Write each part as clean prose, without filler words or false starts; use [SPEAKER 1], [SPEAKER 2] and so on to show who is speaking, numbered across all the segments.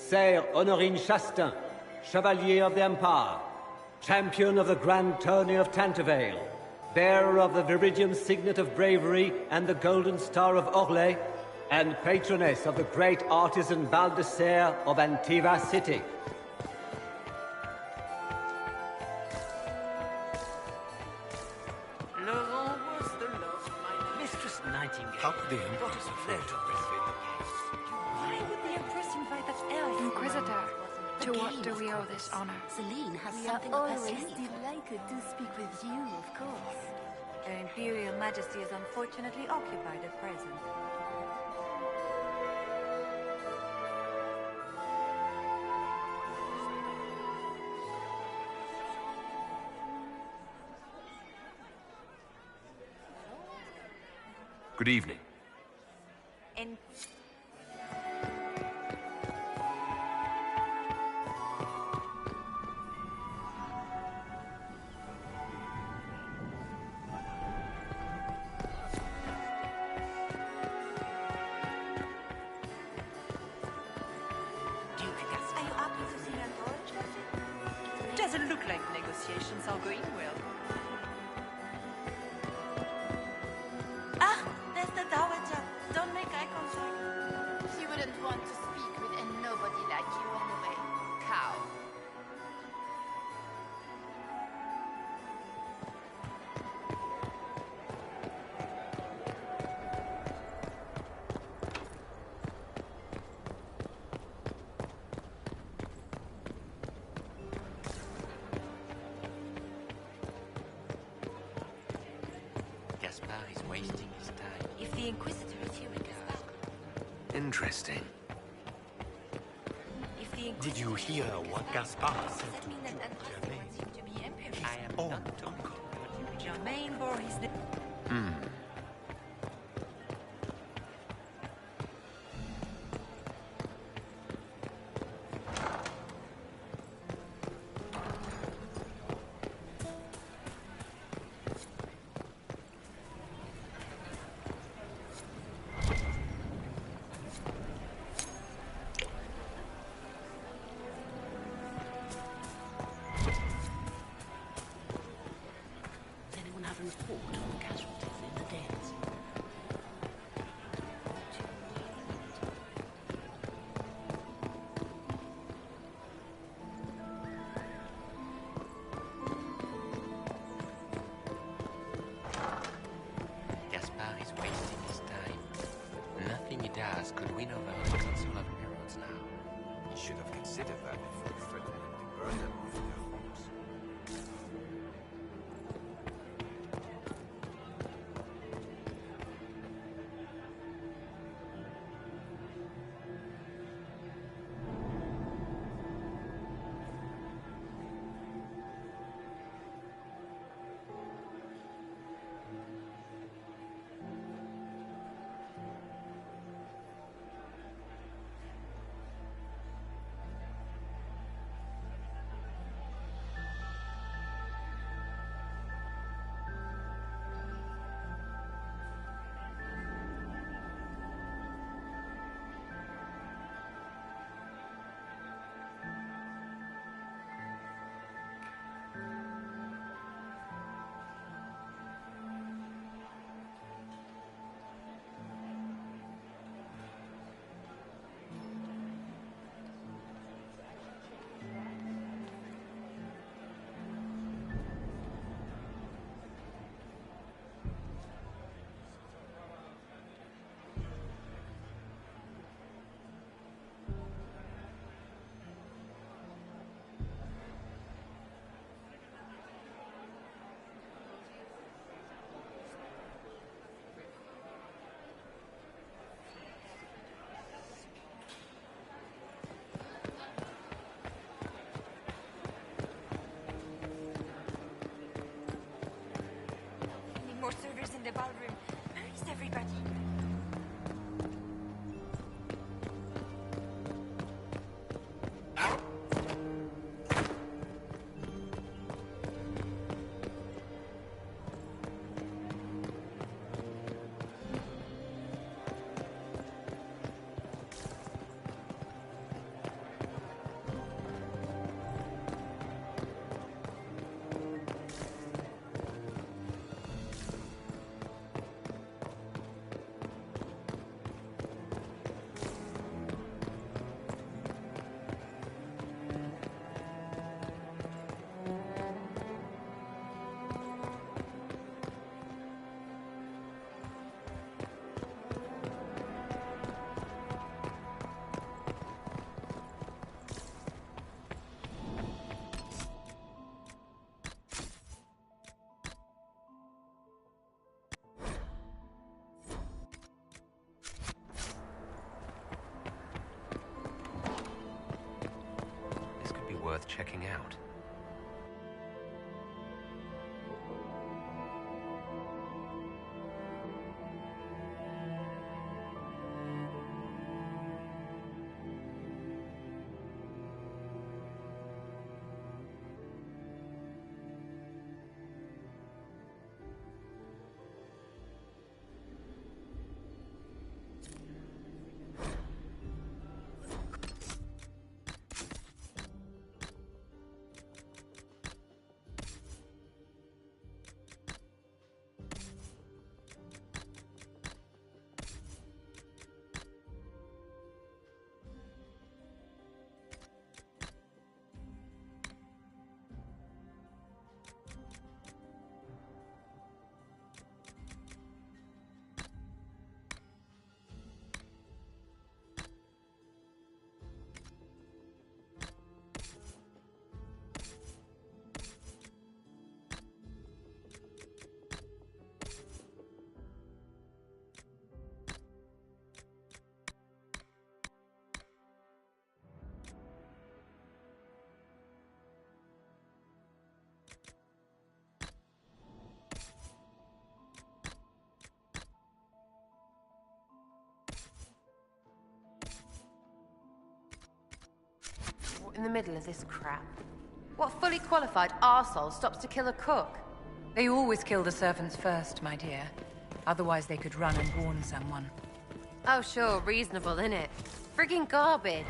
[SPEAKER 1] Sire Honorine Chastain, Chevalier of the Empire, Champion of the Grand Tourney of Tantervale, bearer of the Viridian Signet of Bravery and the Golden Star of Orlais, and patroness of the great artisan Baldassare of Antiva City.
[SPEAKER 2] Laurent was the love of my Mistress Nightingale.
[SPEAKER 3] How could the Empress afford to bring the past?
[SPEAKER 2] Why would the Empress invite that elf?
[SPEAKER 4] Inquisitor, to what do we owe this honor?
[SPEAKER 5] Celine has
[SPEAKER 6] We
[SPEAKER 5] something
[SPEAKER 6] are
[SPEAKER 5] up her
[SPEAKER 6] always
[SPEAKER 5] sleeve.
[SPEAKER 6] delighted to speak with you, of course.
[SPEAKER 7] Her Imperial Majesty is unfortunately occupied at present.
[SPEAKER 3] Good evening.
[SPEAKER 7] In Are you happy to see an origin? Doesn't look like negotiations are going well. Ah, there's the Dowager. Don't make eye contact.
[SPEAKER 6] She wouldn't want to speak with a nobody like you anyway, cow.
[SPEAKER 8] Gaspard is wasting his time.
[SPEAKER 7] If the Inquisitor is here, we can stop.
[SPEAKER 3] Interesting.
[SPEAKER 7] If the Inquisitor
[SPEAKER 3] Did you hear what Gaspard said
[SPEAKER 7] does that
[SPEAKER 3] to
[SPEAKER 7] mean that Antoine wants him to be Emperor?
[SPEAKER 8] I am
[SPEAKER 3] Oh,
[SPEAKER 8] not talking
[SPEAKER 3] uncle.
[SPEAKER 8] about you.
[SPEAKER 7] Germain bore his name.
[SPEAKER 5] Does anyone have a report on casualties in the dens?
[SPEAKER 8] Gaspard is wasting his time. Nothing he does could win over the Council of Heralds now.
[SPEAKER 3] He should have considered that before threatening to burn them off their homes.
[SPEAKER 7] Need more servers in the ballroom. Where is everybody?
[SPEAKER 8] out.
[SPEAKER 9] In the middle of this crap. What fully qualified arsehole stops to kill a cook?
[SPEAKER 4] They always kill the servants first, my dear. Otherwise they could run and warn someone.
[SPEAKER 9] Oh sure, reasonable, innit? Friggin' garbage.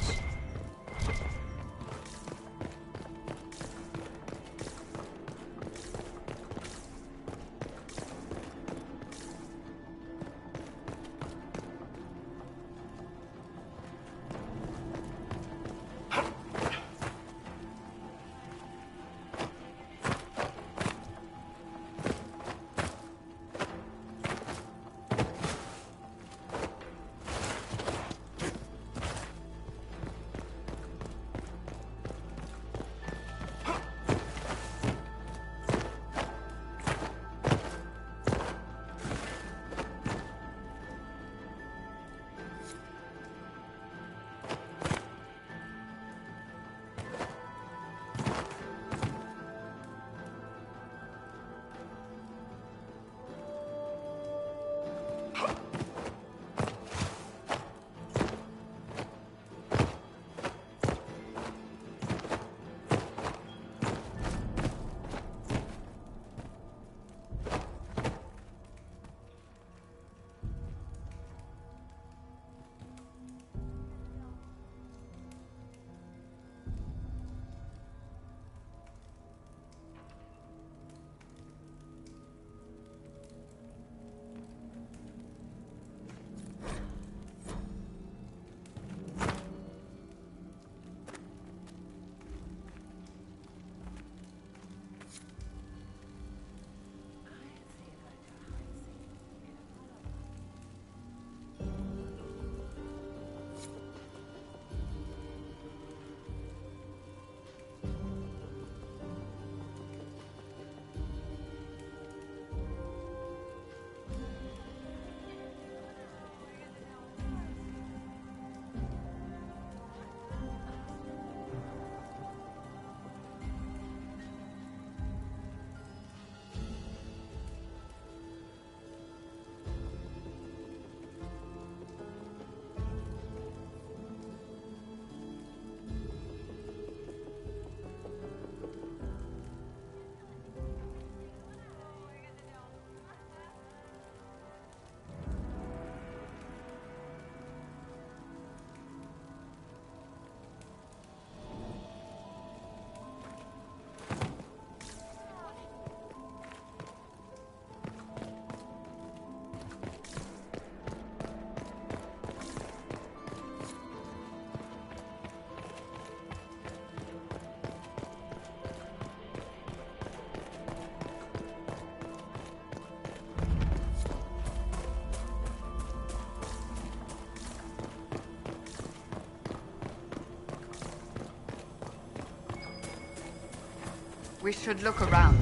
[SPEAKER 4] We should look around.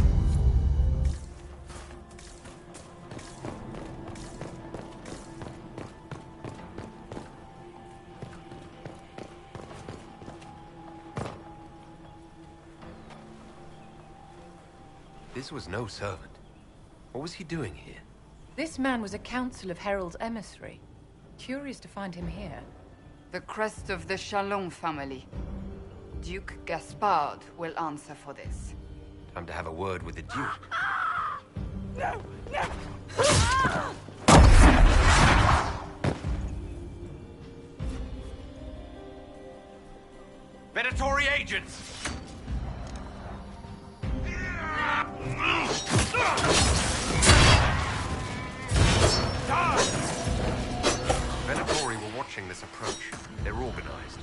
[SPEAKER 8] This was no servant. What was he doing here?
[SPEAKER 4] This man was a council of Herald's emissary. Curious to find him here.
[SPEAKER 10] The crest of the Chalon family. Duke Gaspard will answer for this.
[SPEAKER 8] Time to have a word with the Duke.
[SPEAKER 7] No! No!
[SPEAKER 3] Predatory agents!
[SPEAKER 8] Venatori were watching this approach. They're organized.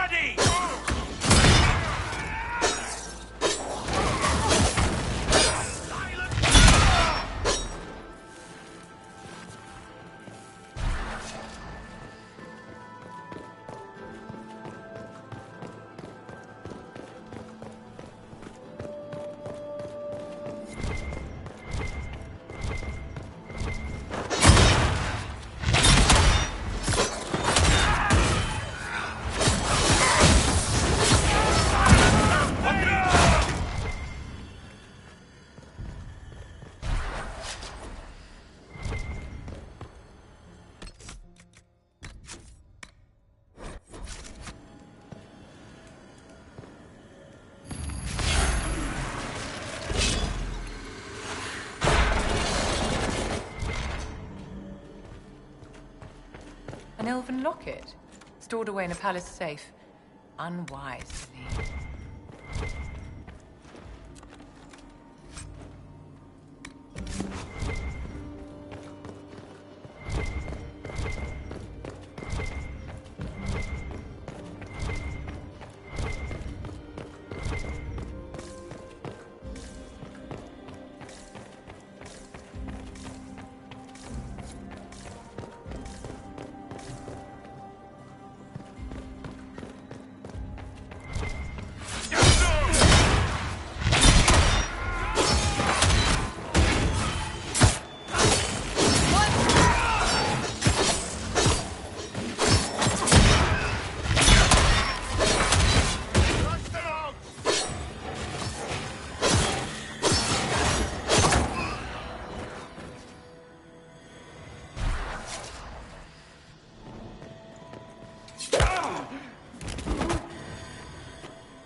[SPEAKER 3] Ready!
[SPEAKER 4] An elven locket, stored away in a palace safe. Unwise to leave.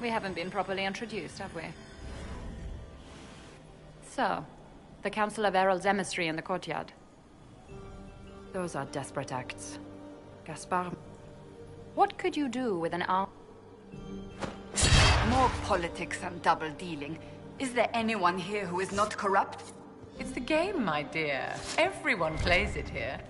[SPEAKER 9] We haven't been properly introduced, have we? So, the Council of Herald's emissary in the courtyard. Those are desperate acts. Gaspard, what could you do with an arm?
[SPEAKER 10] More politics and double-dealing. Is there anyone here who is not corrupt?
[SPEAKER 4] It's the game, my dear. Everyone plays it here.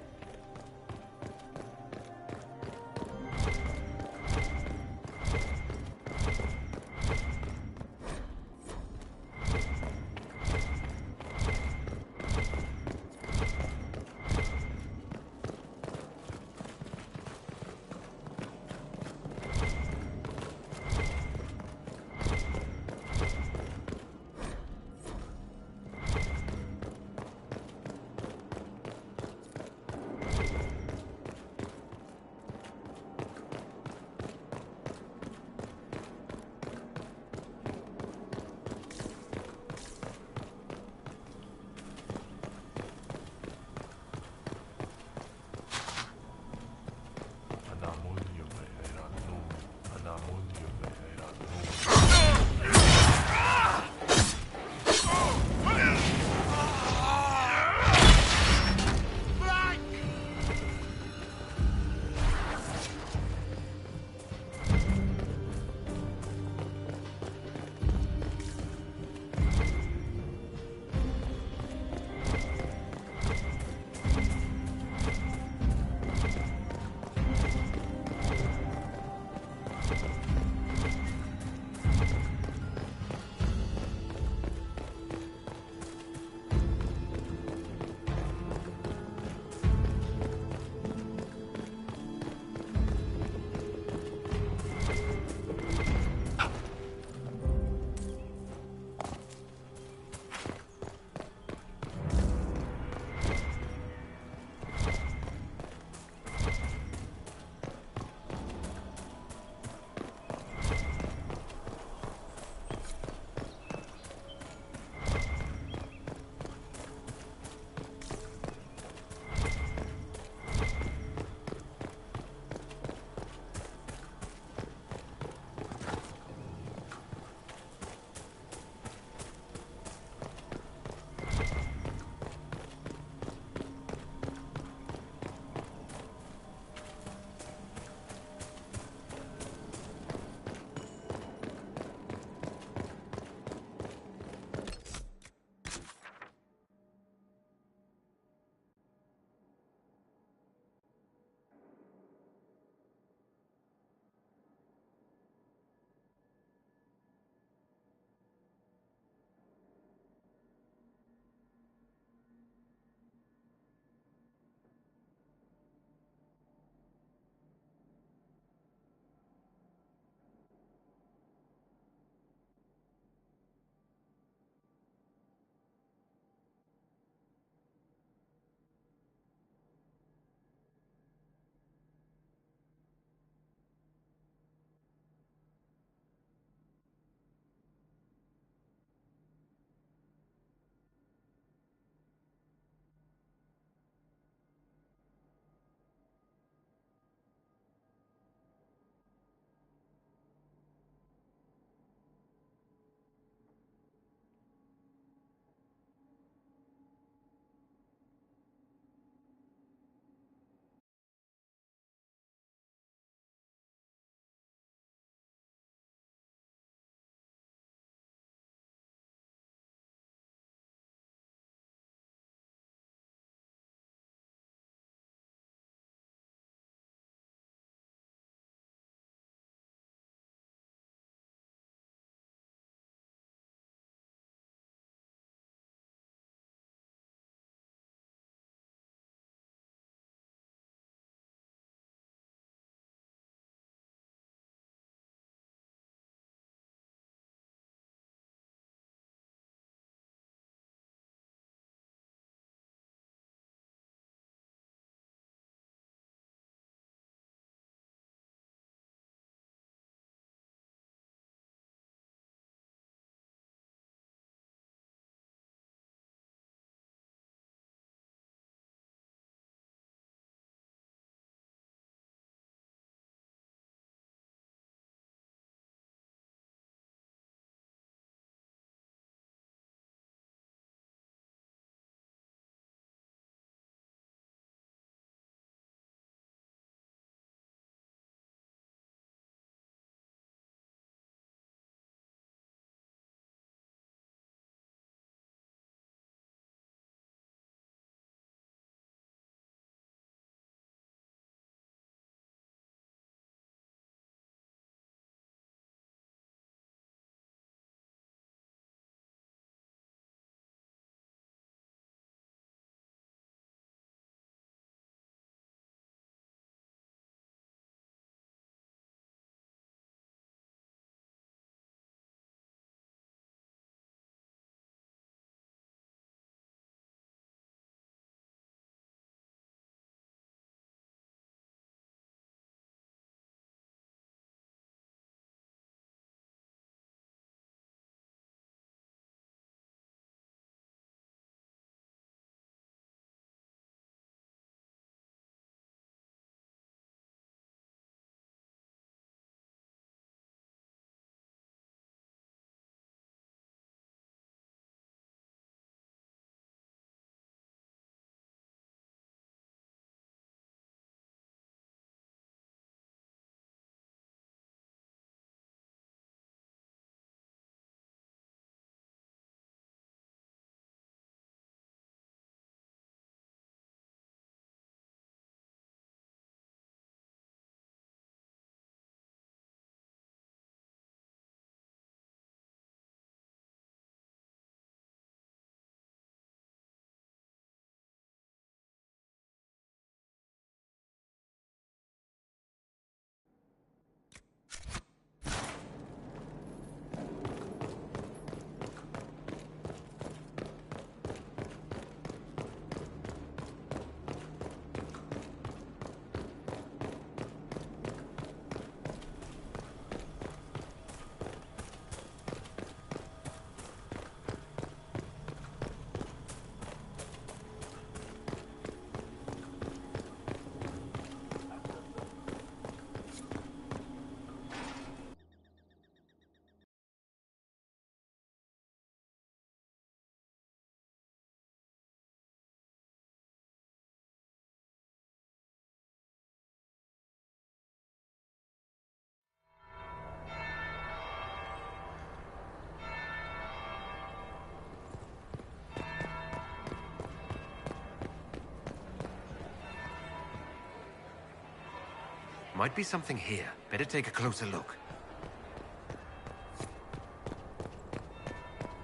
[SPEAKER 3] Might be something here. Better take a closer look.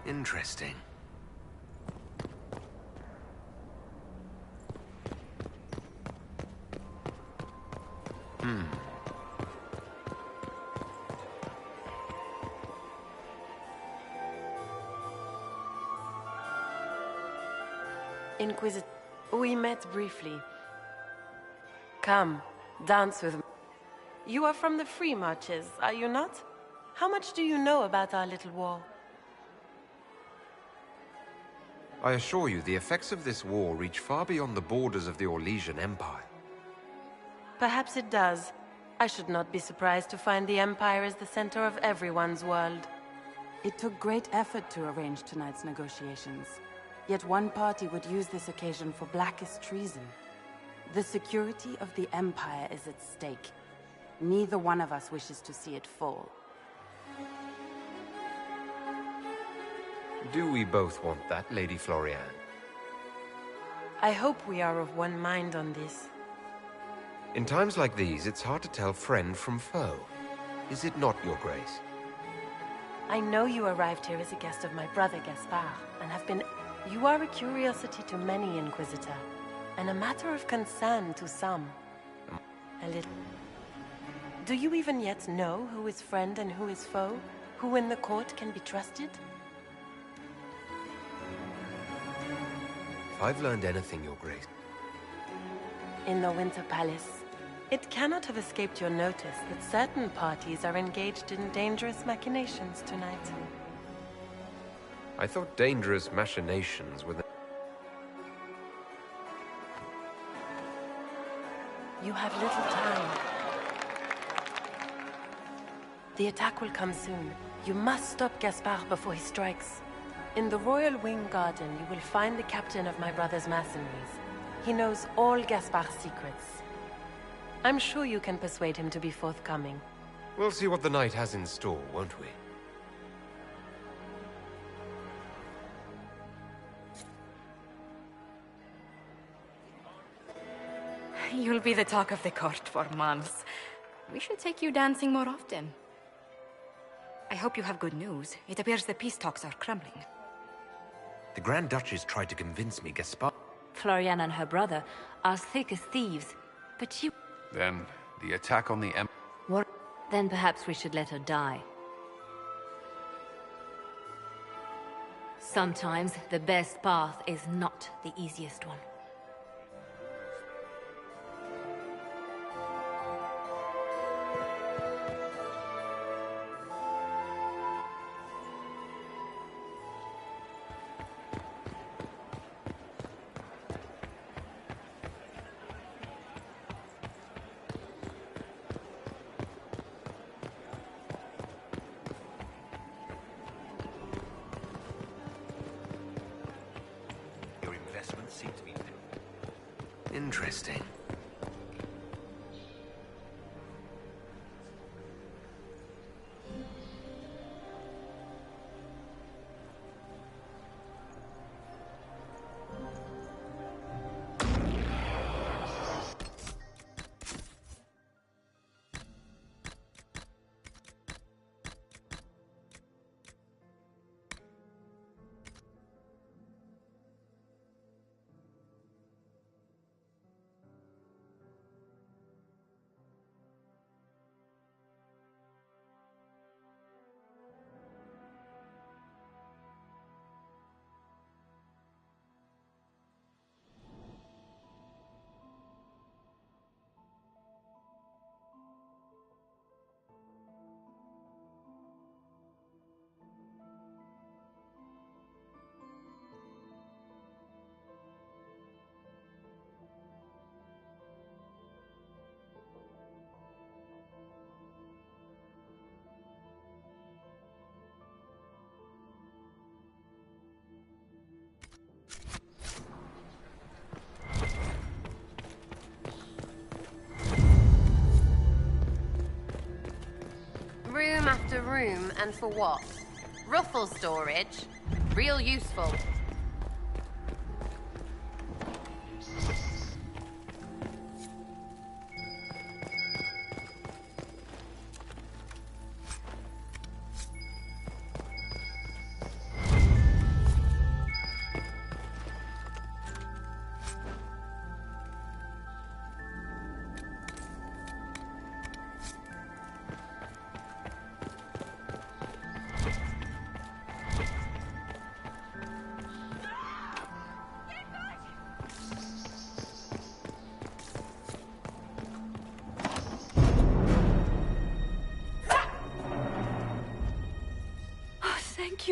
[SPEAKER 3] Interesting.
[SPEAKER 11] Inquisitor, we met briefly. Come, dance with me. You are from the Free Marches, are you not? How much do you know about our little war?
[SPEAKER 3] I assure you, the effects of this war reach far beyond the borders of the Orlesian Empire.
[SPEAKER 11] Perhaps it does. I should not be surprised to find the Empire is the center of everyone's world.
[SPEAKER 12] It took great effort to arrange tonight's negotiations. Yet one party would use this occasion for blackest treason. The security of the Empire is at stake. Neither one of us wishes to see it fall.
[SPEAKER 3] Do we both want that, Lady Florian?
[SPEAKER 11] I hope we are of one mind on this.
[SPEAKER 3] In times like these, it's hard to tell friend from foe. Is it not, Your Grace?
[SPEAKER 11] I know you arrived here as a guest of my brother Gaspard, and have been... You are a curiosity to many, Inquisitor, and a matter of concern to some. A little... Do you even yet know who is friend and who is foe? Who in the court can be trusted?
[SPEAKER 3] If I've learned anything, Your Grace...
[SPEAKER 11] In the Winter Palace, it cannot have escaped your notice that certain parties are engaged in dangerous machinations tonight.
[SPEAKER 3] I thought dangerous machinations were the...
[SPEAKER 11] You have little time. The attack will come soon. You must stop Gaspard before he strikes. In the Royal Wing Garden, you will find the captain of my brother's mercenaries. He knows all Gaspard's secrets. I'm sure you can persuade him to be forthcoming.
[SPEAKER 3] We'll see what the night has in store, won't we?
[SPEAKER 9] You'll be the talk of the court for months. We should take you dancing more often. I hope you have good news. It appears the peace talks are crumbling.
[SPEAKER 3] The Grand Duchess tried to convince me Gaspard...
[SPEAKER 13] Florian and her brother are thick as thieves, but she...
[SPEAKER 14] Then, the attack on the
[SPEAKER 13] What? Then perhaps we should let her die. Sometimes the best path is not the easiest one.
[SPEAKER 3] Seem to be interesting.
[SPEAKER 11] Room after room, and for what? Ruffle storage? Real useful.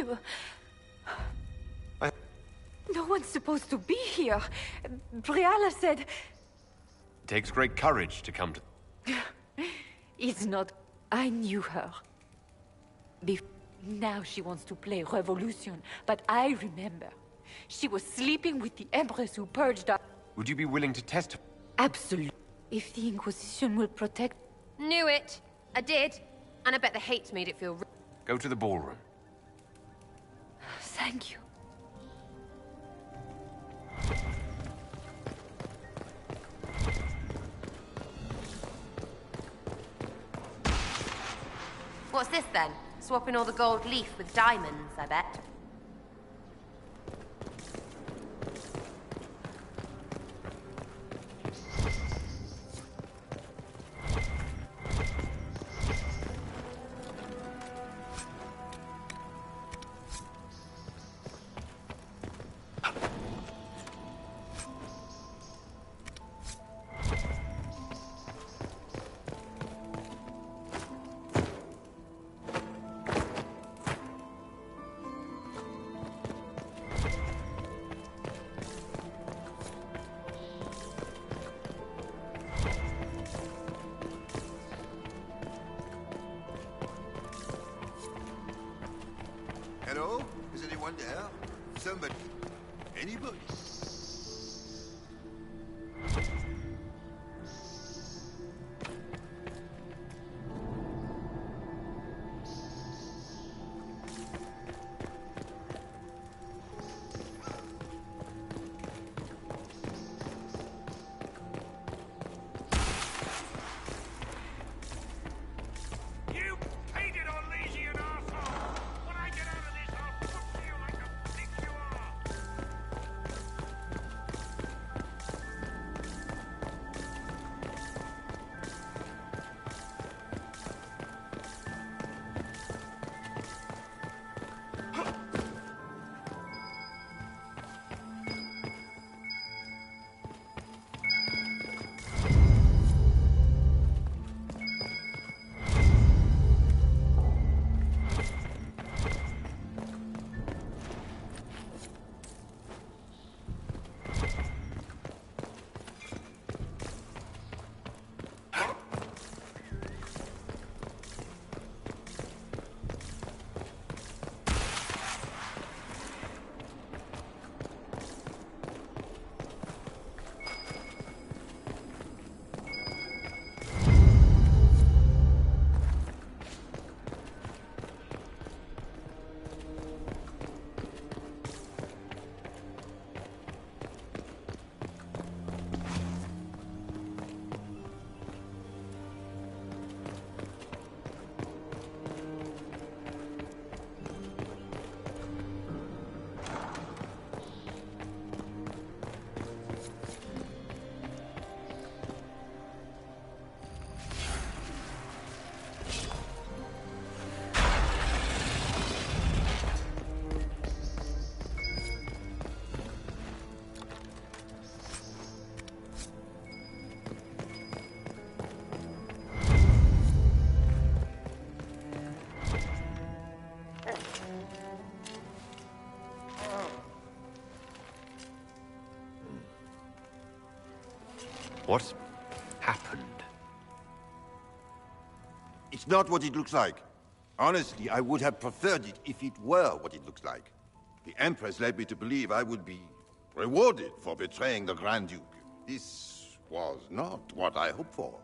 [SPEAKER 13] you. No one's supposed to be here. Briala said...
[SPEAKER 14] It takes great courage to come to...
[SPEAKER 13] It's not... I knew her. Now she wants to play revolution, but I remember. She was sleeping with the Empress who purged her.
[SPEAKER 14] Would you be willing to testify?
[SPEAKER 13] Absolutely. If the Inquisition will protect...
[SPEAKER 15] Knew it. I did. And I bet the hate's made it feel...
[SPEAKER 14] Go to the ballroom.
[SPEAKER 13] Thank you.
[SPEAKER 15] What's this then? Swapping all the gold leaf with diamonds, I bet.
[SPEAKER 16] Hello? Is anyone there? Somebody? Anybody?
[SPEAKER 3] What happened?
[SPEAKER 16] It's not what it looks like. Honestly, I would have preferred it if it were what it looks like. The Empress led me to believe I would be rewarded for betraying the Grand Duke. This was not what I hoped for.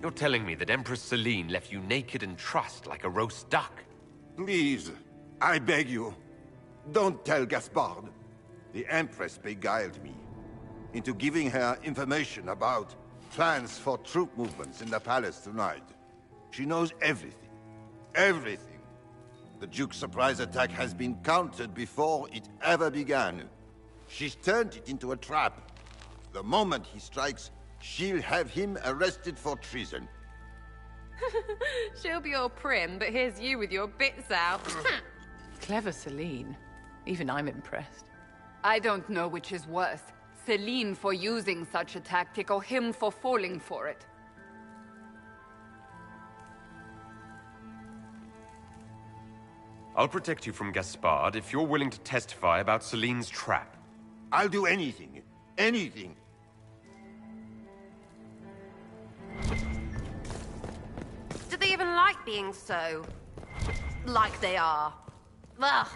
[SPEAKER 3] You're telling me that Empress Celine left you naked and trussed like a roast duck?
[SPEAKER 16] Please, I beg you, don't tell Gaspard. The Empress beguiled me into giving her information about plans for troop movements in the palace tonight. She knows everything. Everything. The Duke's surprise attack has been countered before it ever began. She's turned it into a trap. The moment he strikes, she'll have him arrested for treason.
[SPEAKER 15] She'll be all prim, but here's you with your bits out.
[SPEAKER 10] Clever Celine. Even I'm impressed. I don't know which is worse. Celine for using such a tactic, or him for falling for it.
[SPEAKER 3] I'll protect you from Gaspard if you're willing to testify about Celine's trap.
[SPEAKER 16] I'll do anything. Anything.
[SPEAKER 15] Do they even like being so... like they are? Ugh.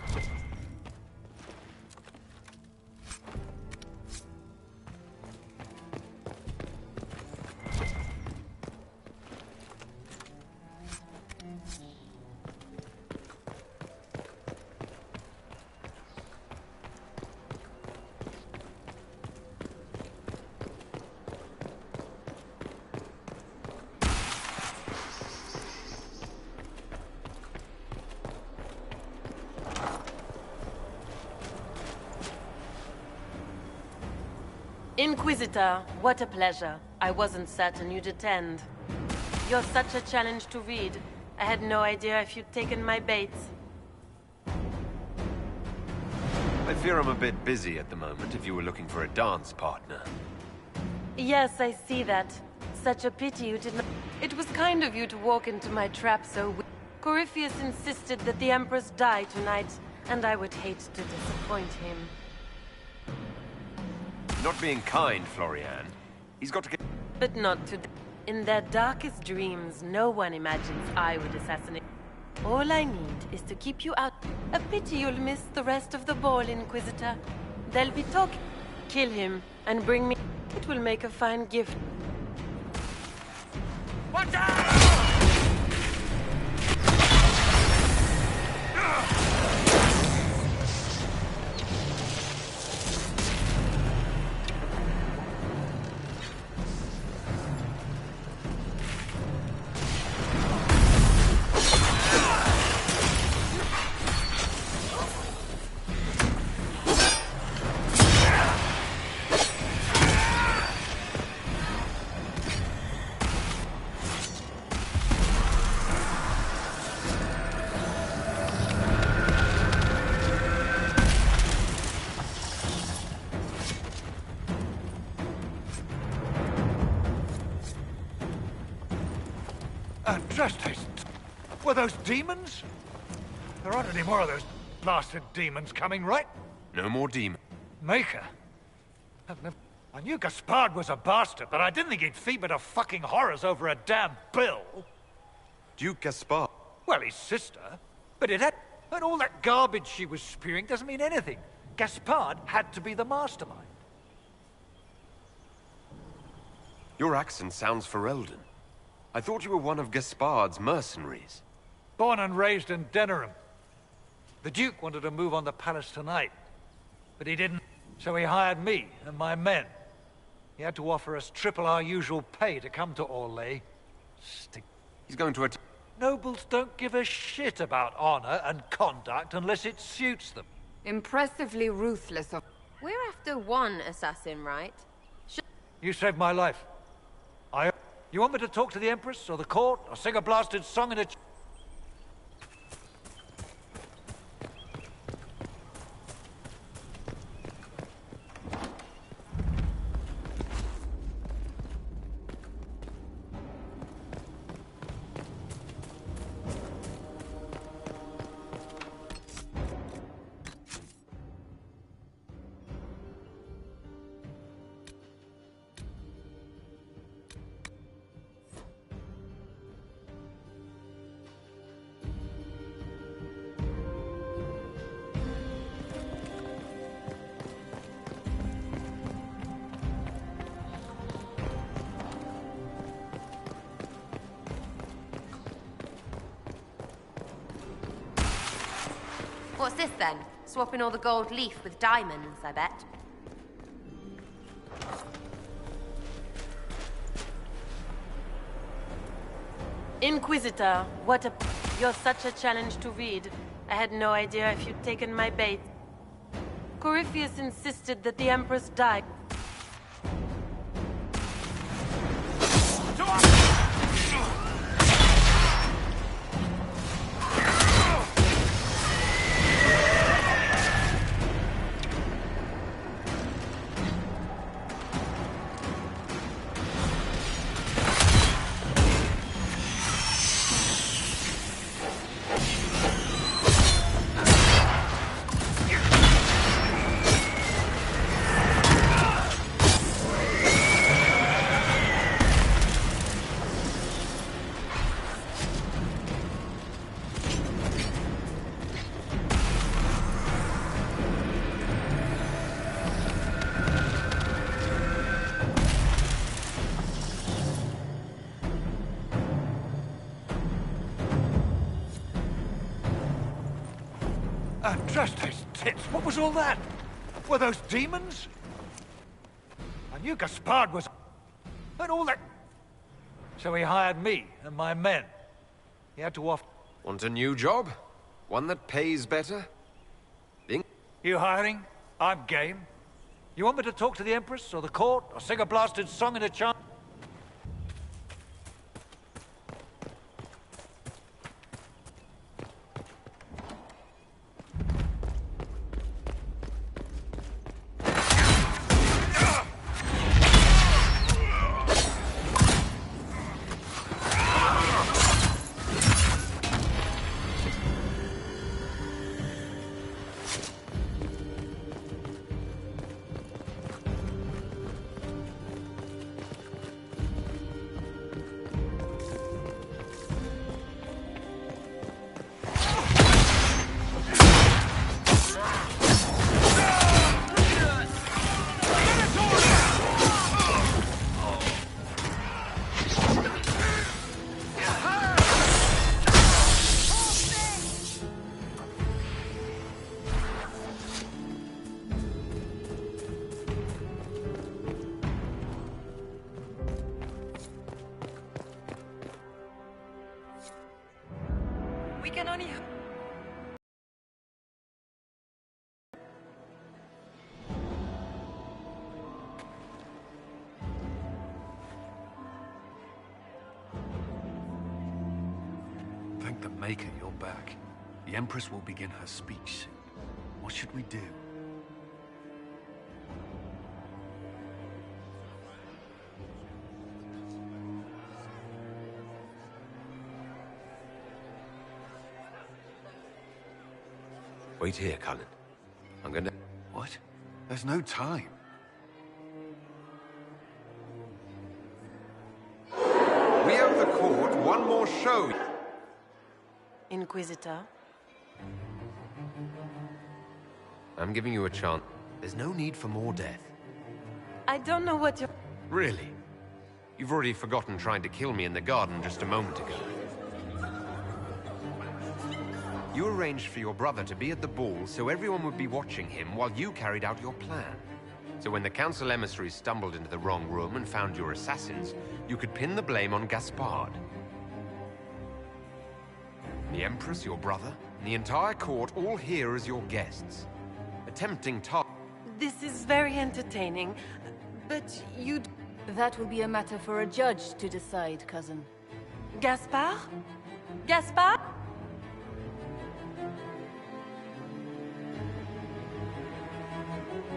[SPEAKER 11] Inquisitor, what a pleasure. I wasn't certain you'd attend. You're such a challenge to read. I had no idea if you'd taken my bait.
[SPEAKER 3] I fear I'm a bit busy at the moment if you were looking for a dance partner.
[SPEAKER 11] Yes, I see that. Such a pity you did not... It was kind of you to walk into my trap so... Corypheus insisted that the Empress die tonight, and I would hate to disappoint him.
[SPEAKER 3] Not being kind, Florian. He's got to get...
[SPEAKER 11] But not today. In their darkest dreams, no one imagines I would assassinate. All I need is to keep you out. A pity you'll miss the rest of the ball, Inquisitor. They'll be talking. Kill him and bring me... It will make a fine gift.
[SPEAKER 2] Watch out!
[SPEAKER 17] Were those demons? There aren't any more of those blasted demons coming, right?
[SPEAKER 3] No more demons.
[SPEAKER 17] Maker? I knew Gaspard was a bastard, but I didn't think he'd feed me to fucking horrors over a damn bill.
[SPEAKER 3] Duke Gaspard?
[SPEAKER 17] Well, his sister. But it had... And all that garbage she was spewing doesn't mean anything. Gaspard had to be the mastermind.
[SPEAKER 3] Your accent sounds Ferelden. I thought you were one of Gaspard's mercenaries.
[SPEAKER 17] Born and raised in Denerim. The Duke wanted to move on the palace tonight, but he didn't, so he hired me and my men. He had to offer us triple our usual pay to come to Orlais.
[SPEAKER 3] He's going to
[SPEAKER 17] Nobles don't give a shit about honor and conduct unless it suits them.
[SPEAKER 10] Impressively ruthless of...
[SPEAKER 15] We're after one assassin, right?
[SPEAKER 17] You saved my life. You want me to talk to the Empress, or the court, or sing a blasted song in a...
[SPEAKER 15] What's this then? Swapping all the gold leaf with diamonds, I bet.
[SPEAKER 11] Inquisitor, what a... You're such a challenge to read. I had no idea if you'd taken my bait. Corypheus insisted that the Empress die.
[SPEAKER 17] Andraste's tits, what was all that? Were those demons? I knew Gaspard was... and all that... So he hired me and my men. He had to offer...
[SPEAKER 3] Want a new job? One that pays better?
[SPEAKER 17] You hiring? I'm game. You want me to talk to the Empress, or the court, or sing a blasted song in a chant?
[SPEAKER 7] We can only...
[SPEAKER 14] Thank the Maker you're back. The Empress will begin her speech soon. What should we do?
[SPEAKER 3] Wait here, Cullen. I'm gonna...
[SPEAKER 14] What? There's no time.
[SPEAKER 3] We owe the court one more show.
[SPEAKER 11] Inquisitor?
[SPEAKER 3] I'm giving you a chance. There's no need for more death.
[SPEAKER 11] I don't know what you're...
[SPEAKER 3] Really? You've already forgotten trying to kill me in the garden just a moment ago. You arranged for your brother to be at the ball so everyone would be watching him while you carried out your plan. So when the council emissaries stumbled into the wrong room and found your assassins, you could pin the blame on Gaspard. The Empress, your brother, and the entire court all here as your guests. A tempting task.
[SPEAKER 11] This is very entertaining, but you'd...
[SPEAKER 13] That will be a matter for a judge to decide, cousin.
[SPEAKER 11] Gaspard? Gaspard?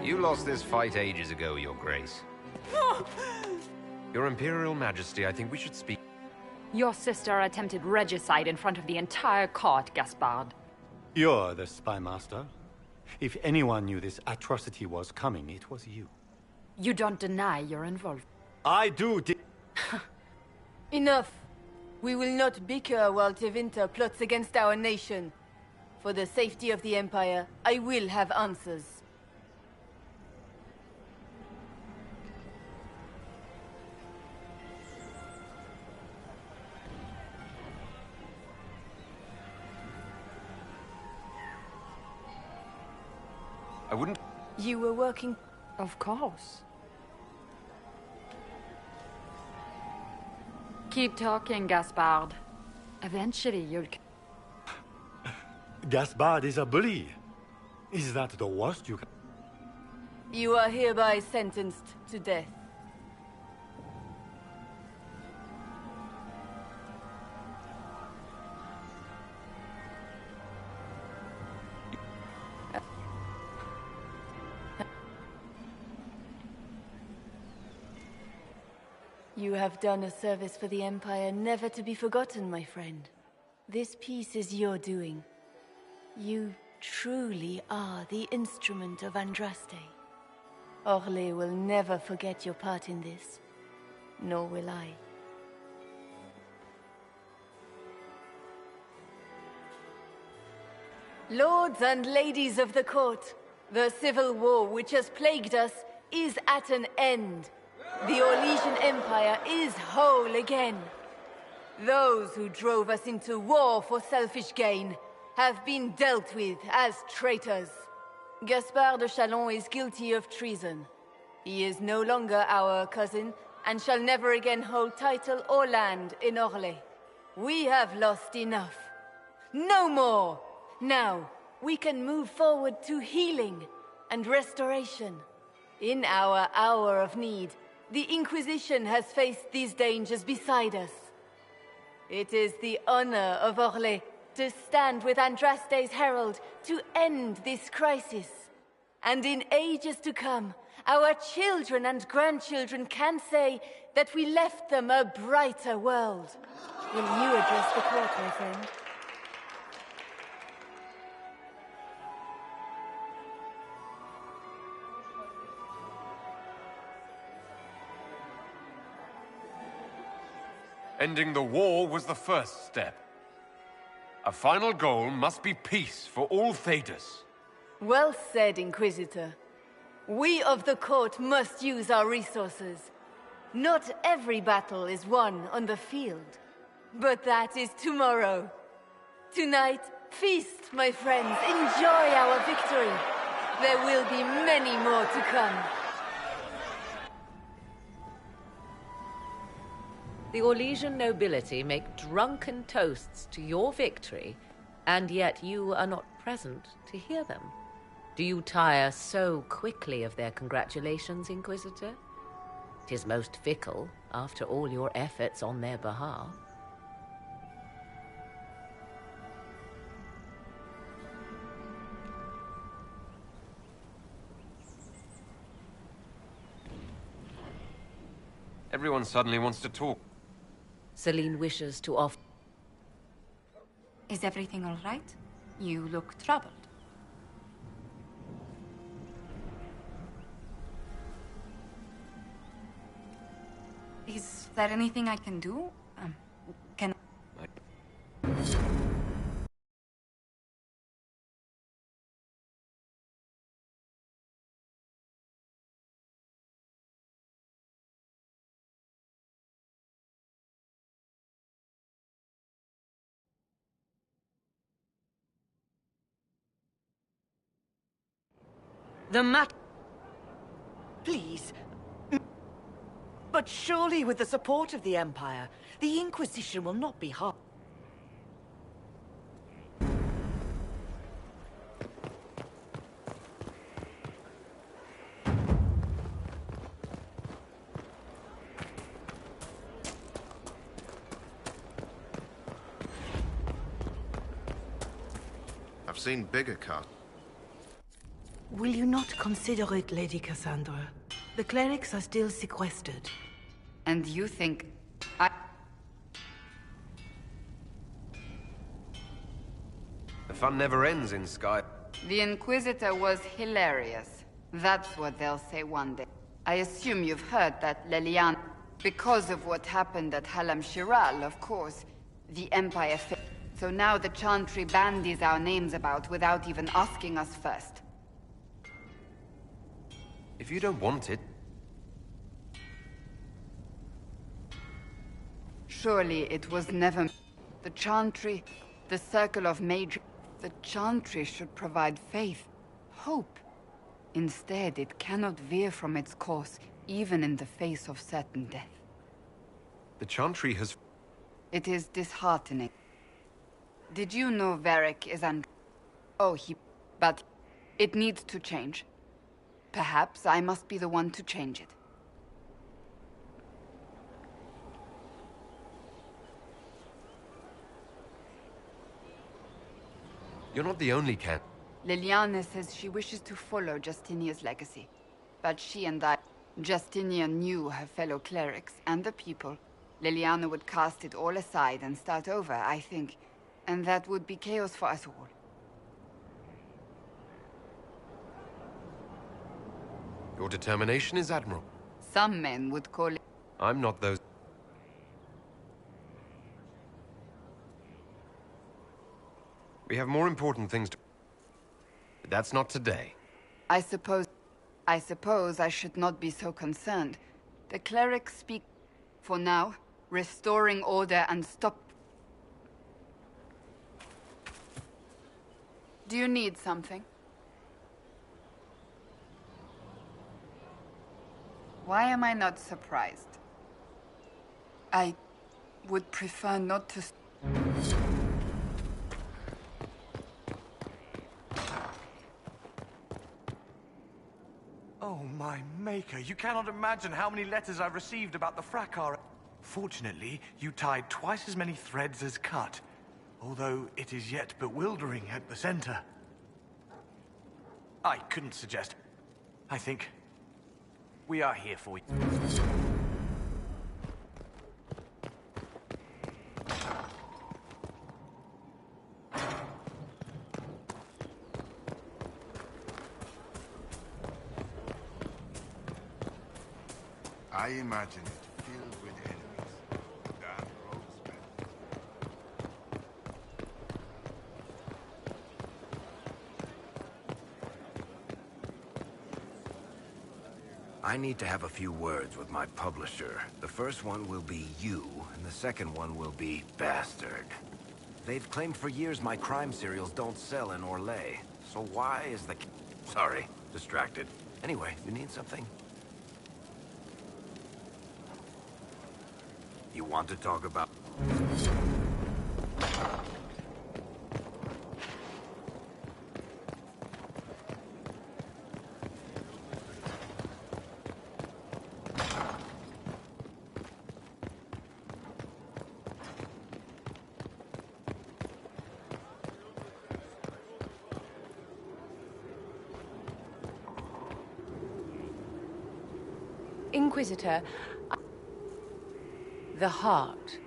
[SPEAKER 3] You lost this fight ages ago, Your Grace. Your Imperial Majesty, I think we should speak.
[SPEAKER 9] Your sister attempted regicide in front of the entire court, Gaspard.
[SPEAKER 18] You're the spy master. If anyone knew this atrocity was coming, it was you.
[SPEAKER 9] You don't deny you're involved.
[SPEAKER 18] I do.
[SPEAKER 13] Enough. We will not bicker while Tevinter plots against our nation. For the safety of the Empire, I will have answers.
[SPEAKER 3] I wouldn't...
[SPEAKER 13] You were working...
[SPEAKER 9] Of course. Keep talking, Gaspard. Eventually you'll...
[SPEAKER 18] Gaspard is a bully. Is that the worst you can...
[SPEAKER 13] You are hereby sentenced to death. You have done a service for the Empire never to be forgotten, my friend. This piece is your doing. You truly are the instrument of Andraste. Orlais will never forget your part in this, nor will I. Lords and ladies of the court, the civil war which has plagued us is at an end. The Orlesian Empire is whole again. Those who drove us into war for selfish gain have been dealt with as traitors. Gaspard de Chalon is guilty of treason. He is no longer our cousin, and shall never again hold title or land in Orlais. We have lost enough. No more! Now, we can move forward to healing and restoration. In our hour of need, the Inquisition has faced these dangers beside us. It is the honor of Orlais to stand with Andraste's herald to end this crisis. And in ages to come, our children and grandchildren can say that we left them a brighter world. Will you address the court, my friend?
[SPEAKER 3] Ending the war was the first step. A final goal must be peace for all Thedas.
[SPEAKER 13] Well said, Inquisitor. We of the court must use our resources. Not every battle is won on the field, but that is tomorrow. Tonight, feast, my friends. Enjoy our victory. There will be many more to come.
[SPEAKER 19] The Orlesian nobility make drunken toasts to your victory, and yet you are not present to hear them. Do you tire so quickly of their congratulations, Inquisitor? 'Tis most fickle, after all your efforts on their behalf.
[SPEAKER 3] Everyone suddenly wants to talk.
[SPEAKER 19] Celine wishes to offer...
[SPEAKER 20] Is everything all right? You look troubled. Is there anything I can do? Can...
[SPEAKER 2] The mat... Please. But surely with the support of the Empire, the Inquisition will not be hard.
[SPEAKER 21] I've seen bigger cars.
[SPEAKER 2] Will you not consider it, Lady Cassandra? The clerics are still sequestered.
[SPEAKER 10] And you think
[SPEAKER 3] The fun never ends in Sky.
[SPEAKER 10] The Inquisitor was hilarious. That's what they'll say one day. I assume you've heard that Lelian... Because of what happened at Halam Shiral, of course, the Empire failed. So now the Chantry bandies our names about without even asking us first.
[SPEAKER 3] If you don't want it...
[SPEAKER 10] Surely it was never... The Chantry, the Circle of Mage... The Chantry should provide faith, hope. Instead, it cannot veer from its course, even in the face of certain death.
[SPEAKER 3] The Chantry has...
[SPEAKER 10] It is disheartening. Did you know Varric is Oh, But it needs to change. Perhaps I must be the one to change it.
[SPEAKER 3] You're not the only cat.
[SPEAKER 10] Liliana says she wishes to follow Justinia's legacy. But she and Justinia knew her fellow clerics and the people. Liliana would cast it all aside and start over, I think. And that would be chaos for us all.
[SPEAKER 3] Your determination is admirable.
[SPEAKER 10] Some men would call it...
[SPEAKER 3] I'm not those... We have more important things to... But that's not today.
[SPEAKER 10] I suppose I should not be so concerned. The clerics speak... For now, restoring order and stop... Do you need something? Why am I not surprised? I would prefer not to...
[SPEAKER 1] Oh, my maker, you cannot imagine how many letters I've received about the fracas. Fortunately, you tied twice as many threads as cut, although it is yet bewildering at the center. I couldn't suggest. I think we are here for you.
[SPEAKER 16] I imagine it filled with enemies. Damn roadsmen.
[SPEAKER 22] I need to have a few words with my publisher. The first one will be you, and the second one will be Bastard. They've claimed for years my crime serials don't sell in Orlais. So why is the... Sorry, distracted. Anyway, you need something? You want to talk about...
[SPEAKER 9] Inquisitor, the heart.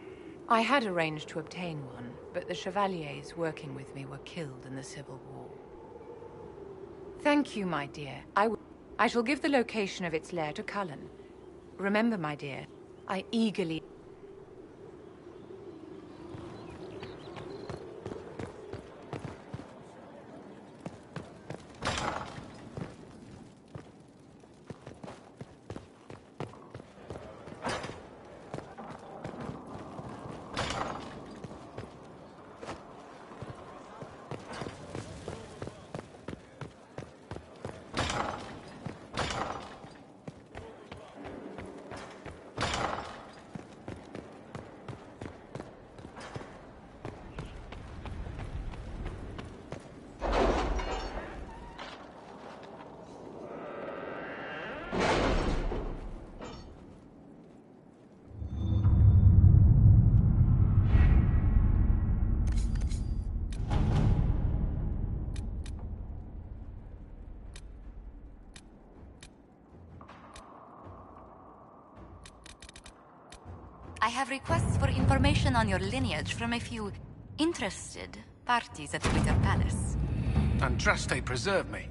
[SPEAKER 9] I had arranged to obtain one, but the Chevaliers working with me were killed in the Civil War. Thank you, my dear. I shall give the location of its lair to Cullen. Remember, my dear, I eagerly...
[SPEAKER 20] I have requests for information on your lineage from a few interested parties at the Winter Palace.
[SPEAKER 23] Andraste, preserve me.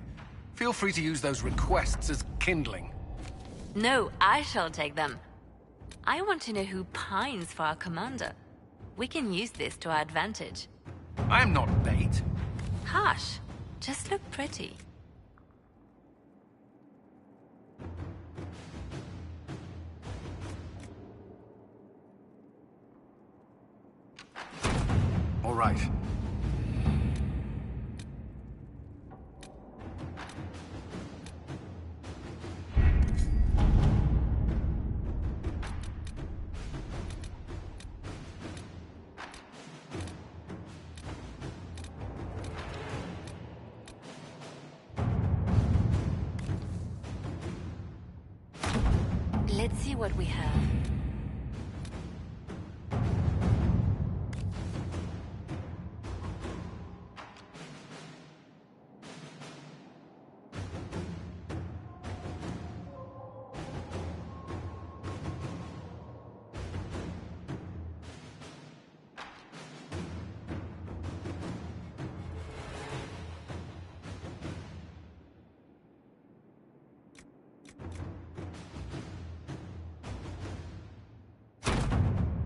[SPEAKER 23] Feel free to use those requests as kindling.
[SPEAKER 20] No, I shall take them. I want to know who pines for our commander. We can use this to our advantage.
[SPEAKER 23] I am not bait.
[SPEAKER 20] Hush. Just look pretty.
[SPEAKER 23] All right.
[SPEAKER 20] Let's see what we have.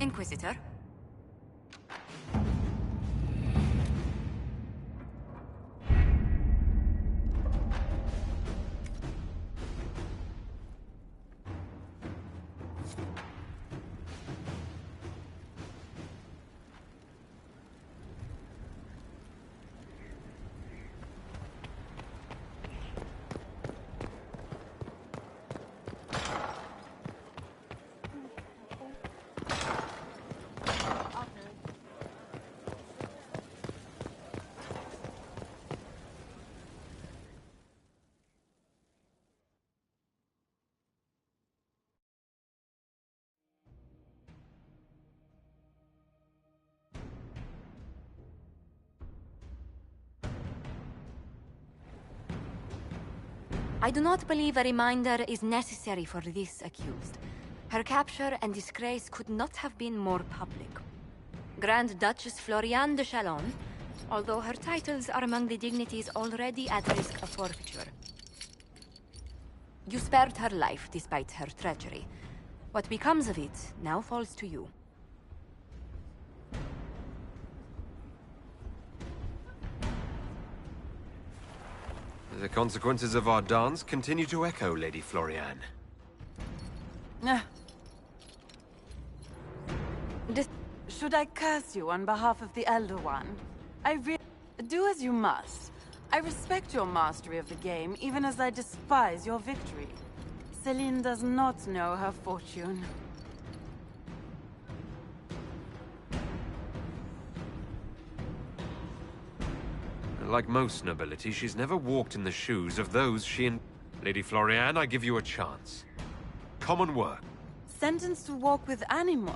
[SPEAKER 20] Inquisitor?
[SPEAKER 5] I do not believe a reminder is necessary for this accused. Her capture and disgrace could not have been more public. Grand Duchess Floriane de Chalon, although her titles are among the dignities already at risk of forfeiture. You spared her life despite her treachery. What becomes of it now falls to you.
[SPEAKER 3] The consequences of our dance continue to echo, Lady Floriane.
[SPEAKER 12] Should I curse you on behalf of the Elder One? Do as you must. I respect your mastery of the game, even as I despise your victory. Celine does not know her fortune.
[SPEAKER 3] Like most nobility, she's never walked in the shoes of those Lady Floriane, I give you a chance. Common work.
[SPEAKER 12] Sentenced to walk with animal?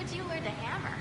[SPEAKER 20] Where'd you learn to hammer?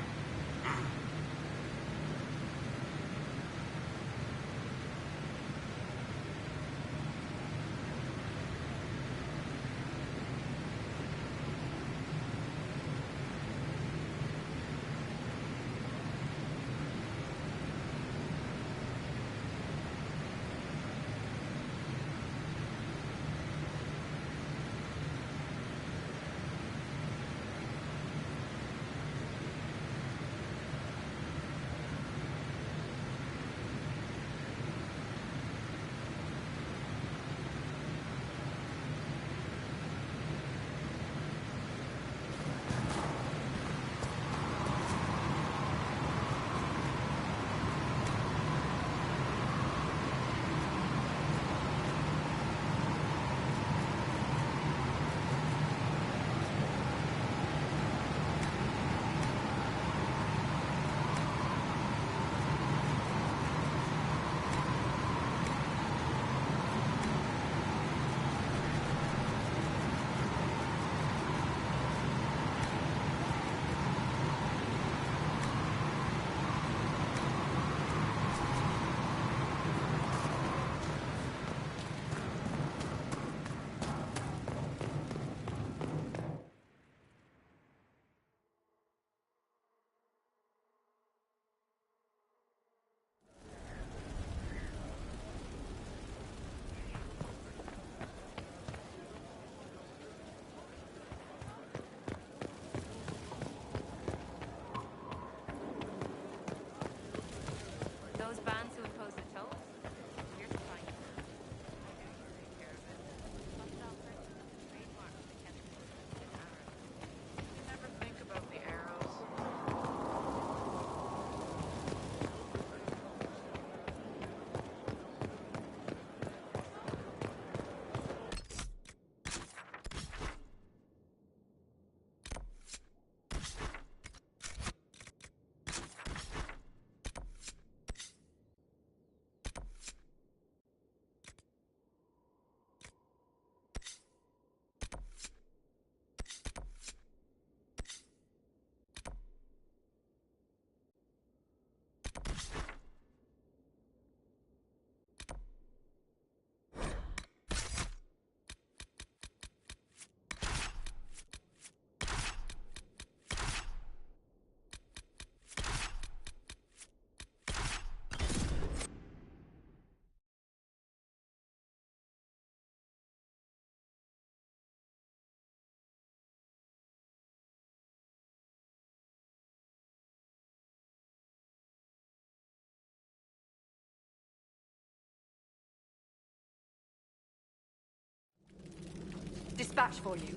[SPEAKER 9] dispatch for you.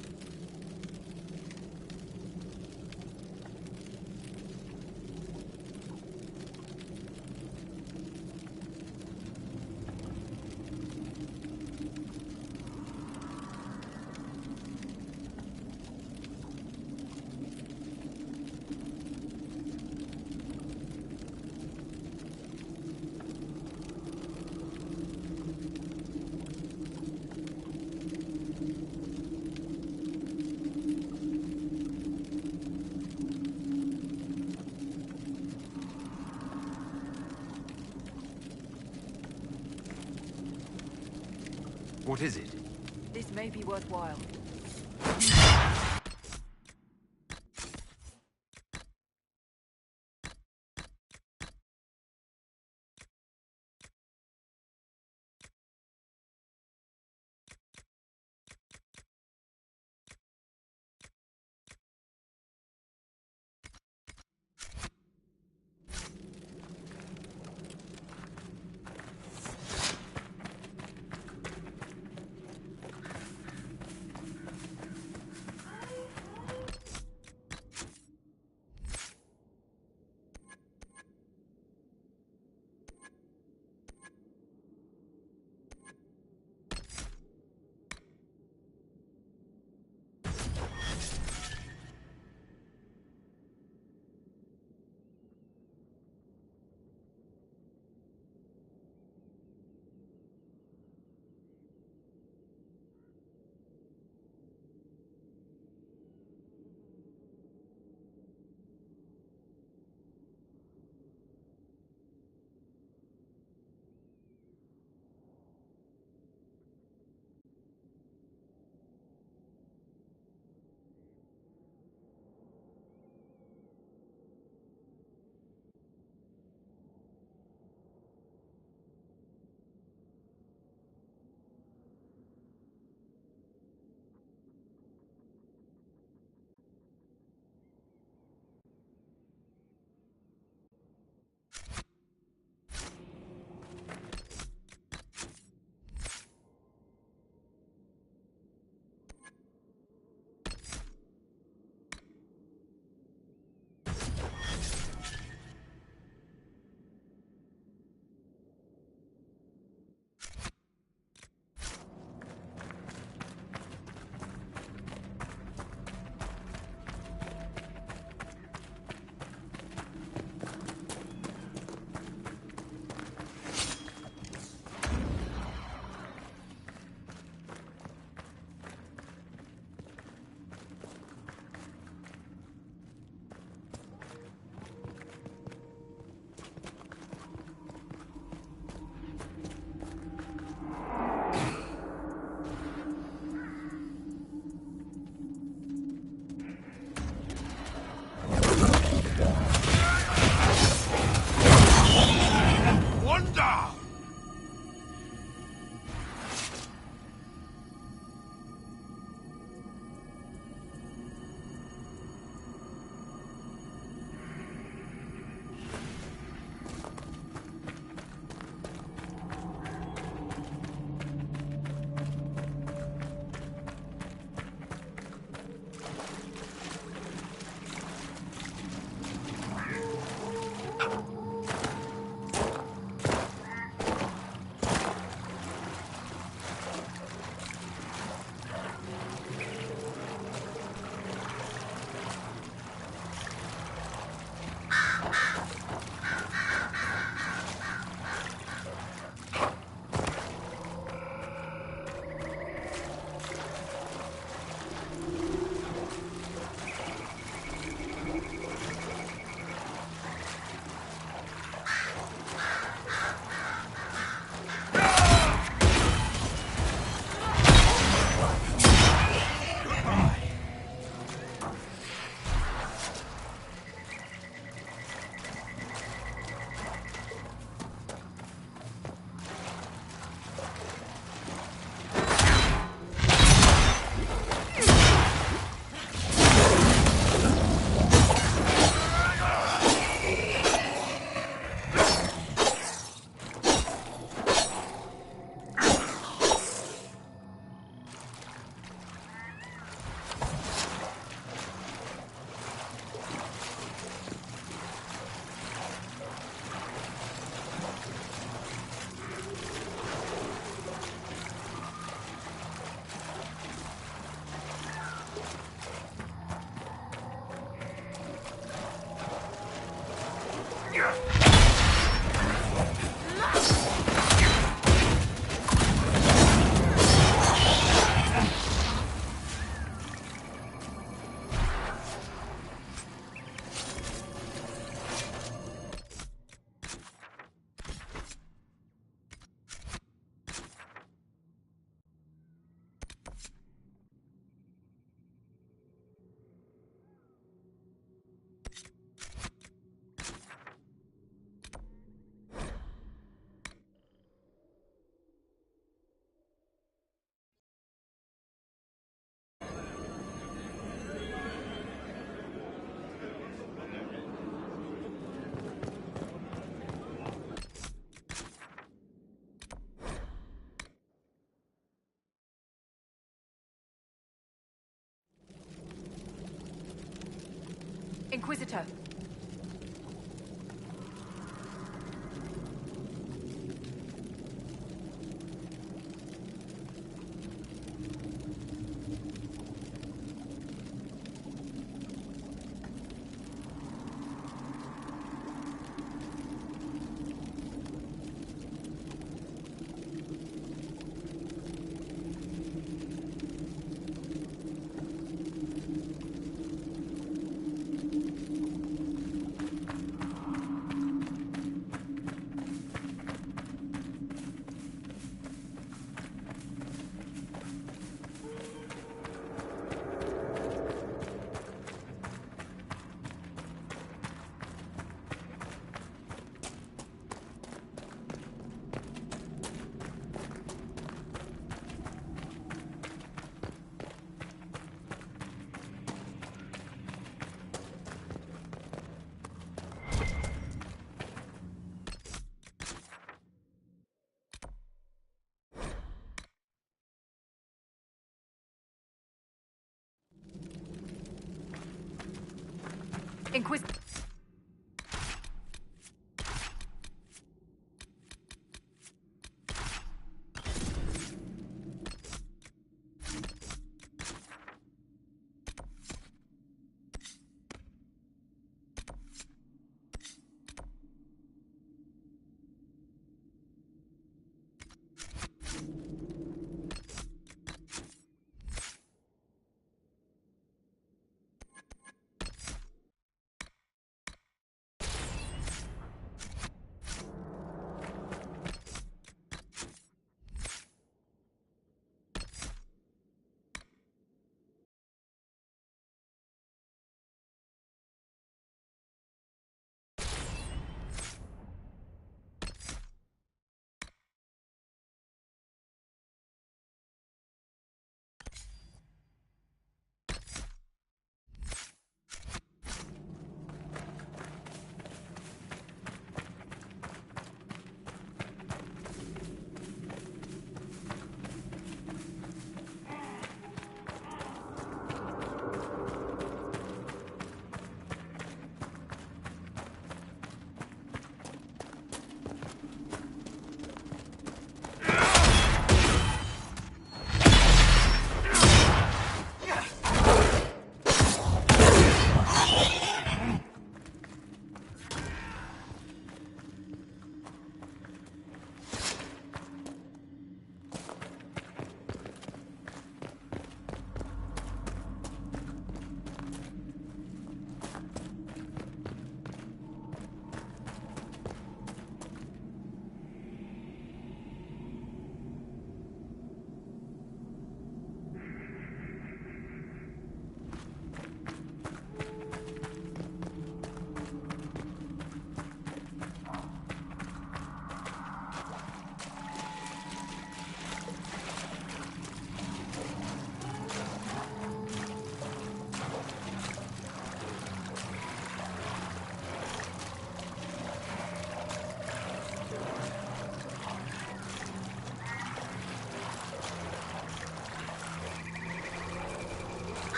[SPEAKER 3] What is it?
[SPEAKER 2] This may be worthwhile. Inquisitor.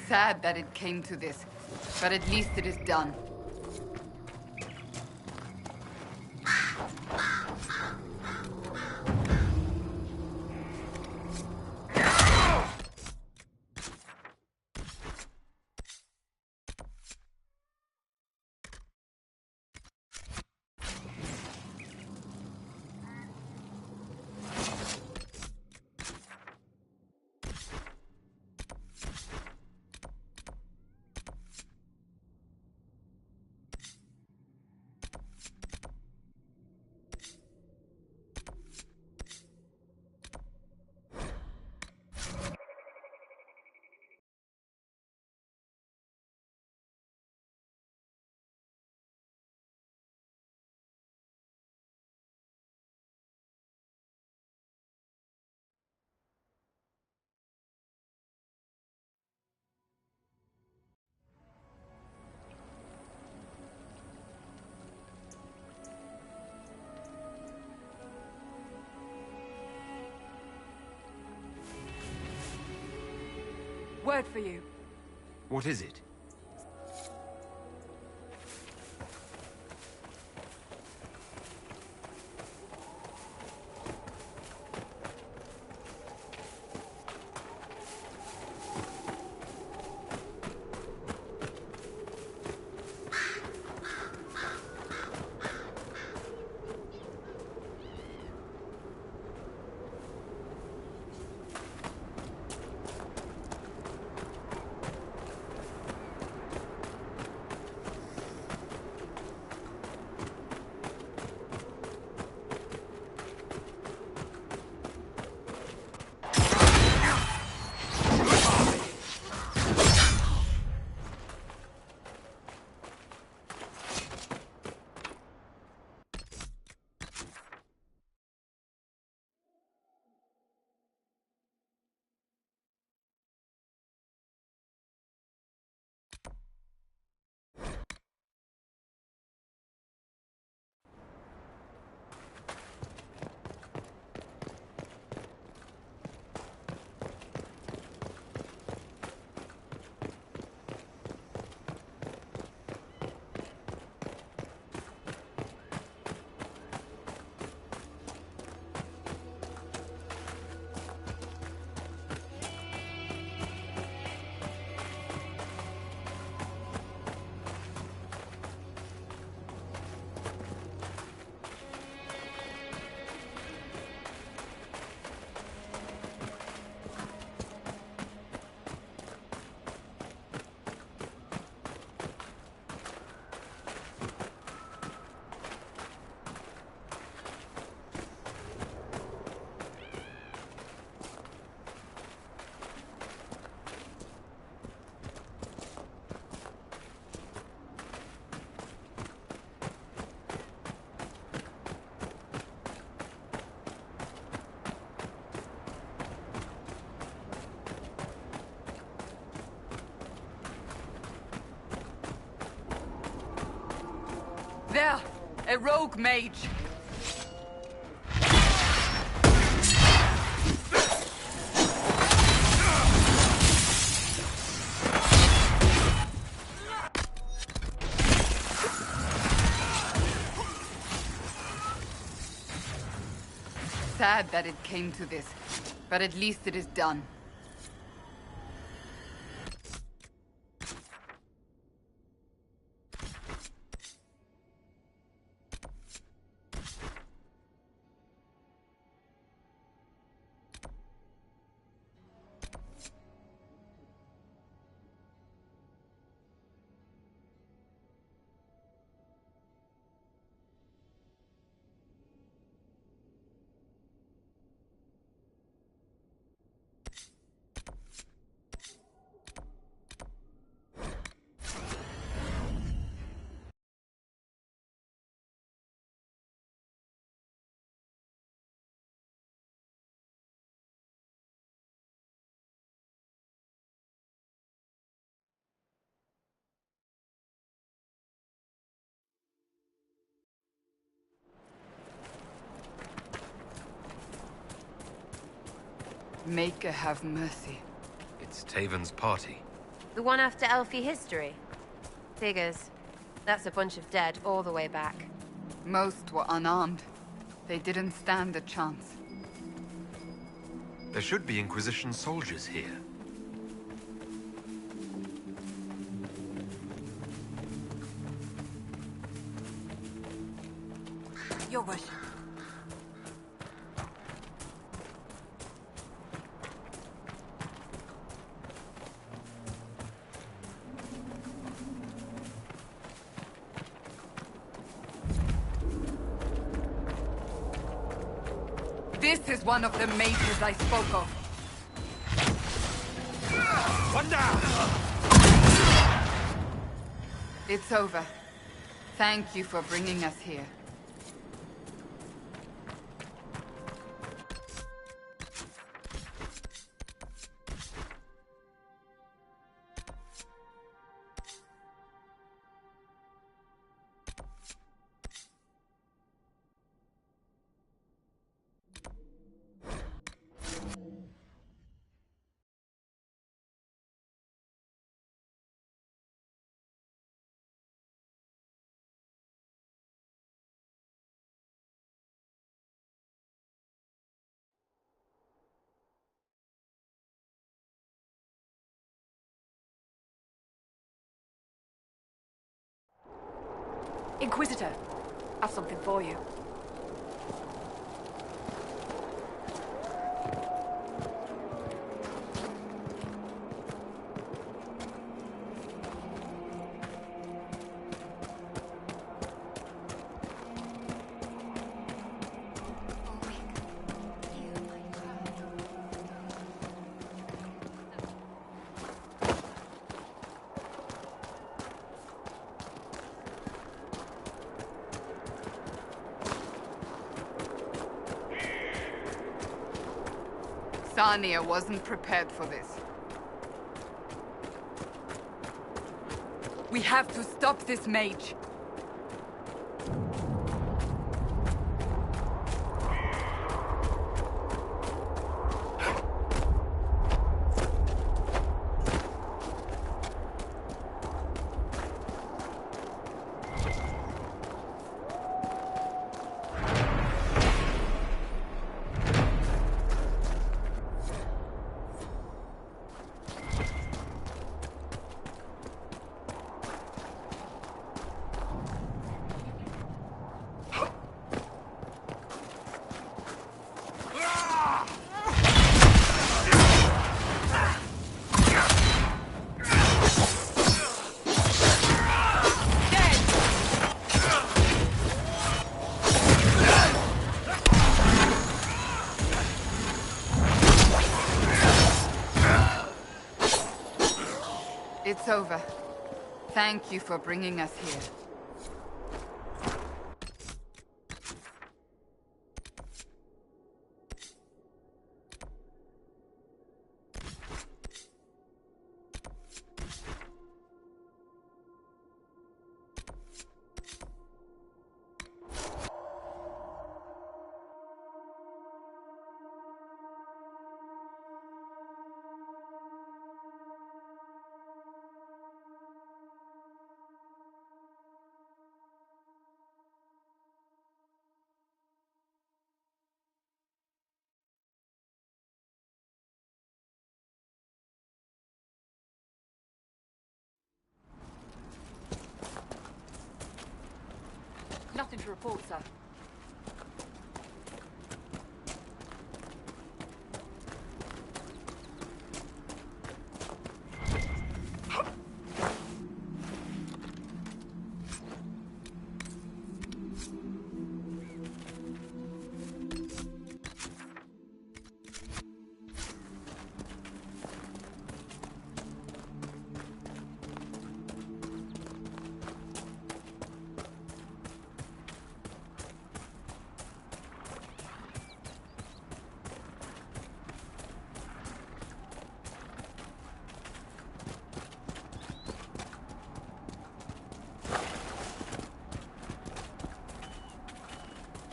[SPEAKER 10] Sad that it came to this, but at least it is done.
[SPEAKER 2] Word for you.
[SPEAKER 3] What is it?
[SPEAKER 10] There! A rogue mage! Sad that it came to this, but at least it is done. Maker have mercy.
[SPEAKER 3] It's Taven's party.
[SPEAKER 15] The one after Elfie history? Figures. That's a bunch of dead all the way back.
[SPEAKER 10] Most were unarmed. They didn't stand a chance.
[SPEAKER 3] There should be Inquisition soldiers here.
[SPEAKER 2] Your worship.
[SPEAKER 10] This is one of the mages I spoke of.
[SPEAKER 3] One down!
[SPEAKER 10] It's over. Thank you for bringing us here.
[SPEAKER 2] Inquisitor, I've something for you.
[SPEAKER 10] Sarnia wasn't prepared for this. We have to stop this mage. It's over. Thank you for bringing us here.
[SPEAKER 2] Nothing to report, sir.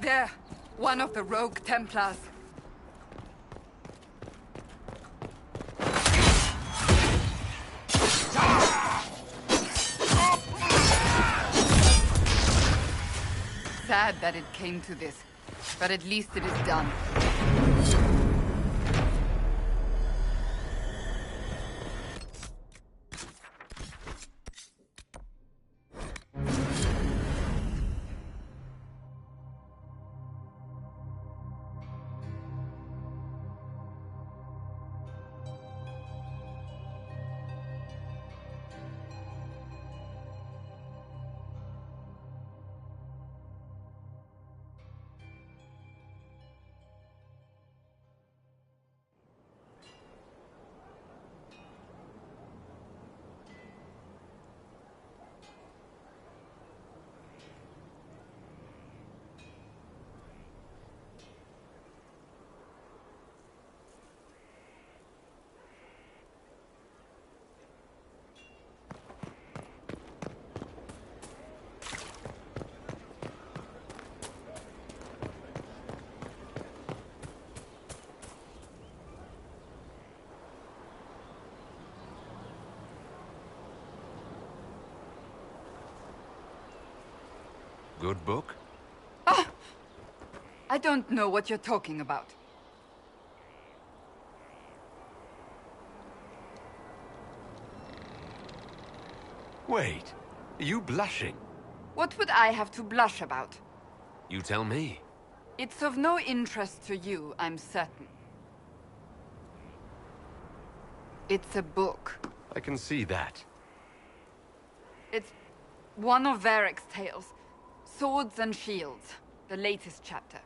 [SPEAKER 10] There! One of the rogue Templars. sad that it came to this, but at least it is done.
[SPEAKER 3] Good book?
[SPEAKER 10] Ah! I don't know what you're talking about.
[SPEAKER 3] Wait, are you blushing?
[SPEAKER 10] What would I have to blush about?
[SPEAKER 3] You tell me.
[SPEAKER 10] It's of no interest to you, I'm certain. It's a book.
[SPEAKER 3] I can see that.
[SPEAKER 10] It's one of Varric's tales. Swords and Shields, the latest chapter.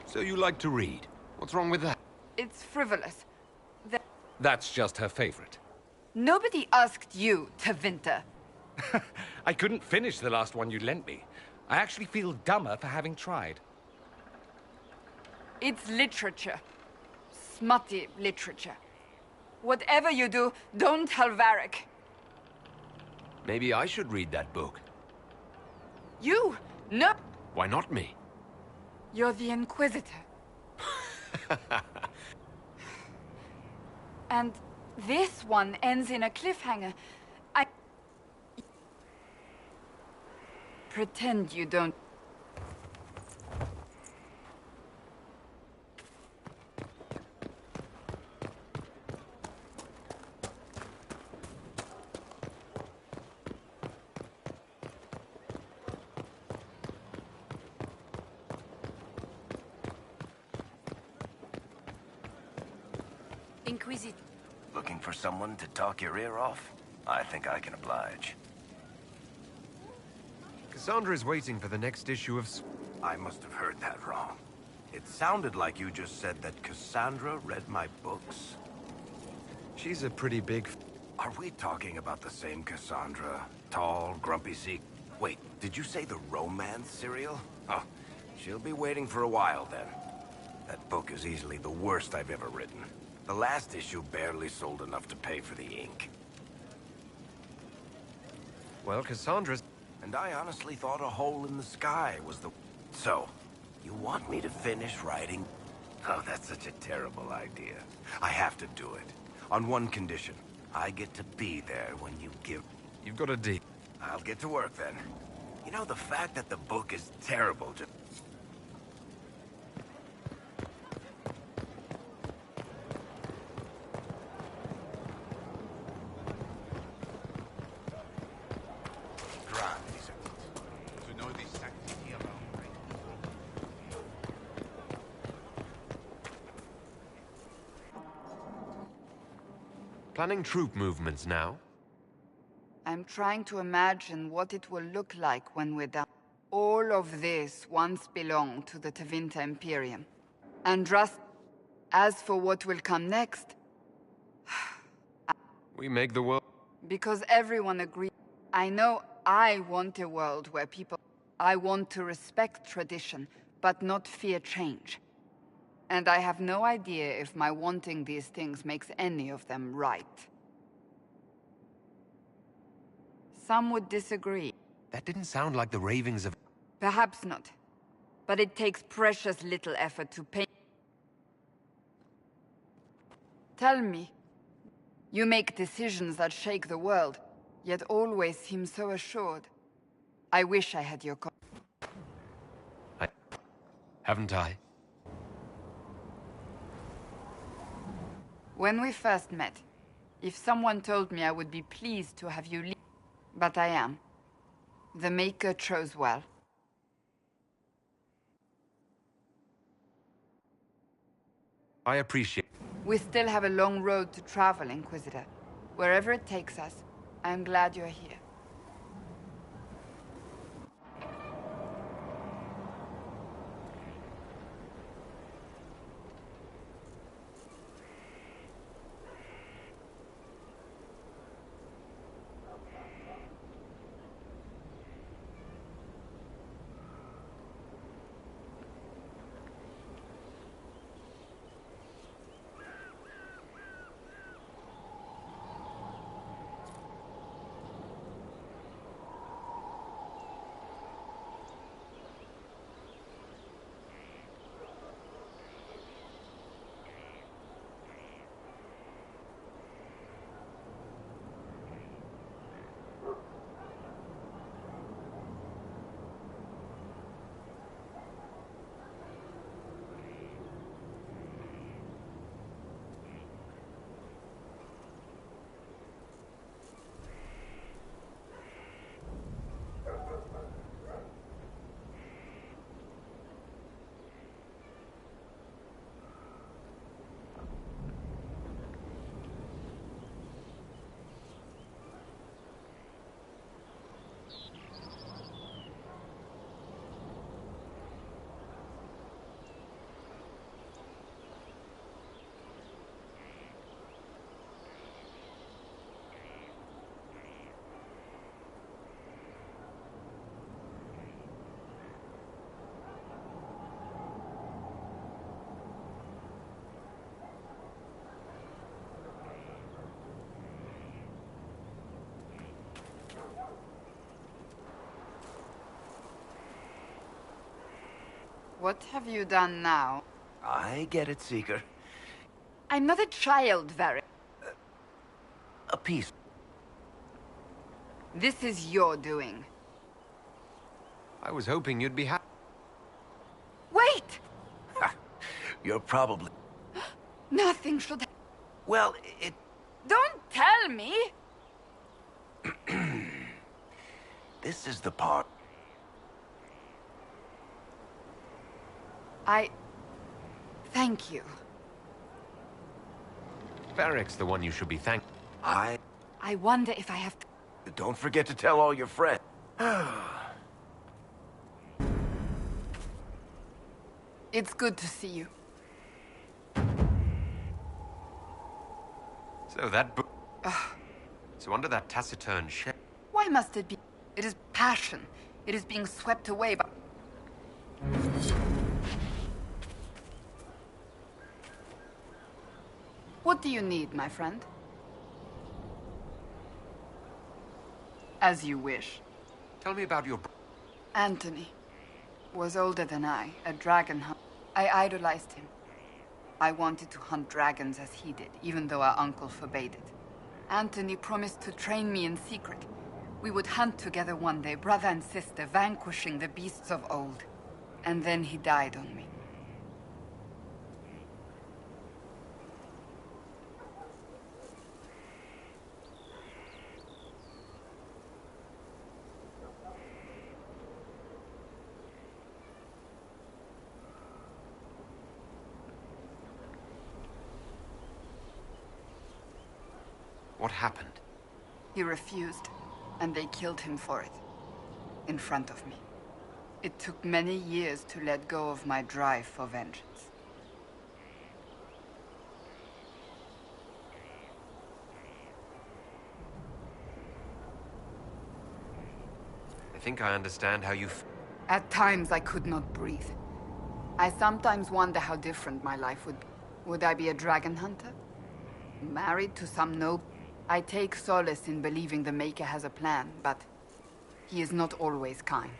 [SPEAKER 3] So you like to read? What's wrong with that?
[SPEAKER 10] It's frivolous.
[SPEAKER 4] That's just her favorite.
[SPEAKER 10] Nobody asked you, Tevinter.
[SPEAKER 4] I couldn't finish the last one you lent me. I actually feel dumber for having tried.
[SPEAKER 10] It's literature. Smutty literature. Whatever you do, don't tell Varric.
[SPEAKER 3] Maybe I should read that book.
[SPEAKER 10] You? No.
[SPEAKER 3] Why not me?
[SPEAKER 10] You're the Inquisitor. And this one ends in a cliffhanger. Pretend you don't.
[SPEAKER 2] Inquisitor.
[SPEAKER 22] Looking for someone to talk your ear off? I think I can oblige.
[SPEAKER 3] Cassandra is waiting for the next issue of...
[SPEAKER 22] I must have heard that wrong. It sounded like you just said that Cassandra read my books.
[SPEAKER 3] She's a pretty big...
[SPEAKER 22] Are we talking about the same Cassandra? Tall, grumpy sea... Wait, did you say the romance serial? Oh, she'll be waiting for a while then. That book is easily the worst I've ever written. The last issue barely sold enough to pay for the ink.
[SPEAKER 3] Well, Cassandra's...
[SPEAKER 22] And I honestly thought A Hole in the Sky was the... So, you want me to finish writing? Oh, that's such a terrible idea. I have to do it. On one condition. I get to be there when you give...
[SPEAKER 3] You've got a deal.
[SPEAKER 22] I'll get to work then. You know, the fact that the book is terrible just...
[SPEAKER 3] Planning troop movements now?
[SPEAKER 10] I'm trying to imagine what it will look like when we're done. All of this once belonged to the Tevinter Imperium. As for what will come next...
[SPEAKER 3] We make the world...
[SPEAKER 10] Because everyone agrees. I know I want a world where people... I want to respect tradition, but not fear change. And I have no idea if my wanting these things makes any of them right. Some would disagree.
[SPEAKER 3] That didn't sound like the ravings of...
[SPEAKER 10] Perhaps not. But it takes precious little effort to paint. Tell me. You make decisions that shake the world, yet always seem so assured. I wish I had your
[SPEAKER 3] Haven't I?
[SPEAKER 10] When we first met, if someone told me I would be pleased to have you leave, but I am. The Maker chose well.
[SPEAKER 3] I appreciate...
[SPEAKER 10] We still have a long road to travel, Inquisitor. Wherever it takes us, I'm glad you're here. What have you done now?
[SPEAKER 22] I get it, Seeker.
[SPEAKER 10] I'm not a child, Varric.
[SPEAKER 22] A piece.
[SPEAKER 10] This is your doing.
[SPEAKER 3] I was hoping you'd be happy.
[SPEAKER 10] Wait!
[SPEAKER 22] You're probably...
[SPEAKER 10] Nothing should...
[SPEAKER 22] Well, it...
[SPEAKER 10] Don't tell me!
[SPEAKER 22] This is the part...
[SPEAKER 10] Thank you.
[SPEAKER 3] Varric's the one you should be thanking.
[SPEAKER 10] I wonder if I have to...
[SPEAKER 22] Don't forget to tell all your friends.
[SPEAKER 10] It's good to see you.
[SPEAKER 3] So that book... So under that taciturn shell...
[SPEAKER 10] Why must it be? It is passion. It is being swept away by... What do you need, my friend? As you wish.
[SPEAKER 3] Tell me about your...
[SPEAKER 10] Anthony was older than I, a dragon hunter. I idolized him. I wanted to hunt dragons as he did, even though our uncle forbade it. Anthony promised to train me in secret. We would hunt together one day, brother and sister, vanquishing the beasts of old. And then he died on me.
[SPEAKER 3] What happened?
[SPEAKER 10] He refused, and they killed him for it. In front of me. It took many years to let go of my drive for vengeance.
[SPEAKER 3] I think I understand how you...
[SPEAKER 10] At times I could not breathe. I sometimes wonder how different my life would be. Would I be a dragon hunter? Married to some noble? I take solace in believing the Maker has a plan, but he is not always kind.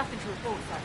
[SPEAKER 9] Nothing to report, sir.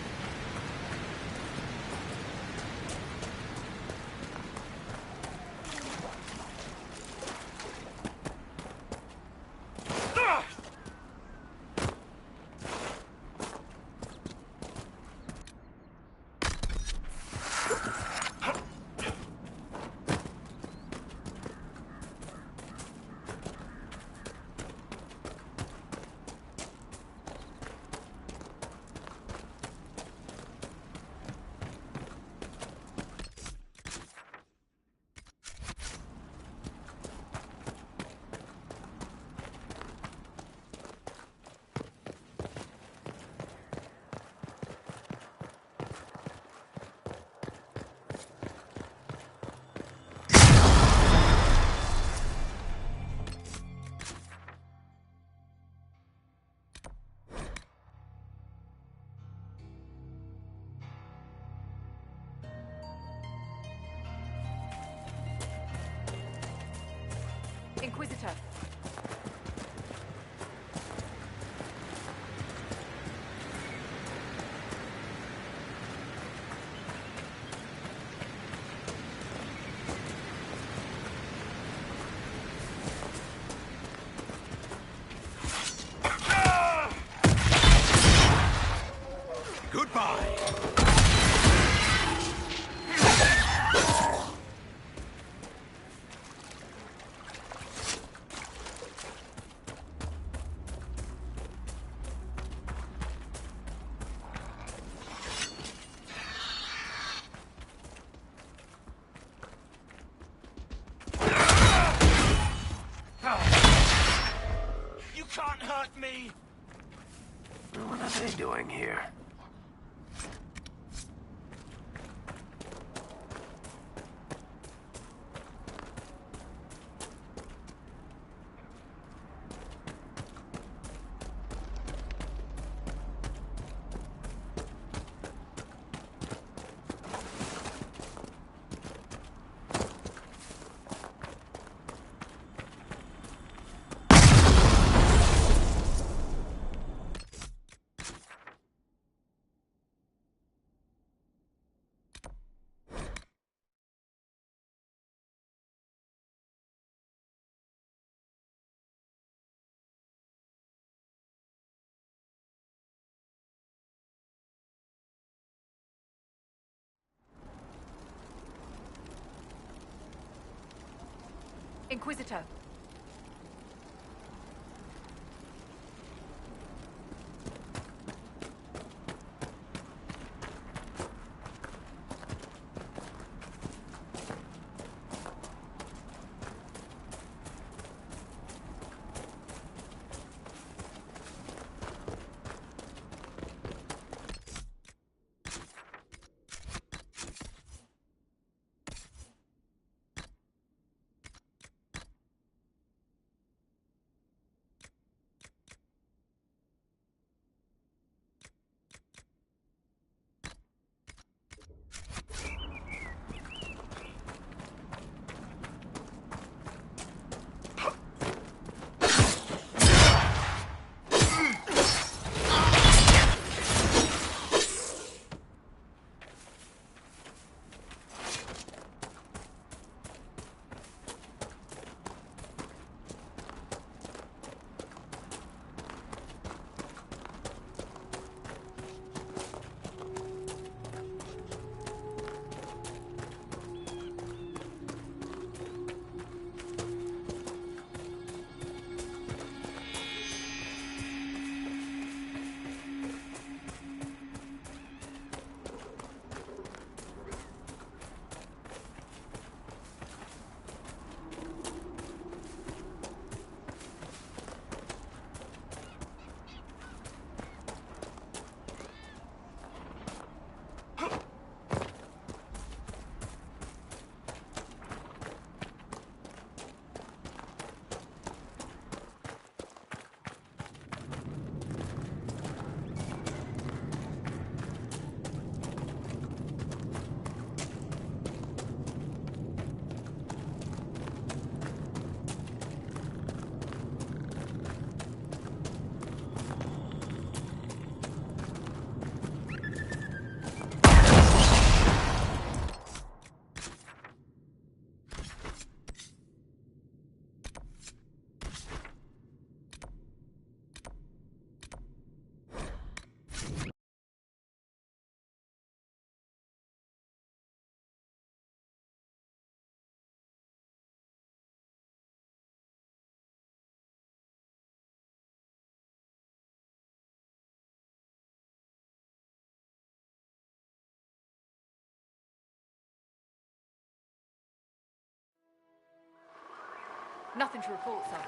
[SPEAKER 9] Inquisitor.
[SPEAKER 1] Goodbye. You can't hurt me!
[SPEAKER 22] What are they doing here?
[SPEAKER 9] Inquisitor. Nothing to report, sir.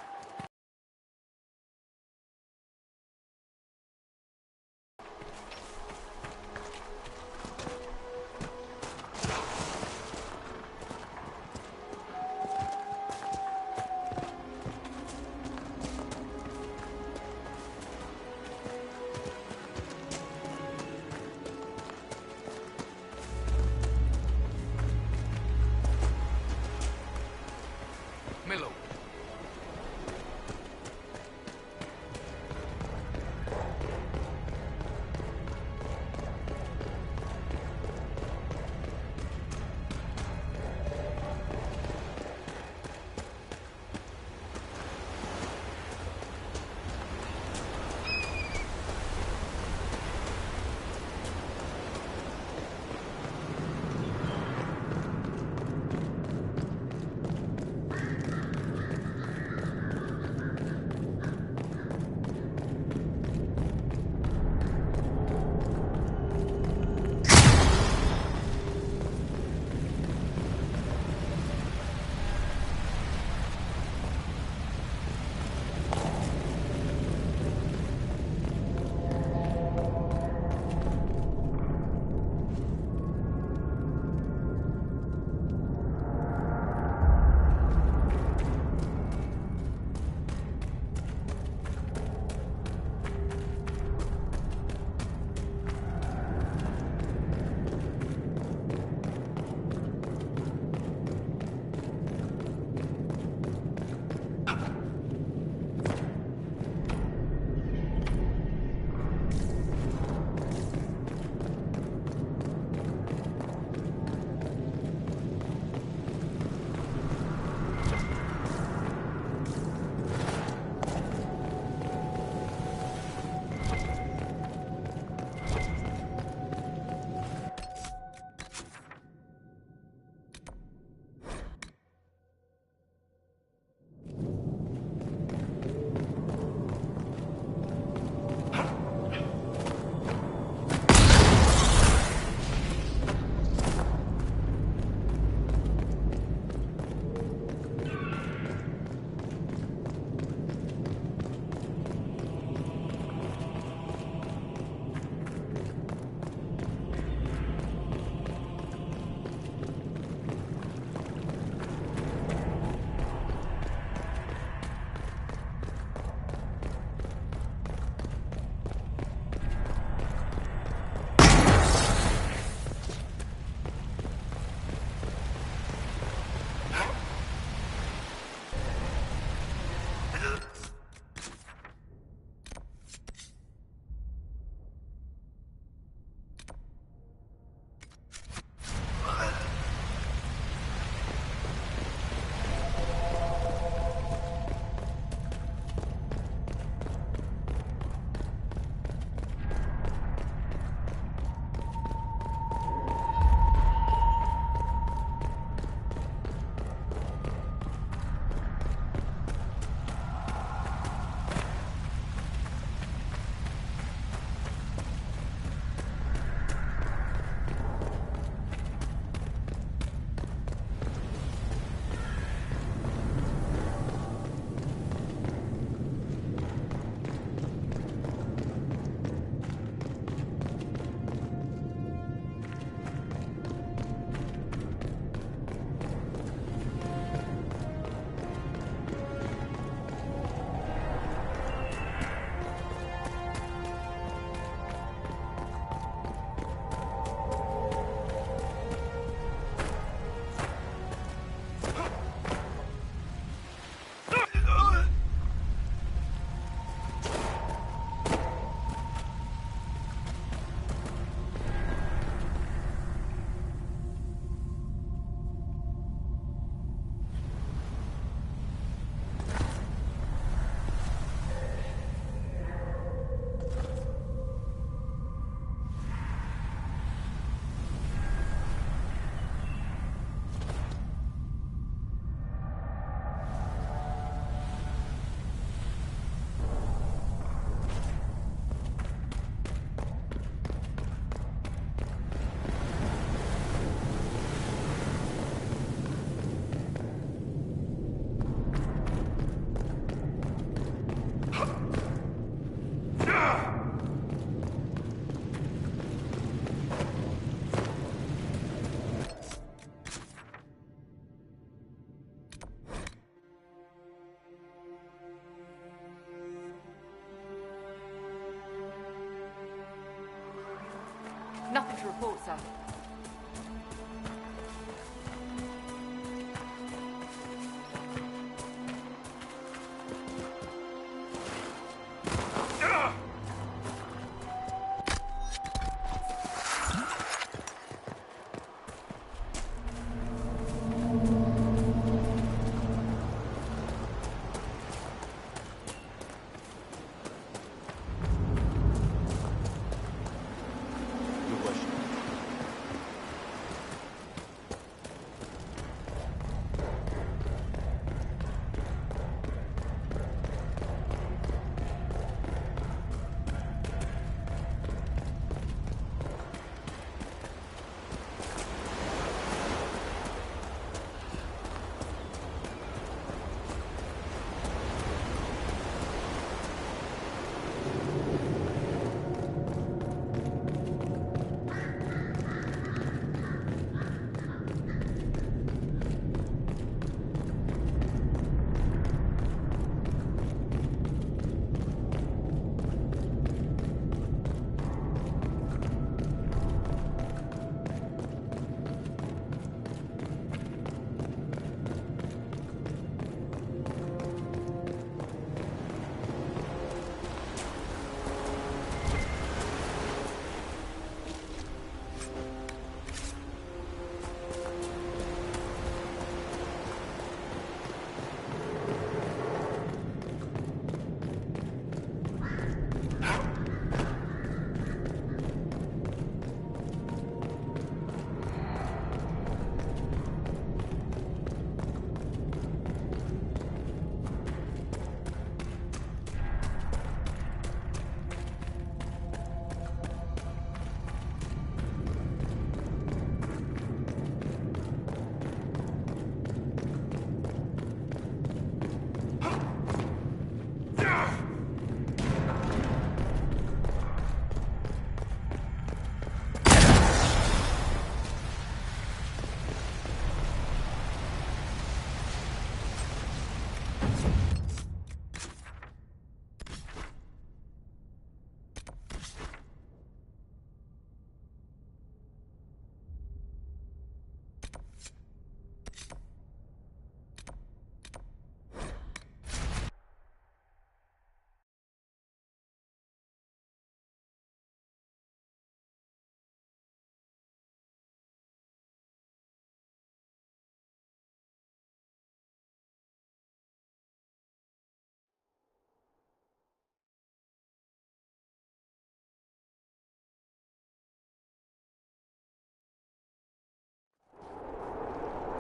[SPEAKER 9] Nothing to report, sir.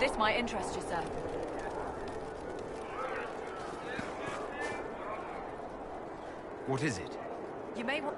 [SPEAKER 9] This might interest you, sir.
[SPEAKER 3] What is it?
[SPEAKER 9] You may want...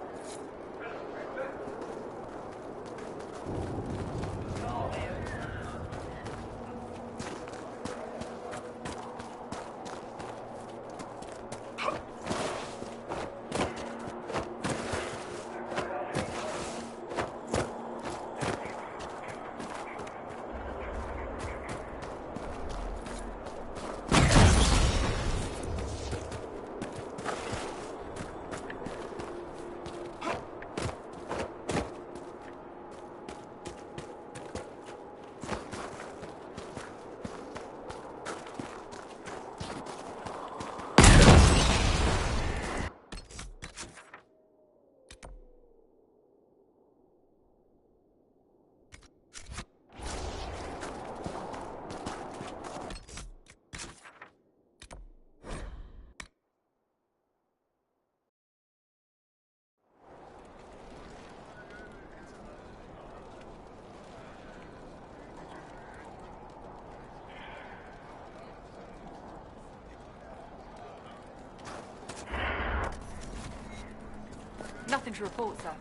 [SPEAKER 9] Nothing to report, sir.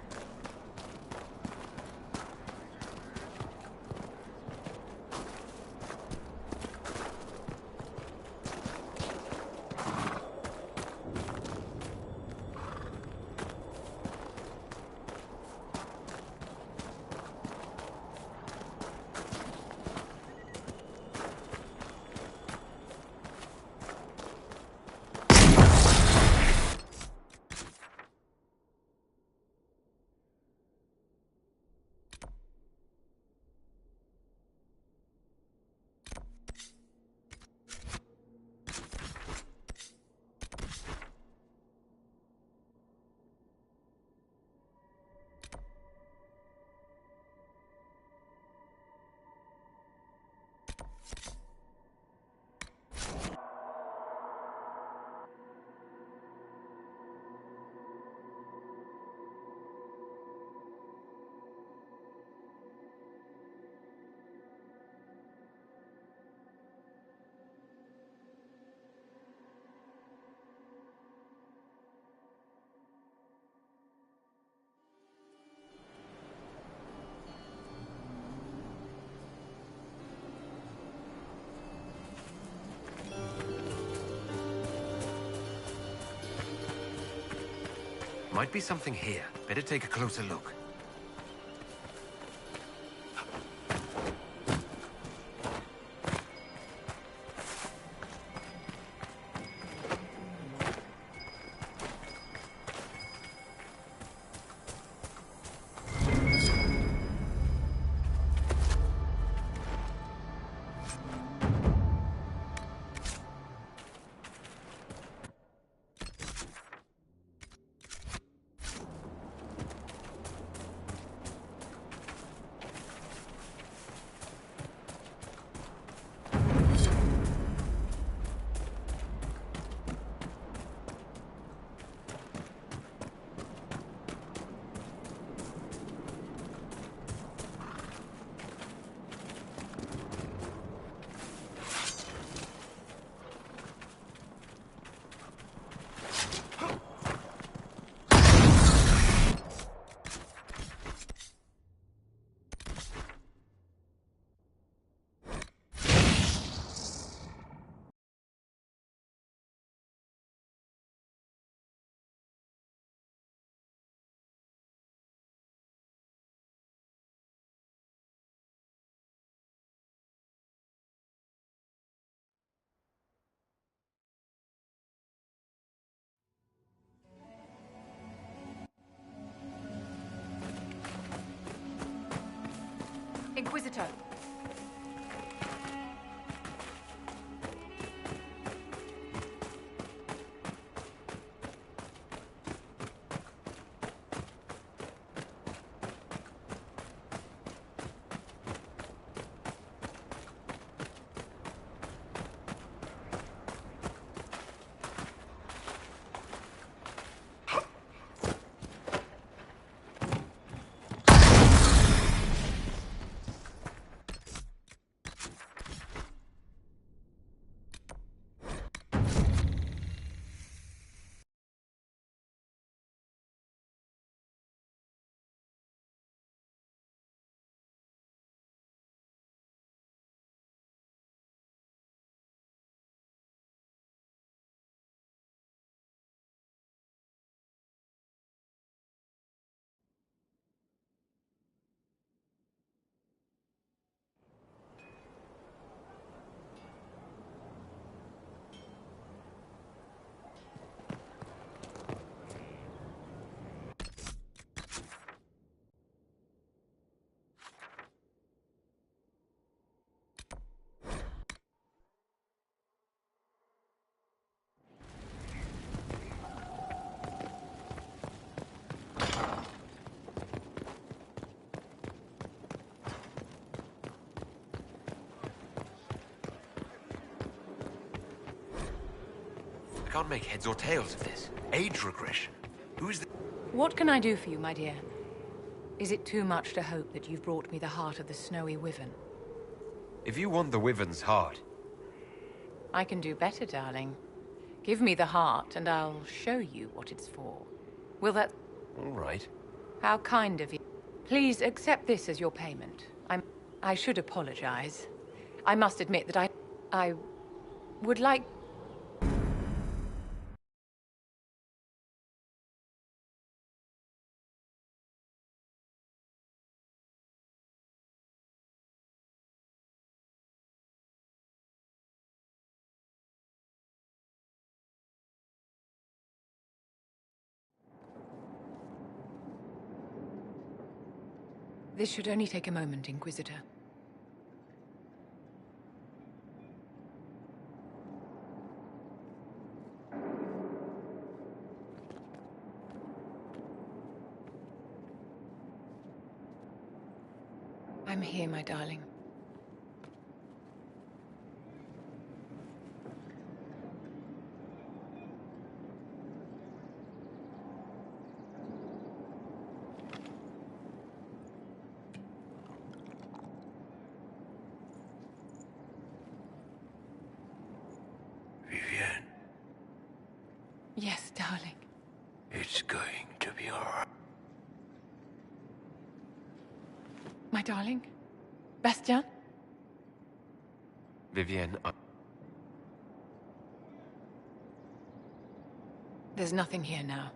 [SPEAKER 3] Might be something here. Better take a closer look.
[SPEAKER 9] Inquisitor.
[SPEAKER 3] I can't make heads or tails of this. Age regression. Who's the...
[SPEAKER 9] What can I do for you, my dear? Is it too much to hope that you've brought me the heart of the snowy wyvern?
[SPEAKER 3] If you want the wyvern's heart...
[SPEAKER 9] I can do better, darling. Give me the heart, and I'll show you what it's for. Will that...
[SPEAKER 3] All right.
[SPEAKER 9] How kind of you. Please accept this as your payment. I should apologize. I must admit that I would like... This should only take a moment, Inquisitor. I'm here, my darling.
[SPEAKER 21] Vivienne,
[SPEAKER 9] Yes, darling.
[SPEAKER 21] it's going to be all right.
[SPEAKER 9] My darling? Bastien?
[SPEAKER 3] Vivienne,
[SPEAKER 9] There's nothing here now.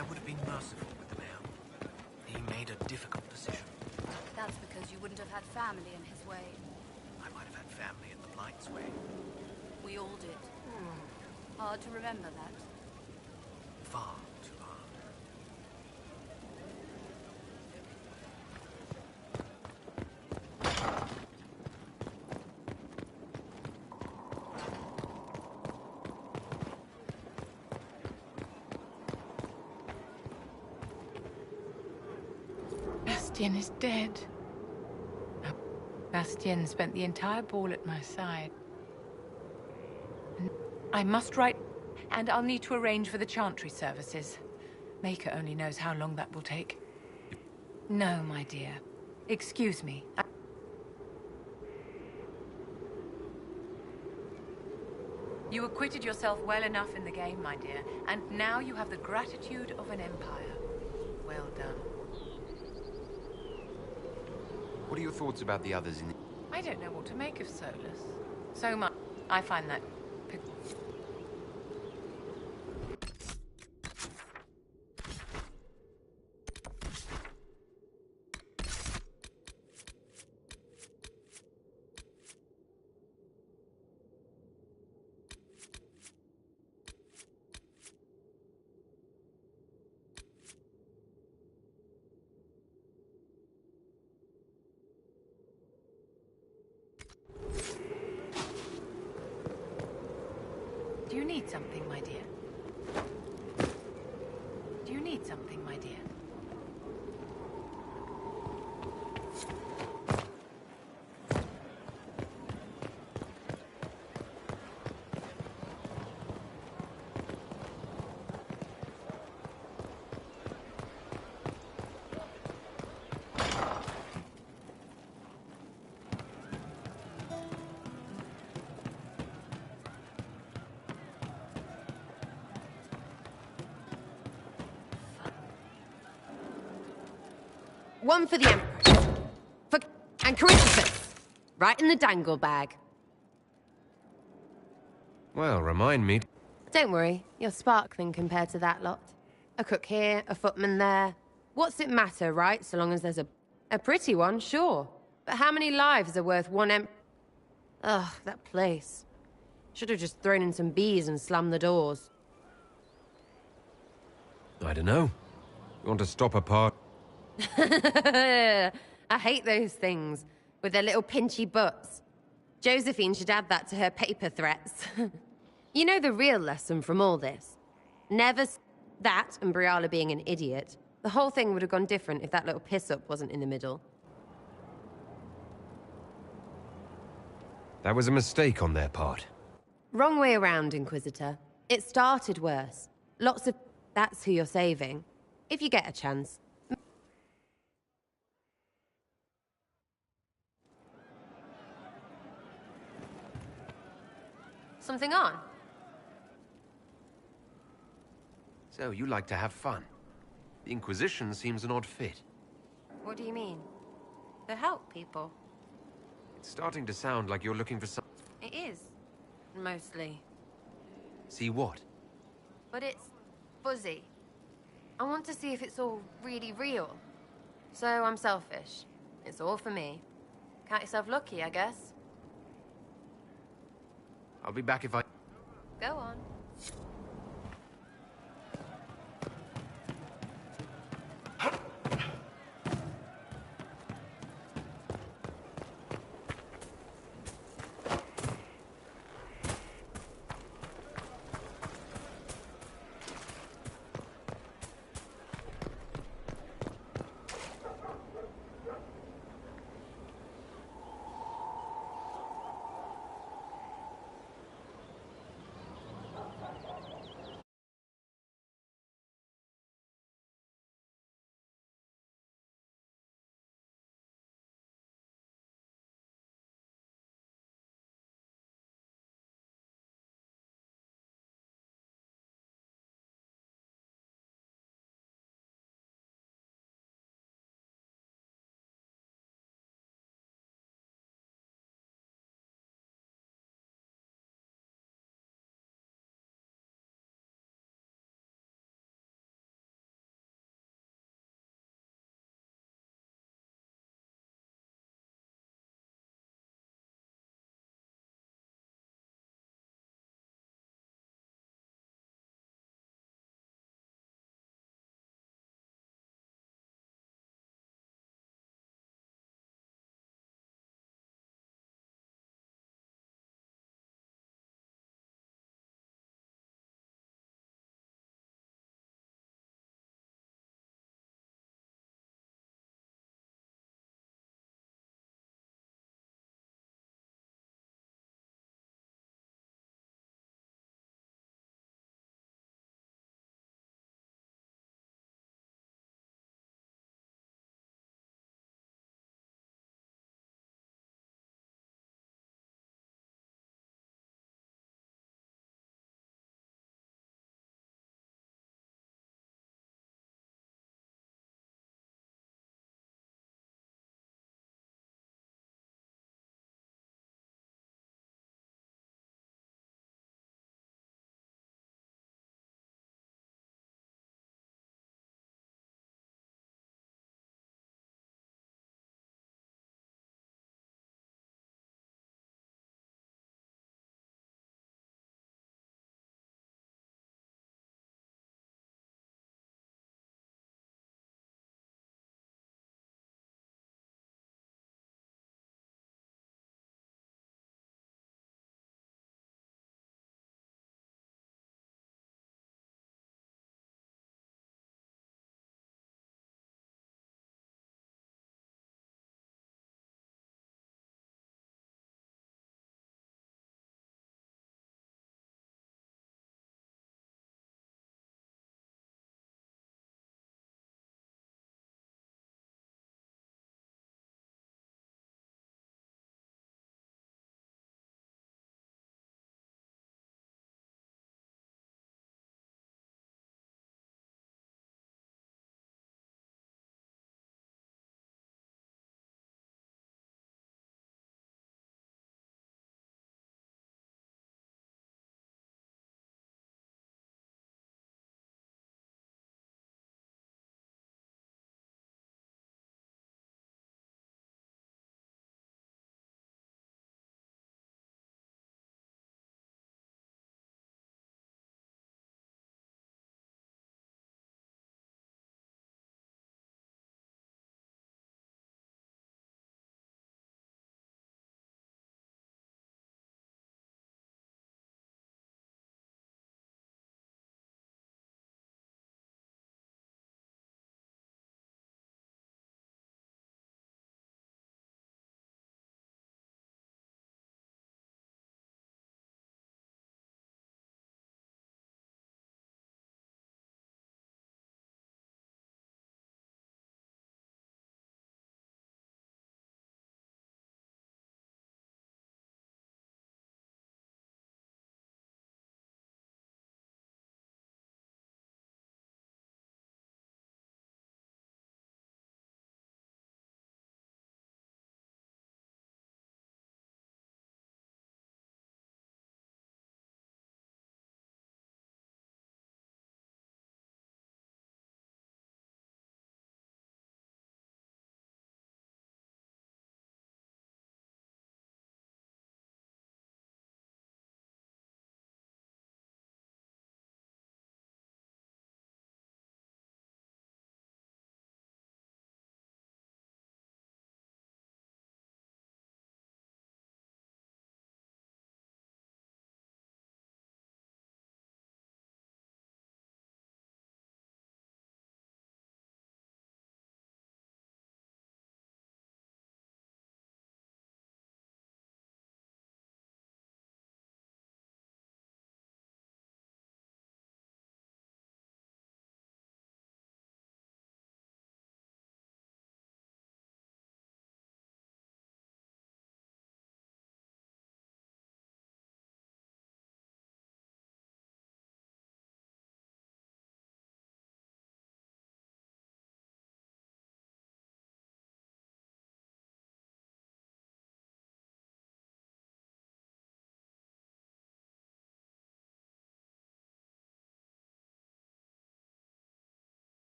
[SPEAKER 6] I would have been merciful with the mayor. He made a difficult decision.
[SPEAKER 7] That's because you wouldn't have had family in his way.
[SPEAKER 6] I might have had family in the Blight's way.
[SPEAKER 7] We all did. Hard to remember that.
[SPEAKER 6] Far too hard.
[SPEAKER 8] Bastien is dead. Bastien spent the entire ball at my side. I must write, and I'll need to arrange for the chantry services. Maker only knows how long that will take. No, my dear. Excuse me. You acquitted yourself well enough in the game, my dear, and now you have the gratitude of an empire. Well done.
[SPEAKER 3] What are your thoughts about the others in the...
[SPEAKER 8] I don't know what to make of Solus. So much. I find that... Do you need something, my dear? Do you need something, my dear?
[SPEAKER 15] One for the Empress. And Caritas. Right in the dangle bag.
[SPEAKER 3] Well, remind me.
[SPEAKER 15] Don't worry, you're sparkling compared to that lot. A cook here, a footman there. What's it matter, right? So long as there's a pretty one, sure. But how many lives are worth one Ugh, that place. Should have just thrown in some bees and slammed the doors.
[SPEAKER 3] I don't know. You want to stop a part?
[SPEAKER 15] I hate those things, with their little pinchy butts. Josephine should add that to her paper threats. You know the real lesson from all this? Never that and Briala being an idiot. The whole thing would have gone different if that little piss-up wasn't in the middle.
[SPEAKER 3] That was a mistake on their part.
[SPEAKER 15] Wrong way around, Inquisitor. It started worse. Lots of... That's who you're saving. If you get a chance. Something on?
[SPEAKER 3] So, you like to have fun. The Inquisition seems an odd fit.
[SPEAKER 15] What do you mean? To help people?
[SPEAKER 3] It's starting to sound like you're looking for some...
[SPEAKER 15] It is. Mostly.
[SPEAKER 3] See what?
[SPEAKER 15] But it's fuzzy. I want to see if it's all really real. So I'm selfish. It's all for me. Count yourself lucky, I guess.
[SPEAKER 3] I'll be back if I...
[SPEAKER 15] Go on.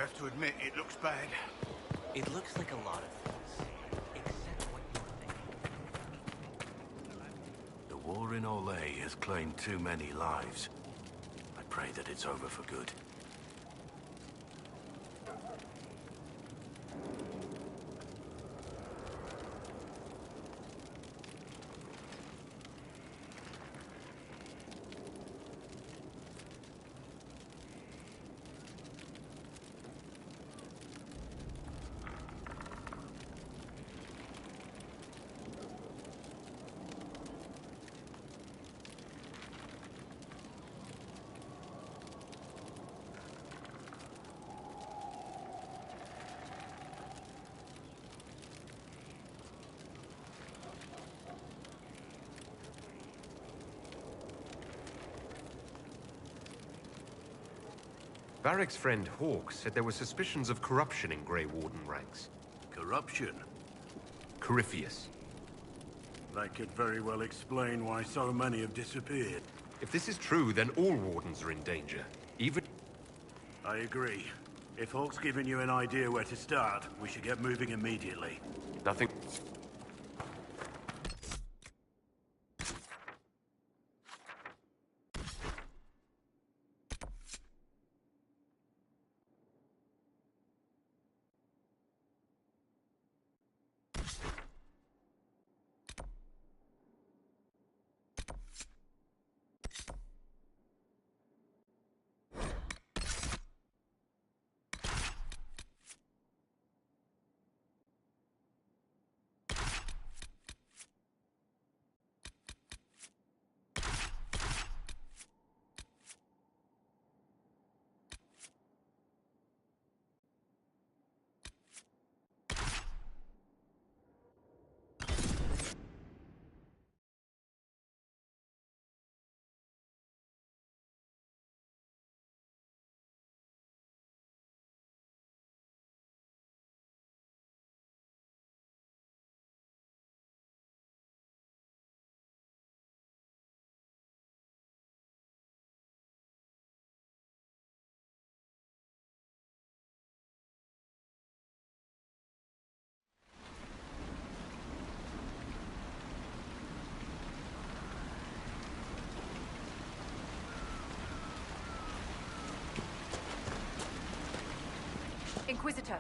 [SPEAKER 11] have to admit, it looks bad.
[SPEAKER 6] It looks like a lot of things, except what you're thinking.
[SPEAKER 22] The war in Olay has claimed too many lives. I pray that it's over for good.
[SPEAKER 3] Varric's friend Hawke said there were suspicions of corruption in Grey Warden ranks.
[SPEAKER 22] Corruption?
[SPEAKER 3] Corypheus.
[SPEAKER 22] That could very well explain why so many have disappeared.
[SPEAKER 3] If this is true, then all Wardens are in danger. Even...
[SPEAKER 22] I agree. If Hawke's given you an idea where to start, we should get moving immediately.
[SPEAKER 3] Nothing...
[SPEAKER 8] Inquisitor.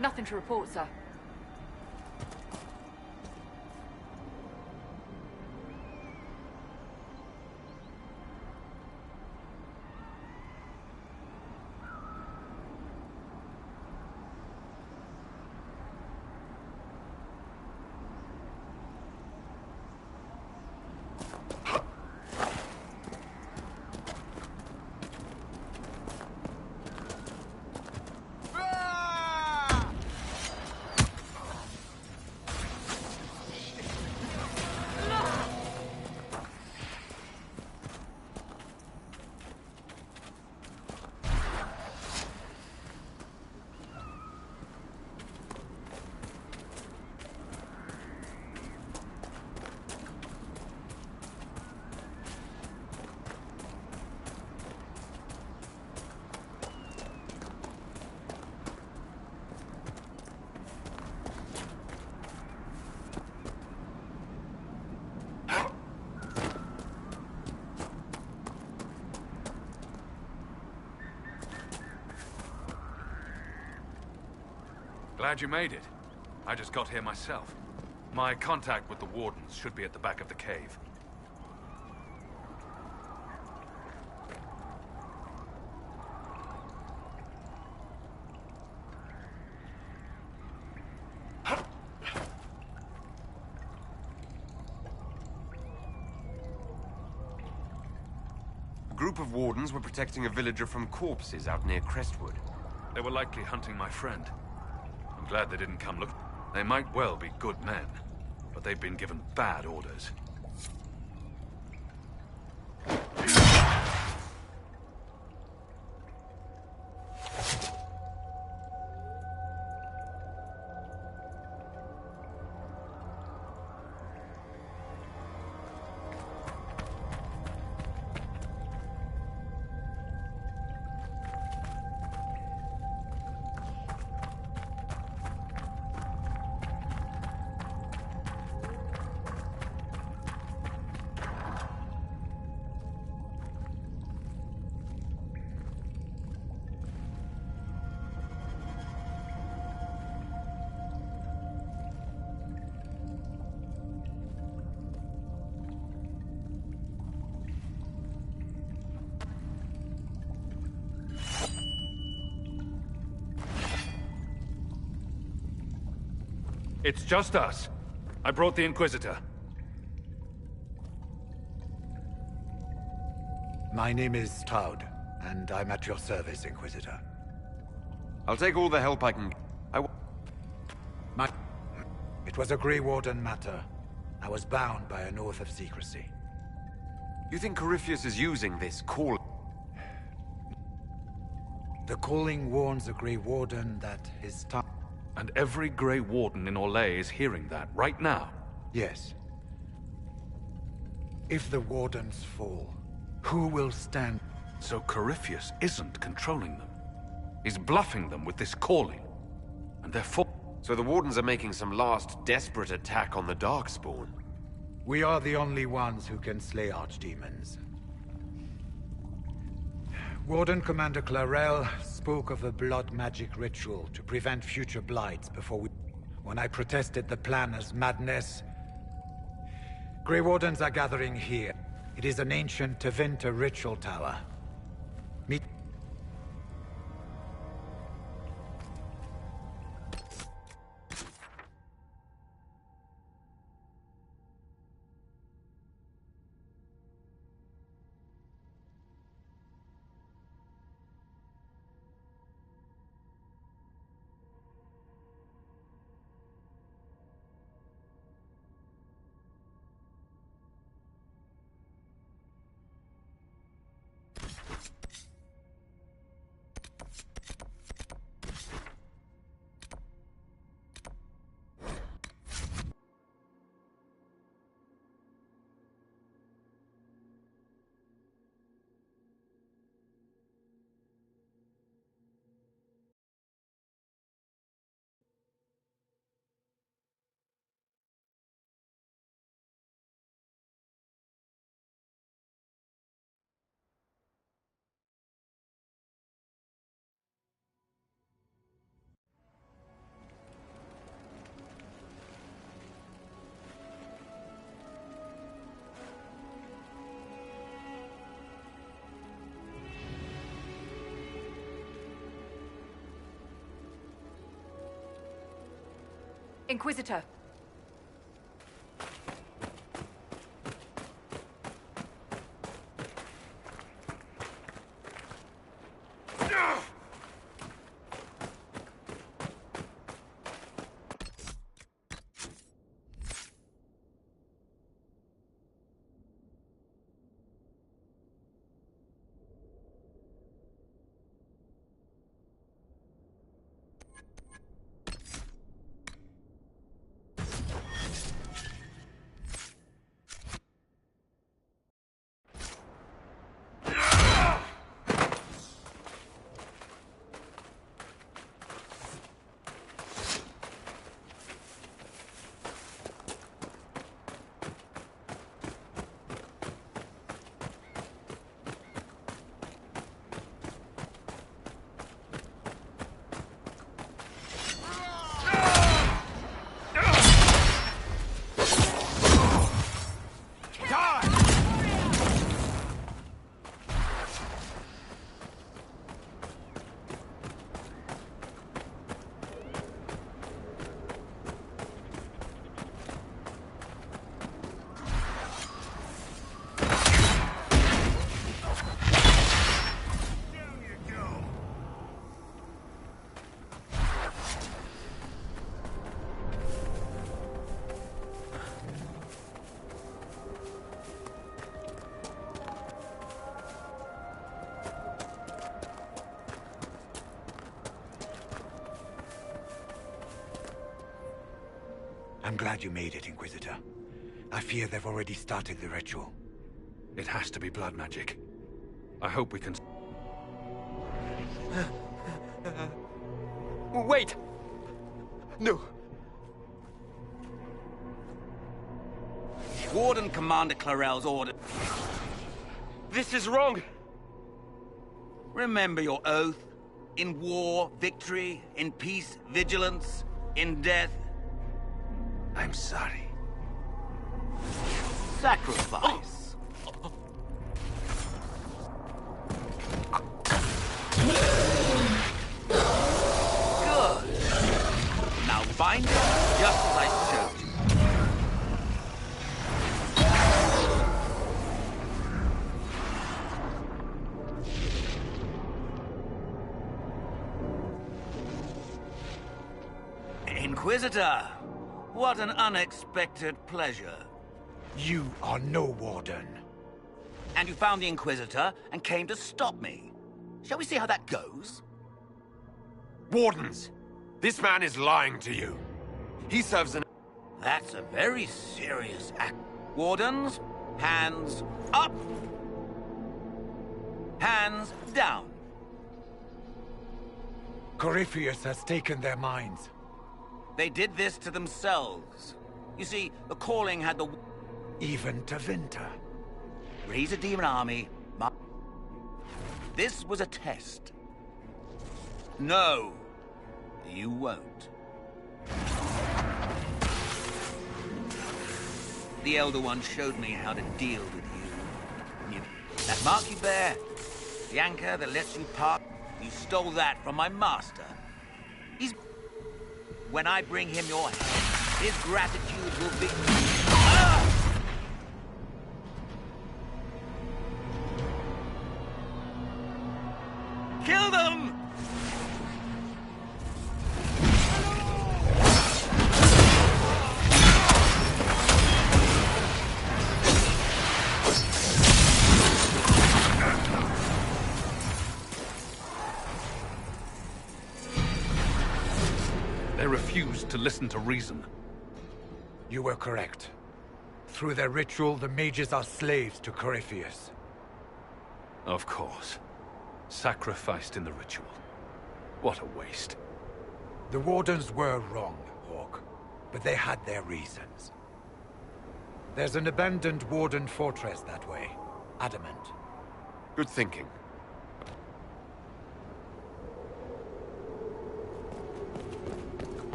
[SPEAKER 8] Nothing to report, sir.
[SPEAKER 14] Glad you made it. I just got here myself. My contact with the Wardens should be at the back of the cave.
[SPEAKER 3] group of wardens were protecting a villager from corpses out near Crestwood.
[SPEAKER 14] They were likely hunting my friend. I'm glad they didn't come look. They might well be good men, but they've been given bad orders. It's just us. I brought the Inquisitor.
[SPEAKER 11] My name is Toud, and I'm at your service, Inquisitor.
[SPEAKER 3] I'll take all the help I can.
[SPEAKER 11] It was a Grey Warden matter. I was bound by an oath of secrecy.
[SPEAKER 3] You think Corypheus is using this call?
[SPEAKER 11] The calling warns the Grey Warden that his time...
[SPEAKER 14] And every Grey Warden in Orlais is hearing that right now.
[SPEAKER 11] Yes. If the Wardens fall, who will stand?
[SPEAKER 14] So Corypheus isn't controlling them. He's bluffing them with this calling. And therefore...
[SPEAKER 3] So the Wardens are making some last desperate attack on the Darkspawn.
[SPEAKER 11] We are the only ones who can slay archdemons. Warden Commander Clarel spoke of a blood magic ritual to prevent future blights before we... When I protested the plan as madness... Grey Wardens are gathering here. It is an ancient Tevinter ritual tower. Meet...
[SPEAKER 8] Inquisitor.
[SPEAKER 11] I'm glad you made it, Inquisitor. I fear they've already started the ritual.
[SPEAKER 14] It has to be blood magic. I hope we can...
[SPEAKER 6] Wait! No.
[SPEAKER 13] Warden Commander Clarel's order.
[SPEAKER 6] This is wrong!
[SPEAKER 13] Remember your oath. In war, victory. In peace, vigilance. In death...
[SPEAKER 6] I'm sorry.
[SPEAKER 13] Sacrifice. Good. Now bind it just as I showed you. Inquisitor, what an unexpected pleasure.
[SPEAKER 11] You are no warden.
[SPEAKER 13] And you found the Inquisitor and came to stop me. Shall we see how that goes?
[SPEAKER 3] Wardens! This man is lying to you. He serves an...
[SPEAKER 13] That's a very serious act. Wardens, hands up. Hands down.
[SPEAKER 11] Corypheus has taken their minds.
[SPEAKER 13] They did this to themselves. You see, the calling had the...
[SPEAKER 11] Even to Vinter.
[SPEAKER 13] Raise a demon army. This was a test. No, you won't. The Elder One showed me how to deal with you. That mark you bear, the anchor that lets you part, you stole that from my master. He's... When I bring him your head, his gratitude will be... Ah! Kill them!
[SPEAKER 14] They refused to listen to reason.
[SPEAKER 11] You were correct. Through their ritual, the mages are slaves to Corypheus.
[SPEAKER 14] Of course. Sacrificed in the ritual. What a waste.
[SPEAKER 11] The Wardens were wrong, Hawk, but they had their reasons. There's an abandoned Warden fortress that way. Adamant.
[SPEAKER 3] Good thinking.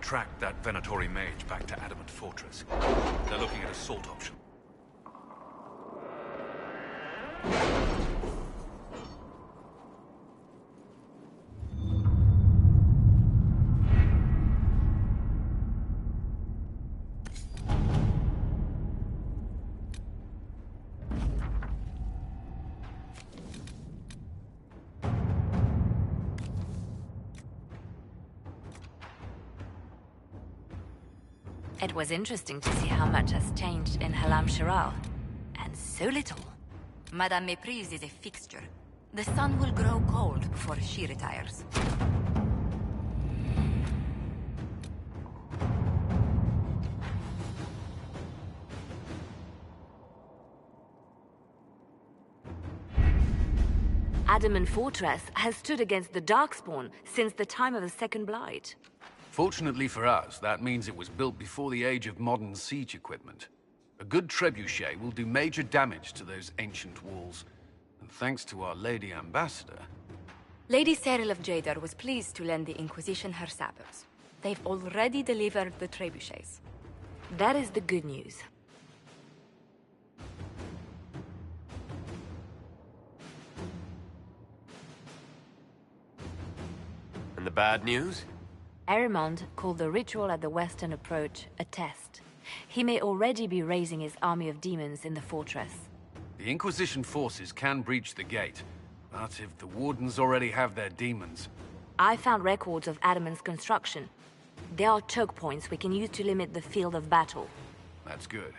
[SPEAKER 14] track that Venatori mage back to Adamant Fortress. They're looking at assault option.
[SPEAKER 20] It was interesting to see how much has changed in Halam Shiral. And so little. Madame Méprise is a fixture. The sun will grow cold before she retires. Adamant Fortress has stood against the Darkspawn since the time of the Second Blight.
[SPEAKER 23] Fortunately for us, that means it was built before the age of modern siege equipment. A good trebuchet will do major damage to those ancient walls. And thanks to our Lady Ambassador...
[SPEAKER 5] Lady Cyril of Jadar was pleased to lend the Inquisition her sappers. They've already delivered the trebuchets.
[SPEAKER 20] That is the good news.
[SPEAKER 3] And the bad news?
[SPEAKER 20] Arimond called the ritual at the western approach a test. He may already be raising his army of demons in the fortress.
[SPEAKER 23] The Inquisition forces can breach the gate, but if the Wardens already have their demons...
[SPEAKER 20] I found records of Adamant's construction. There are choke points we can use to limit the field of battle.
[SPEAKER 23] That's good.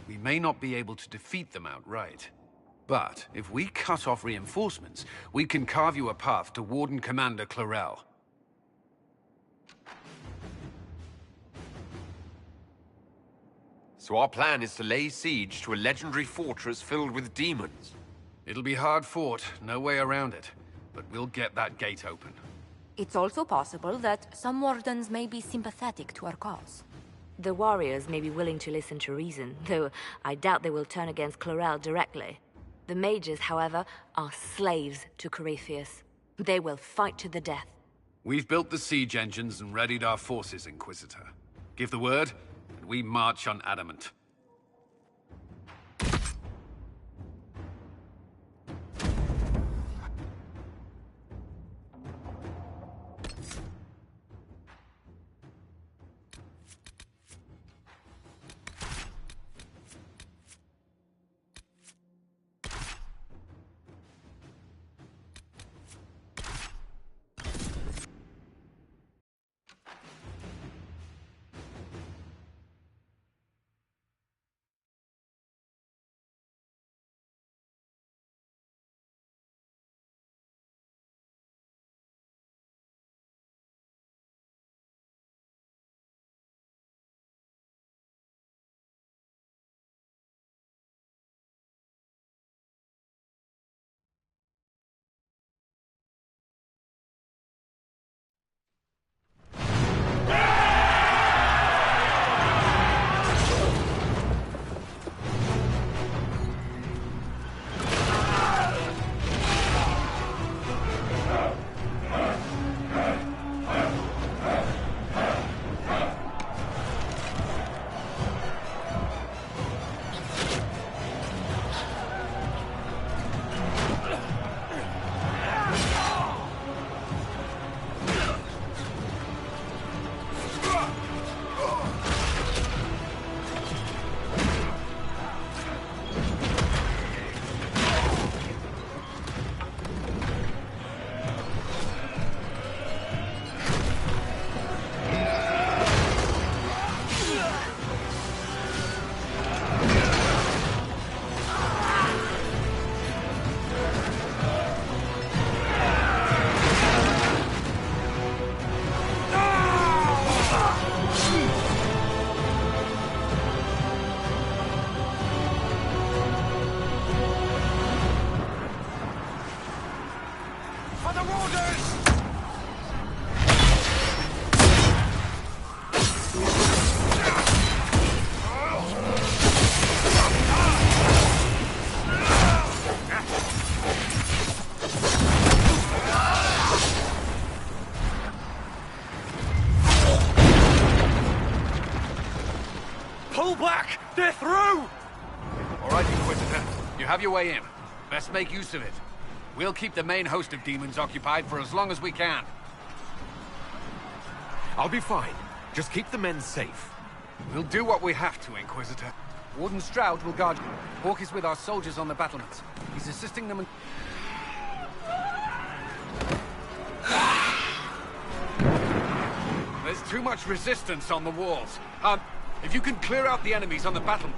[SPEAKER 23] We may not be able to defeat them outright. But if we cut off reinforcements, we can carve you a path to Warden Commander Clarel.
[SPEAKER 3] So our plan is to lay siege to a legendary fortress filled with demons.
[SPEAKER 23] It'll be hard fought, no way around it. But we'll get that gate open.
[SPEAKER 5] It's also possible that some Wardens may be sympathetic to our cause.
[SPEAKER 20] The warriors may be willing to listen to reason, though I doubt they will turn against Clarel directly. The mages, however, are slaves to Corypheus. They will fight to the death.
[SPEAKER 23] We've built the siege engines and readied our forces, Inquisitor. Give the word, and we march on Adamant.
[SPEAKER 4] Pull back! They're through!
[SPEAKER 23] All right, Inquisitor. You have your way in. Best make use of it. We'll keep the main host of demons occupied for as long as we can.
[SPEAKER 3] I'll be fine. Just keep the men safe.
[SPEAKER 23] We'll do what we have to, Inquisitor. Warden Stroud will guard you. Hawk is with our soldiers on the battlements. He's assisting them in... There's too much resistance on the walls. If you can clear out the enemies on the battlement...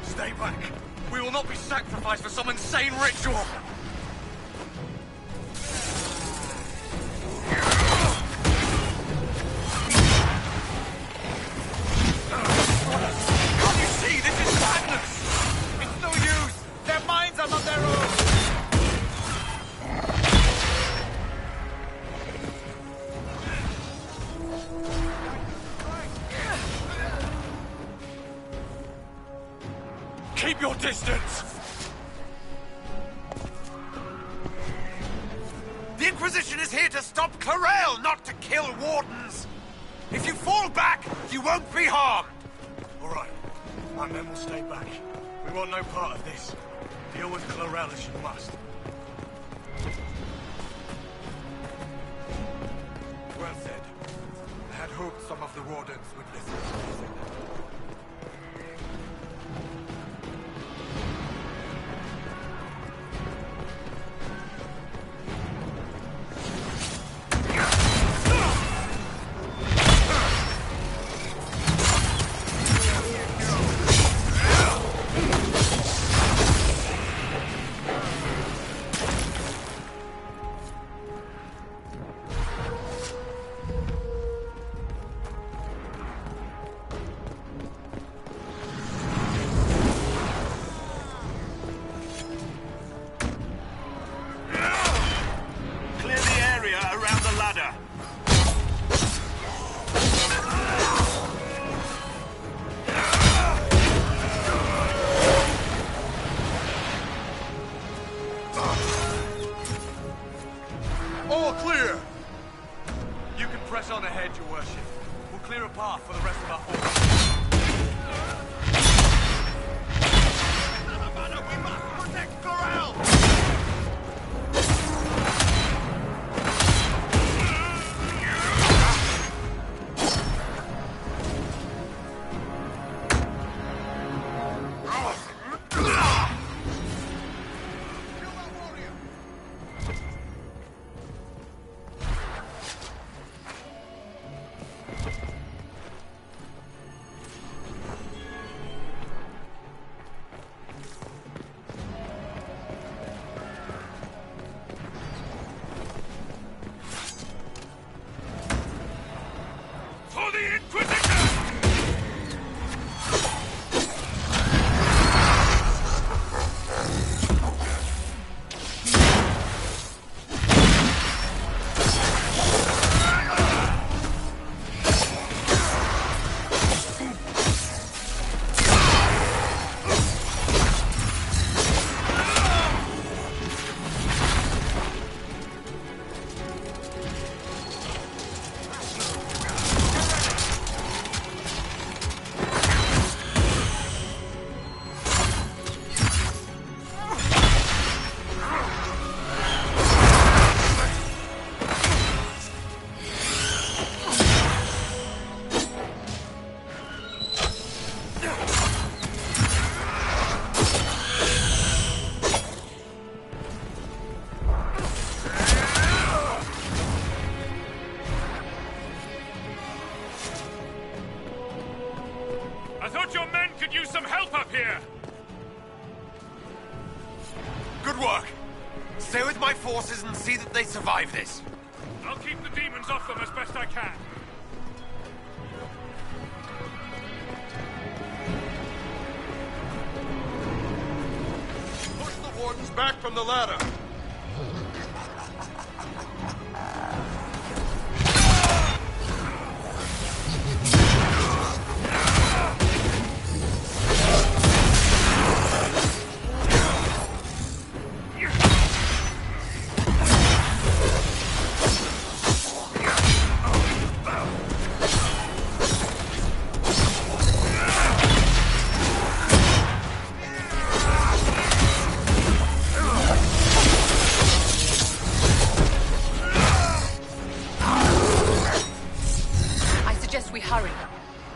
[SPEAKER 1] Stay back. We will not be sacrificed for some insane ritual. Can't you see? This is madness. It's no use. Their minds are not their own. Keep your distance! The Inquisition is here to stop Clarel, not to kill wardens! If you fall back, you won't be harmed! All right. My men will stay back. We want no part of this. Deal with Clarel as you must. Well said. I had hoped some of the wardens would listen to reason. All clear! You can press on ahead, Your Worship. We'll clear a path for the rest of our forces. We must protect Corral!
[SPEAKER 14] here!
[SPEAKER 3] Good work. Stay with my forces and see that they survive this.
[SPEAKER 14] I'll keep the demons off them as best I can.
[SPEAKER 16] Push the wardens back from the ladder.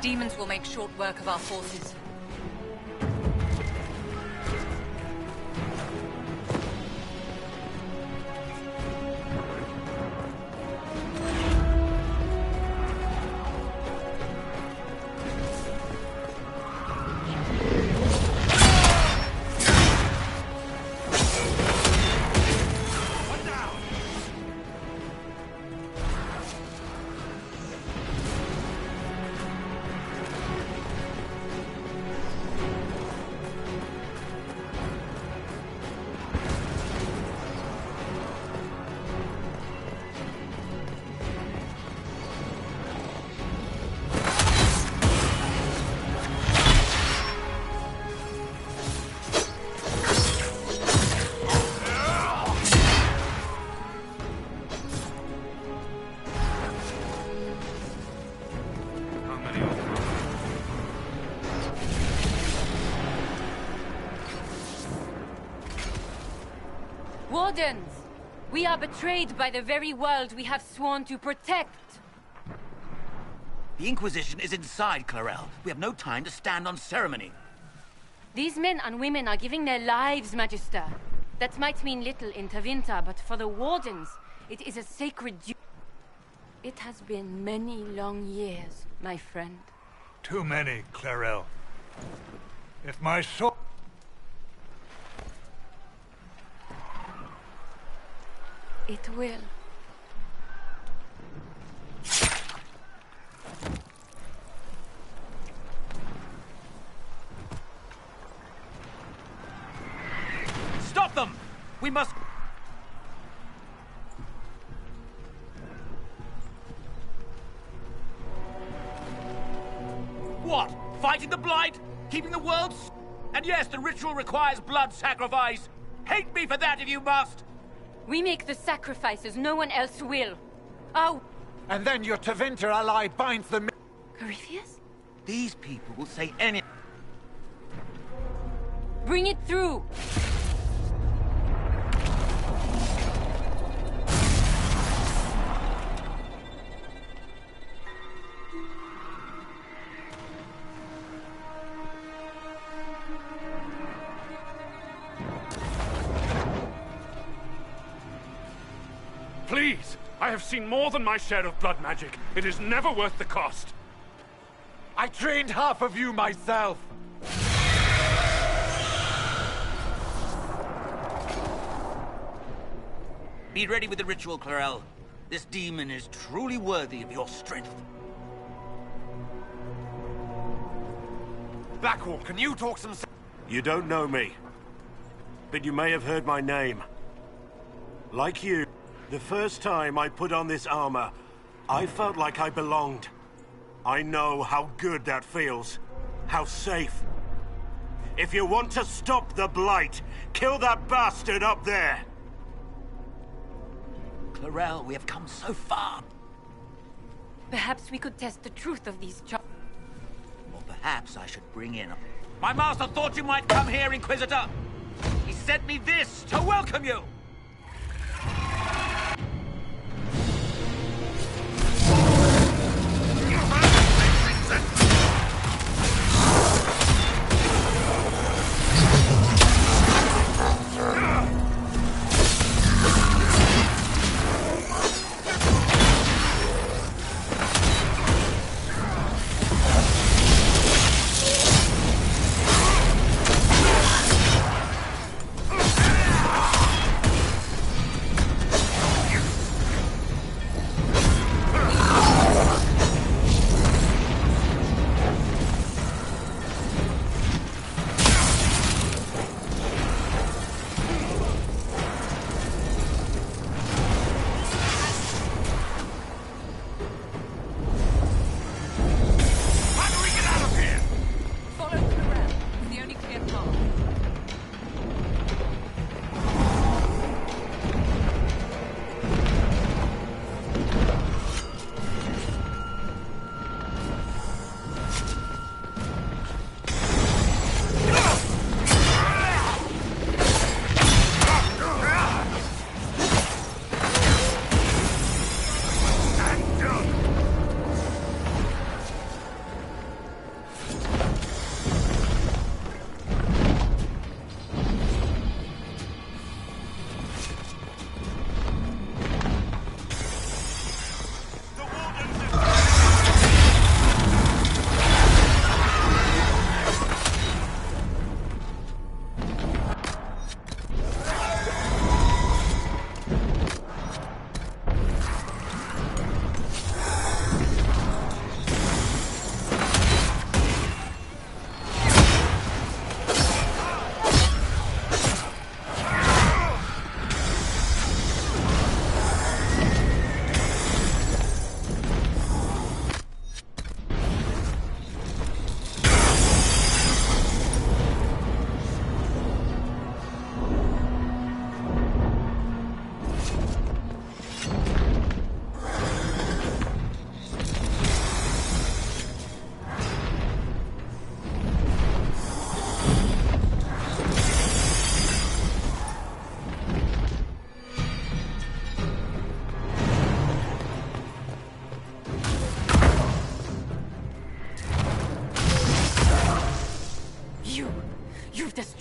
[SPEAKER 7] Demons will make short work of our forces.
[SPEAKER 5] Wardens! We are betrayed by the very world we have sworn to protect.
[SPEAKER 13] The Inquisition is inside, Clarel. We have no time to stand on ceremony.
[SPEAKER 5] These men and women are giving their lives, Magister. That might mean little in Tevinter, but for the Wardens, it is a sacred duty. It has been many long years, my friend.
[SPEAKER 11] Too many, Clarel. If my soul...
[SPEAKER 5] It will.
[SPEAKER 13] Stop them! We must... What? Fighting the Blight? Keeping the world... And yes, the ritual requires blood sacrifice. Hate me for that if you must!
[SPEAKER 5] We make the sacrifices, no one else will. Oh.
[SPEAKER 11] And then your Tevinter ally binds them...
[SPEAKER 5] Corypheus?
[SPEAKER 13] These people will say anything.
[SPEAKER 5] Bring it through!
[SPEAKER 14] Please! I have seen more than my share of blood magic. It is never worth the cost.
[SPEAKER 11] I trained half of you myself!
[SPEAKER 13] Be ready with the ritual, Clarel. This demon is truly worthy of your strength.
[SPEAKER 3] Blackwall, can you talk some sense?
[SPEAKER 17] You don't know me, but you may have heard my name. Like you, the first time I put on this armor, I felt like I belonged. I know how good that feels. How safe. If you want to stop the Blight, kill that bastard up there!
[SPEAKER 13] Clarel, we have come so far.
[SPEAKER 5] Perhaps we could test the truth of these charges.
[SPEAKER 13] Or perhaps I should bring in... My master thought you might come here, Inquisitor! He sent me this to welcome you!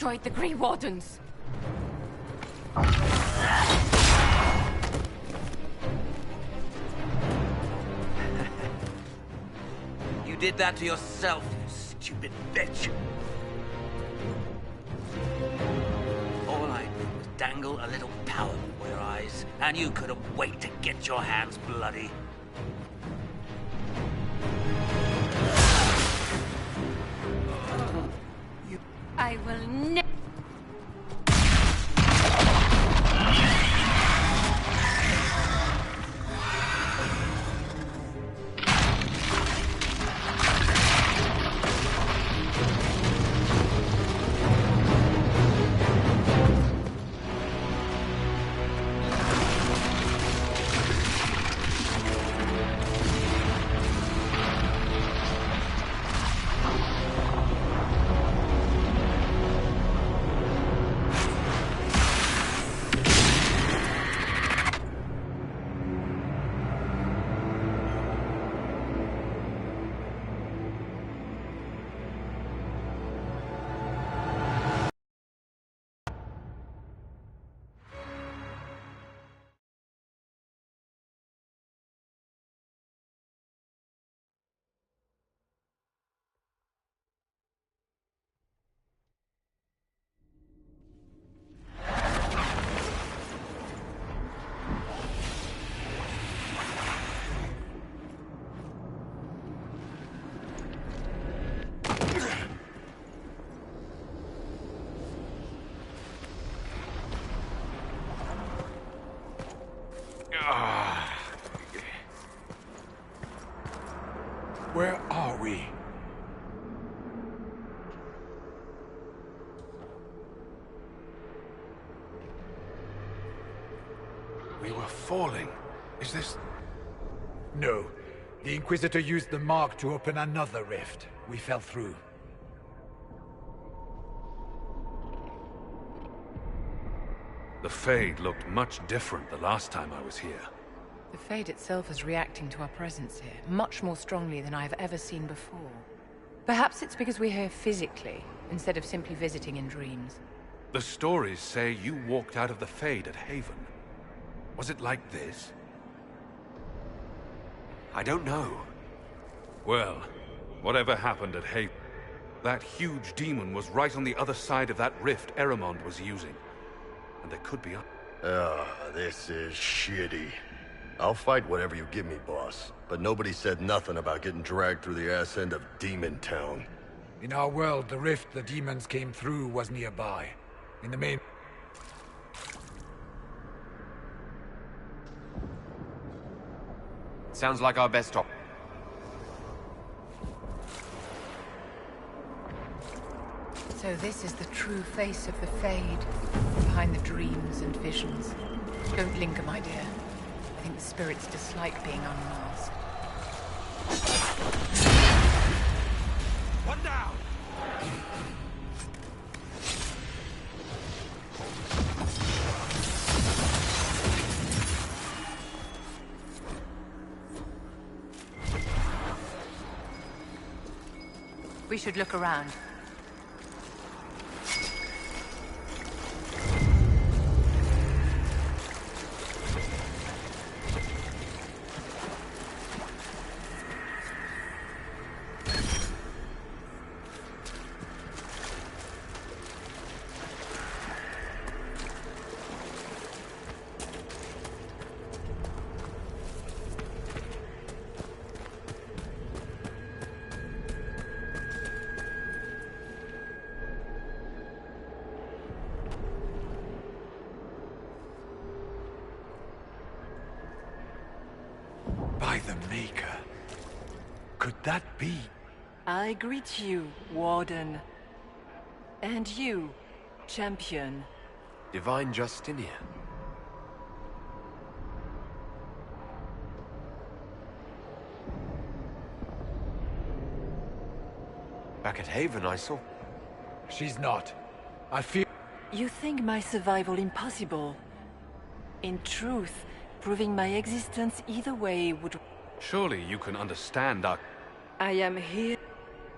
[SPEAKER 15] destroyed the Grey Wardens.
[SPEAKER 13] You did that to yourself, you stupid bitch. All I did was dangle a little power before your eyes, and you couldn't wait to get your hands bloody.
[SPEAKER 15] I will never...
[SPEAKER 11] Where are we?
[SPEAKER 23] We were falling. Is this...
[SPEAKER 11] No. The Inquisitor used the mark to open another rift. We fell through.
[SPEAKER 14] The Fade looked much different the last time I was here.
[SPEAKER 8] The Fade itself is reacting to our presence here, much more strongly than I've ever seen before. Perhaps it's because we're here physically, instead of simply visiting in dreams.
[SPEAKER 14] The stories say you walked out of the Fade at Haven. Was it like this?
[SPEAKER 3] I don't know.
[SPEAKER 14] Well, whatever happened at Haven, that huge demon was right on the other side of that rift Eramond was using. And there could be...
[SPEAKER 12] This is shitty. I'll fight whatever you give me, boss. But nobody said nothing about getting dragged through the ass end of Demon Town.
[SPEAKER 11] In our world, the rift the demons came through was nearby. In the main...
[SPEAKER 3] Sounds like our best op.
[SPEAKER 8] So this is the true face of the Fade, behind the dreams and visions. Don't linger, my dear. I think the spirits dislike being unmasked.
[SPEAKER 1] One down!
[SPEAKER 8] We should look around.
[SPEAKER 11] By the Maker. Could that be?
[SPEAKER 2] I greet you, Warden. And you, Champion.
[SPEAKER 3] Divine Justinian. Back at Haven, I saw...
[SPEAKER 11] She's not. I feel...
[SPEAKER 2] You think my survival impossible? In truth, proving my existence either way would...
[SPEAKER 14] Surely you can understand our...
[SPEAKER 2] I am here...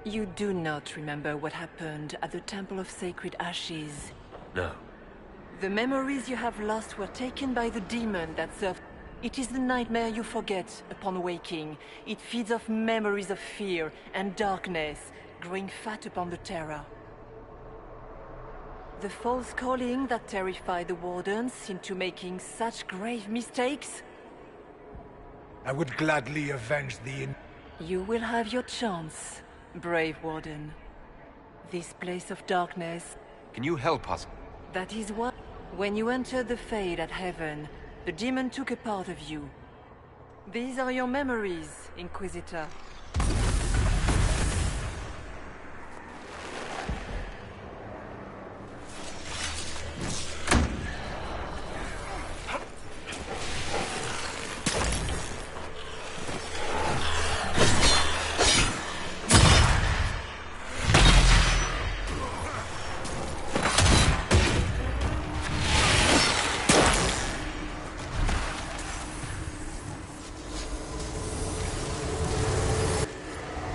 [SPEAKER 7] You do not remember what happened at the Temple of Sacred Ashes.
[SPEAKER 21] No.
[SPEAKER 7] The memories you have lost were taken by the demon that served. It is the nightmare you forget upon waking. It feeds off memories of fear and darkness, growing fat upon the terror. The false calling that terrified the Wardens into making such grave mistakes?
[SPEAKER 11] I would gladly avenge the...
[SPEAKER 7] You will have your chance, brave Warden. This place of darkness...
[SPEAKER 3] Can you help us?
[SPEAKER 7] That is what... When you entered the Fade at Heaven, the demon took a part of you. These are your memories, Inquisitor.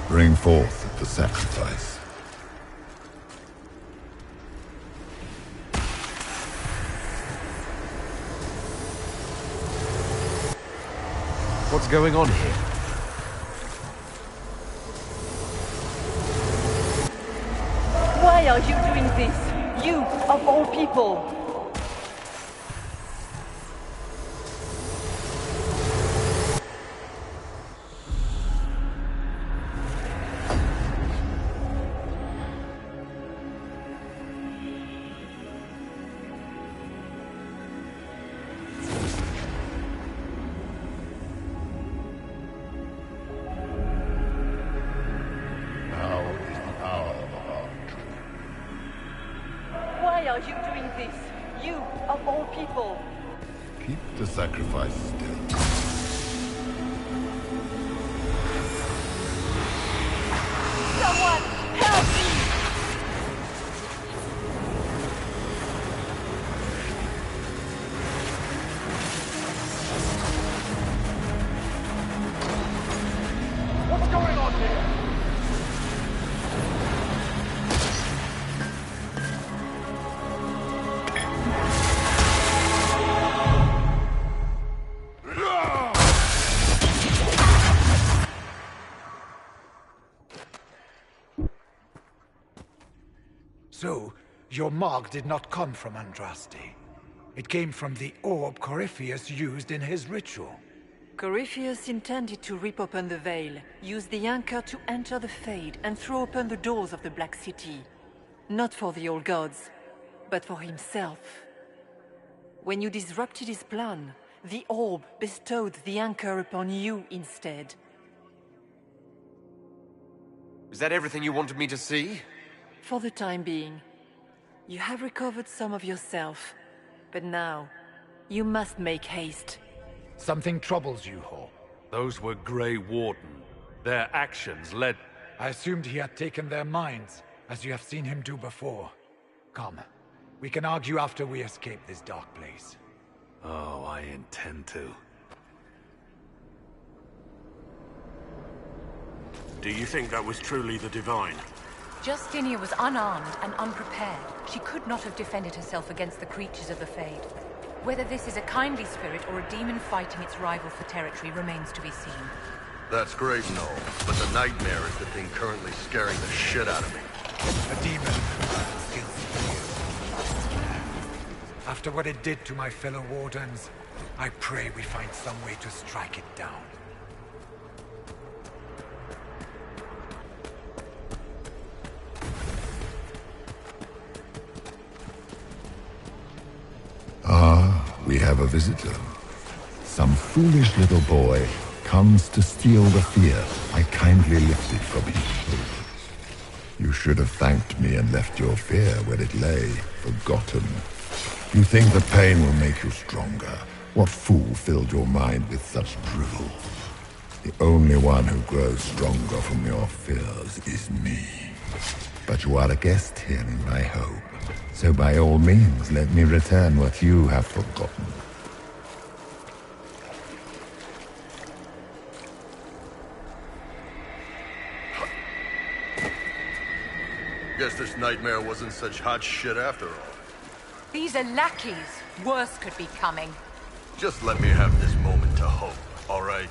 [SPEAKER 10] Bring forth the sacrifice.
[SPEAKER 3] What's going on here?
[SPEAKER 7] Why are you doing this? You, of all people! Why are you doing this? You, of all people!
[SPEAKER 10] Keep the sacrifice still.
[SPEAKER 7] Someone, help me!
[SPEAKER 1] What's going on here?
[SPEAKER 11] So, your mark did not come from Andraste. It came from the orb Corypheus used in his ritual.
[SPEAKER 7] Corypheus intended to rip open the veil, use the anchor to enter the Fade, and throw open the doors of the Black City. Not for the old gods, but for himself. When you disrupted his plan, the orb bestowed the anchor upon you instead.
[SPEAKER 3] Is that everything you wanted me to see?
[SPEAKER 7] For the time being, you have recovered some of yourself, but now, you must make haste.
[SPEAKER 11] Something troubles you, Hall.
[SPEAKER 14] Those were Grey Warden. Their actions led...
[SPEAKER 11] I assumed he had taken their minds, as you have seen him do before. Come, we can argue after we escape this dark place.
[SPEAKER 14] Oh, I intend to.
[SPEAKER 17] Do you think that was truly the Divine?
[SPEAKER 8] Justinia was unarmed and unprepared. She could not have defended herself against the creatures of the Fade. Whether this is a kindly spirit or a demon fighting its rival for territory remains to be seen.
[SPEAKER 12] That's great and all, but the nightmare is the thing currently scaring the shit out of me.
[SPEAKER 11] A demon still fears. After what it did to my fellow Wardens, I pray we find some way to strike it down.
[SPEAKER 10] We have a visitor. Some foolish little boy comes to steal the fear I kindly lifted from his shoulders. You should have thanked me and left your fear where it lay, forgotten. You think the pain will make you stronger. What fool filled your mind with such drivel? The only one who grows stronger from your fears is me. But you are a guest here in my home. So by all means, let me return what you have forgotten.
[SPEAKER 12] Guess this nightmare wasn't such hot shit after all.
[SPEAKER 8] These are lackeys. Worse could be coming.
[SPEAKER 12] Just let me have this moment to hope, all right?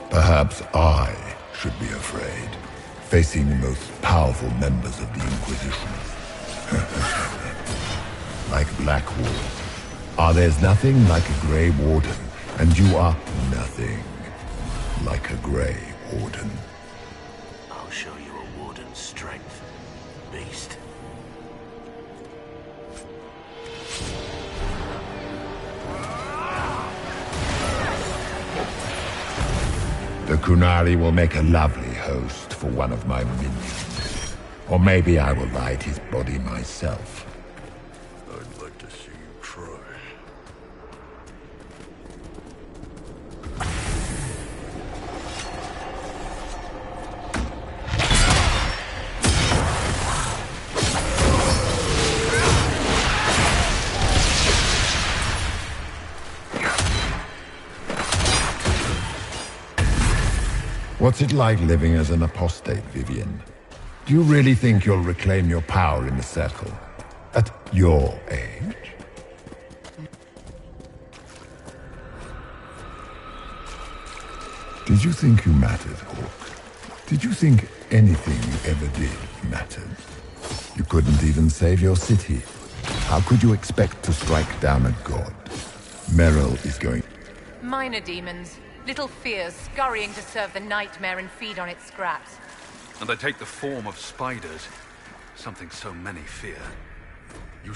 [SPEAKER 10] Perhaps I should be afraid, facing the most powerful members of the Inquisition. Like Blackwall. There's nothing like a Grey Warden, and you are nothing like a Grey Warden.
[SPEAKER 21] I'll show you a warden's strength, beast.
[SPEAKER 10] The Kunari will make a lovely host for one of my minions. Or maybe I will ride his body myself.
[SPEAKER 12] I'd like to see you try.
[SPEAKER 10] What's it like living as an apostate, Vivian? Do you really think you'll reclaim your power in the Circle? At your age? Did you think you mattered, Hawk? Did you think anything you ever did mattered? You couldn't even save your city. How could you expect to strike down a god? Meryl is going...
[SPEAKER 8] Minor demons. Little fears scurrying to serve the nightmare and feed on its scraps.
[SPEAKER 14] And they take the form of spiders. Something so many fear. You...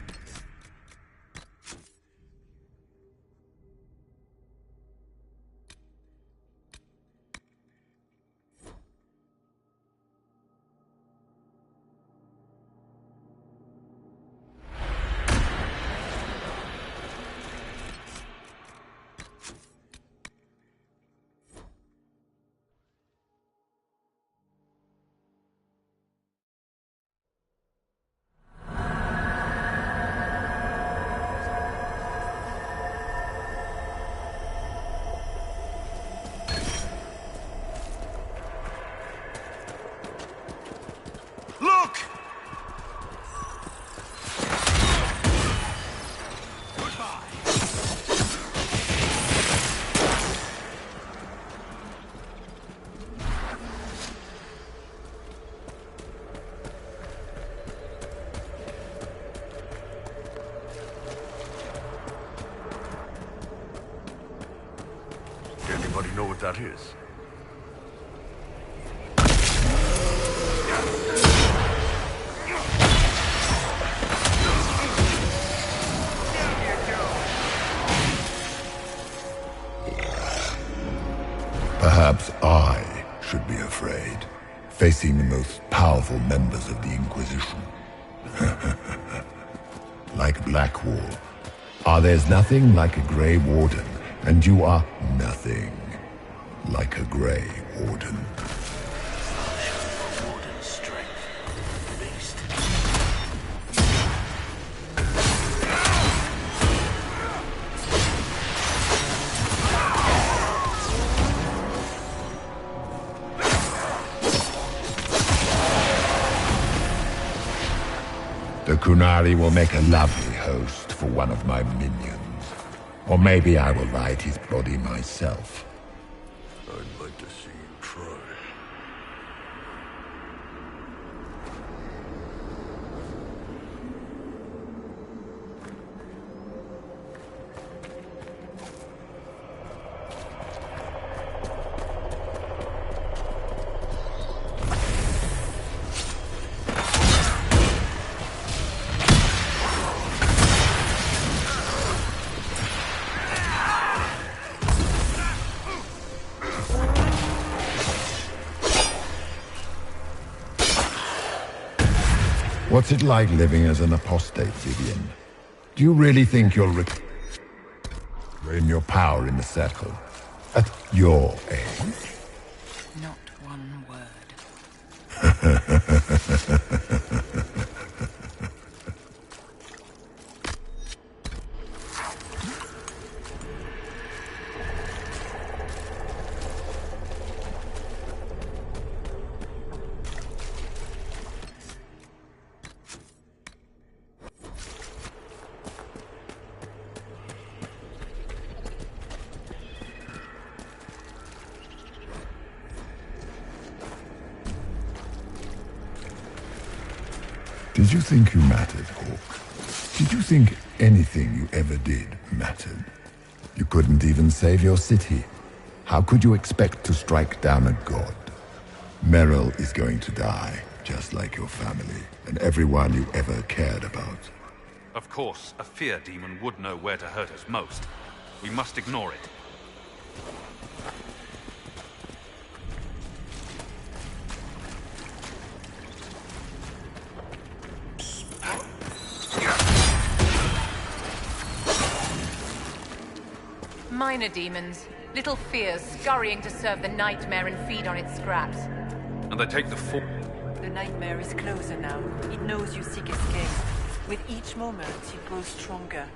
[SPEAKER 1] Look!
[SPEAKER 12] Anybody know what that is?
[SPEAKER 10] Perhaps I should be afraid, facing the most powerful members of the Inquisition. Like Blackwall. There's nothing like a Grey Warden, and you are nothing like a Grey Warden.
[SPEAKER 21] I'll show you a warden's strength,
[SPEAKER 10] The Kunari will make a lovely host for one of my minions. Or maybe I will ride his body myself.
[SPEAKER 12] I'd like to see you try.
[SPEAKER 10] What's it like living as an apostate, Vivian? Do you really think you'll regain your power in the circle? At your age?
[SPEAKER 8] Not one word.
[SPEAKER 10] Did you think you mattered, Hawk? Did you think anything you ever did mattered? You couldn't even save your city. How could you expect to strike down a god? Meryl is going to die, just like your family, and everyone you ever cared about.
[SPEAKER 14] Of course, a fear demon would know where to hurt us most. We must ignore it.
[SPEAKER 8] Minor demons. Little fears scurrying to serve the nightmare and feed on its scraps.
[SPEAKER 14] And they take the full...
[SPEAKER 7] The nightmare is closer now. It knows you seek escape. With each moment, it grows stronger.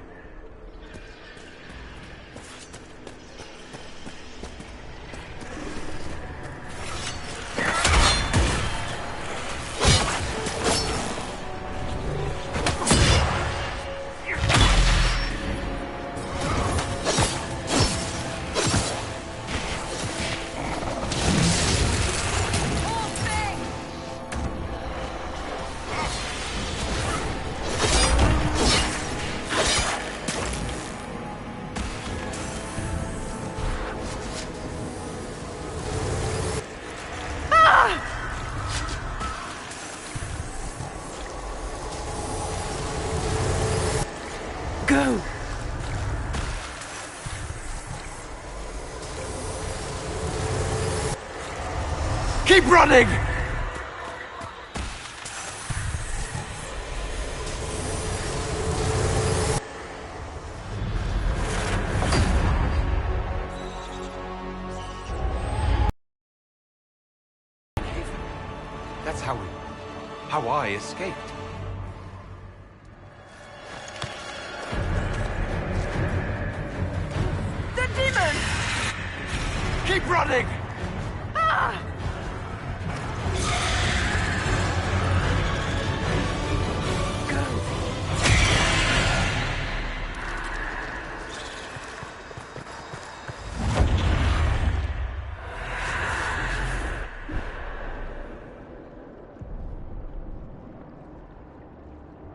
[SPEAKER 2] Go! Keep running!
[SPEAKER 3] That's how I escaped.
[SPEAKER 2] The demon! Keep running! Ah!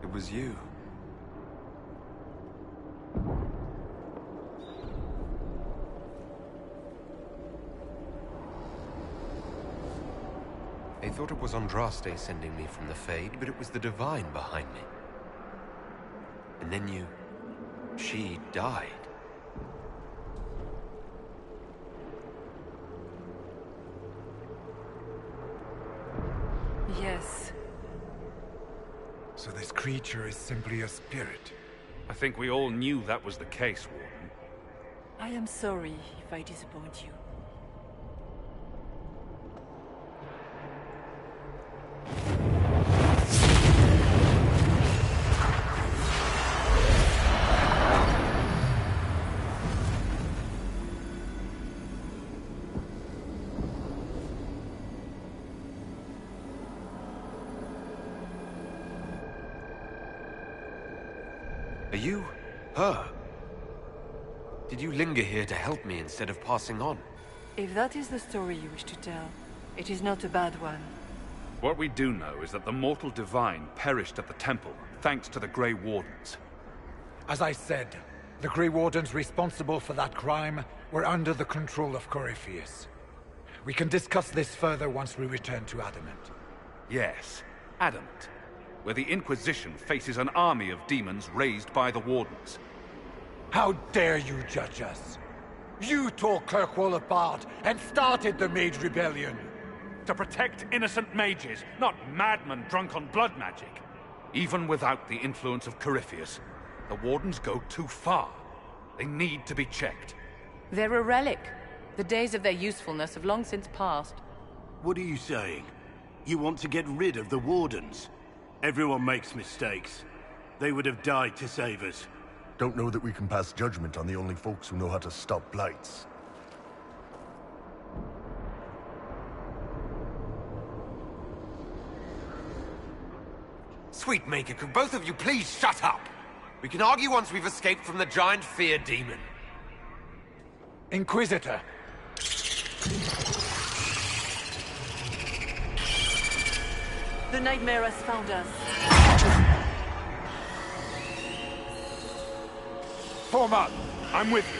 [SPEAKER 3] It was you. I thought it was Andraste sending me from the Fade, but it was the Divine behind me. And then she died.
[SPEAKER 7] Yes.
[SPEAKER 11] So this creature is simply a spirit.
[SPEAKER 14] I think we all knew that was the case, Warden.
[SPEAKER 7] I am sorry if I disappoint you.
[SPEAKER 3] Are you her? Did you linger here to help me instead of passing on?
[SPEAKER 7] If that is the story you wish to tell, it is not a bad one.
[SPEAKER 14] What we do know is that the mortal divine perished at the temple, thanks to the Grey Wardens.
[SPEAKER 11] As I said, the Grey Wardens responsible for that crime were under the control of Corypheus. We can discuss this further once we return to Adamant.
[SPEAKER 14] Yes, Adamant, where the Inquisition faces an army of demons raised by the Wardens.
[SPEAKER 11] How dare you judge us? You tore Kirkwall apart and started the Mage Rebellion!
[SPEAKER 14] To protect innocent mages, not madmen drunk on blood magic. Even without the influence of Corypheus, the Wardens go too far. They need to be checked.
[SPEAKER 8] They're a relic. The days of their usefulness have long since passed.
[SPEAKER 17] What are you saying? You want to get rid of the Wardens? Everyone makes mistakes. They would have died to save us.
[SPEAKER 12] Don't know that we can pass judgment on the only folks who know how to stop blights.
[SPEAKER 3] Sweetmaker, could both of you please shut up? We can argue once we've escaped from the giant fear demon.
[SPEAKER 11] Inquisitor!
[SPEAKER 2] The nightmare has found us.
[SPEAKER 14] Form up! I'm with you.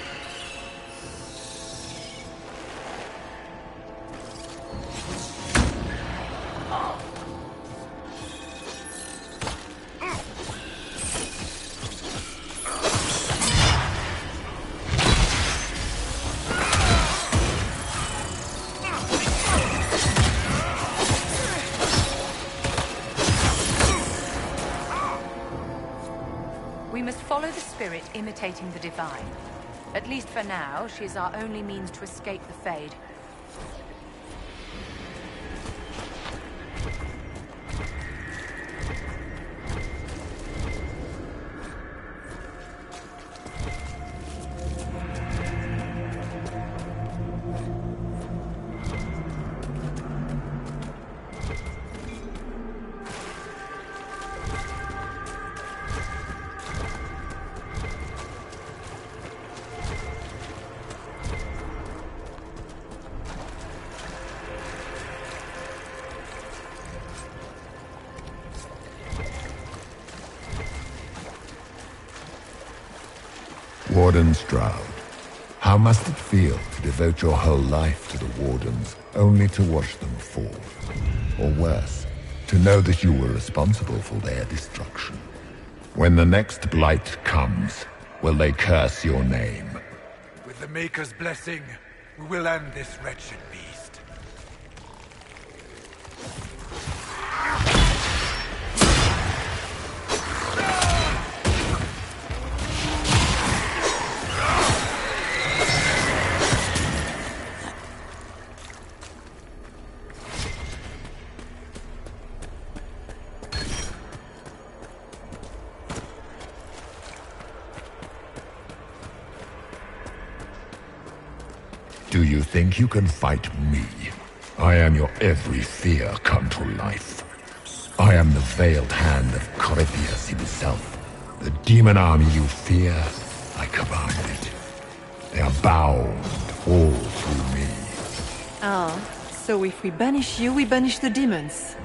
[SPEAKER 8] We must follow the spirit imitating the divine. At least for now, she is our only means to escape the Fade.
[SPEAKER 10] Warden Stroud, how must it feel to devote your whole life to the Wardens, only to watch them fall? Or worse, to know that you were responsible for their destruction? When the next blight comes, will they curse your name?
[SPEAKER 11] With the Maker's blessing, we will end this wretched beast.
[SPEAKER 10] Do you think you can fight me? I am your every fear come to life. I am the veiled hand of Corypheus himself. The demon army you fear, I command it. They are bound all through me.
[SPEAKER 7] Ah, so if we banish you, we banish the demons.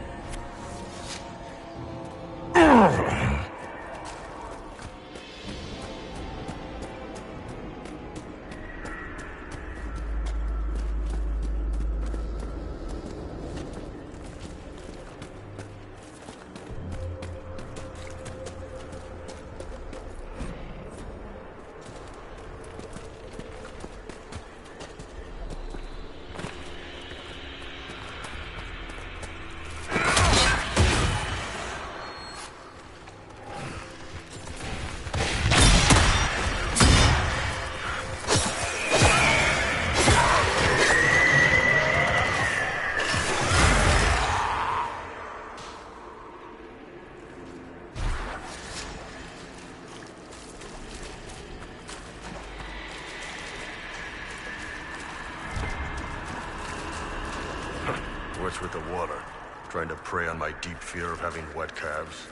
[SPEAKER 12] What's with the water? Trying to prey on my deep fear of having wet calves?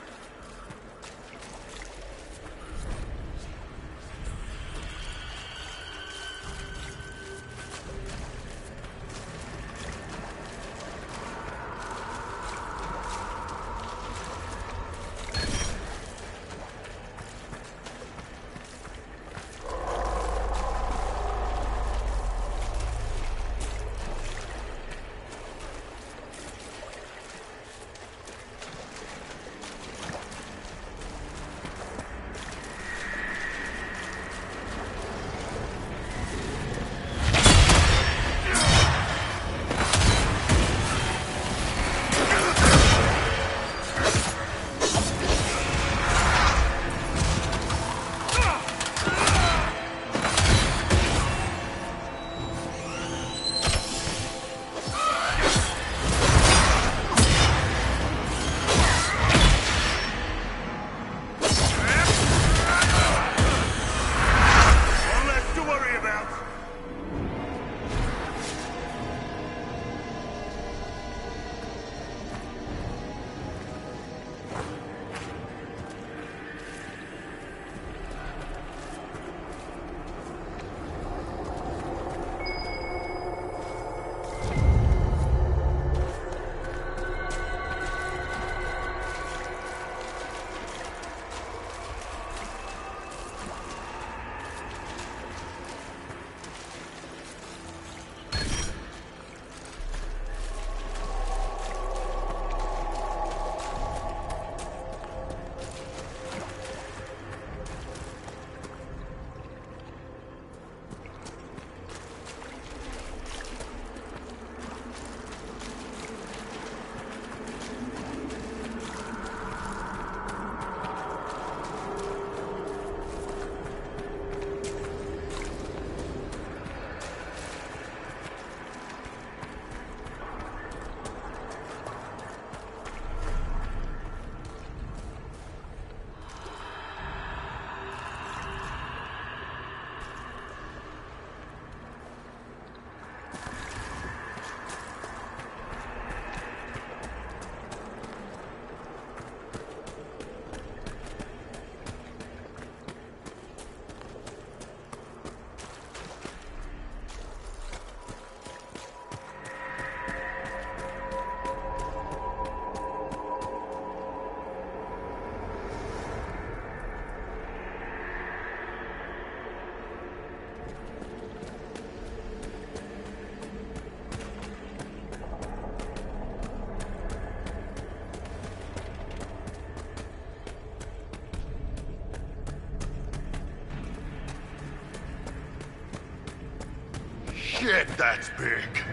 [SPEAKER 12] Shit, that's big.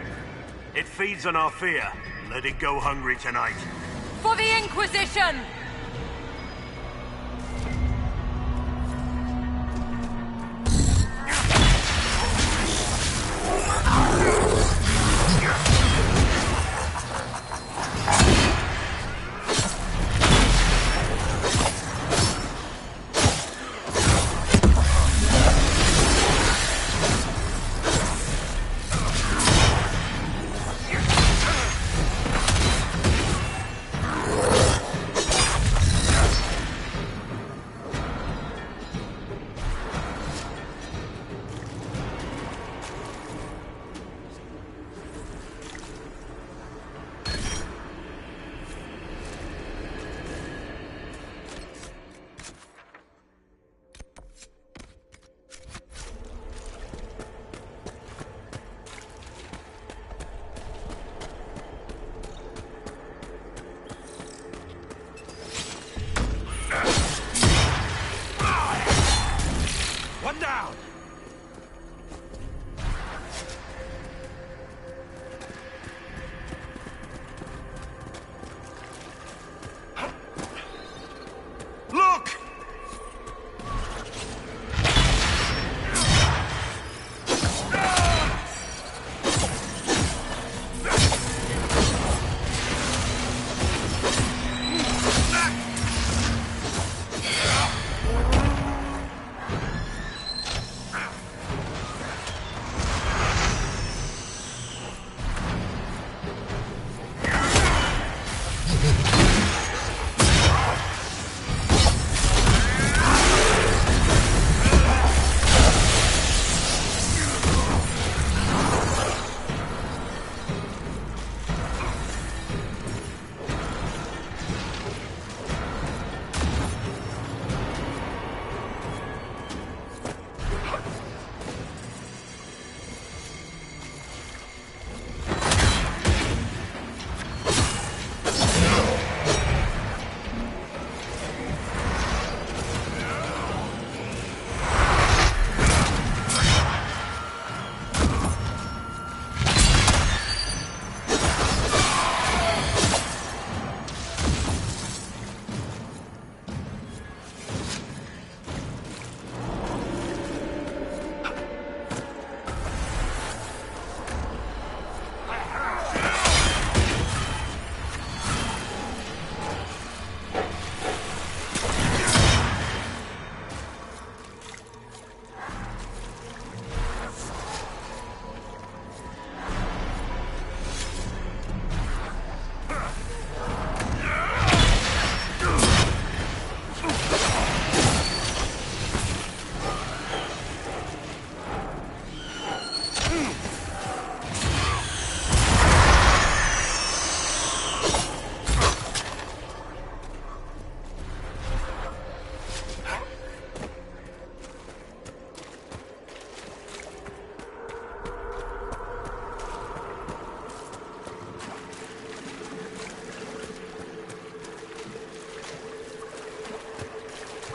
[SPEAKER 17] It feeds on our fear. Let it go hungry tonight.
[SPEAKER 15] For the Inquisition!
[SPEAKER 1] One down!
[SPEAKER 17] Look!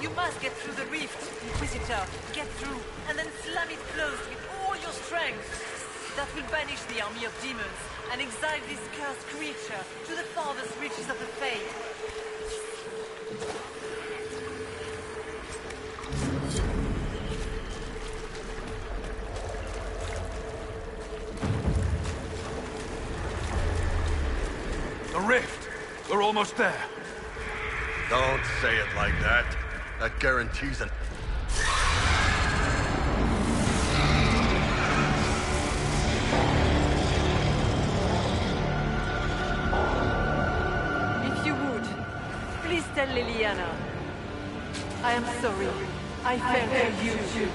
[SPEAKER 2] You must get through the rift, Inquisitor. Get through, and then slam it closed with all your strength. That will banish the army of demons and exile this cursed creature to the farthest reaches of the Fade.
[SPEAKER 14] The rift! We're almost there.
[SPEAKER 12] Don't say it like that. That guarantees an...
[SPEAKER 7] If you would, please tell Liliana. I am sorry. I failed you too.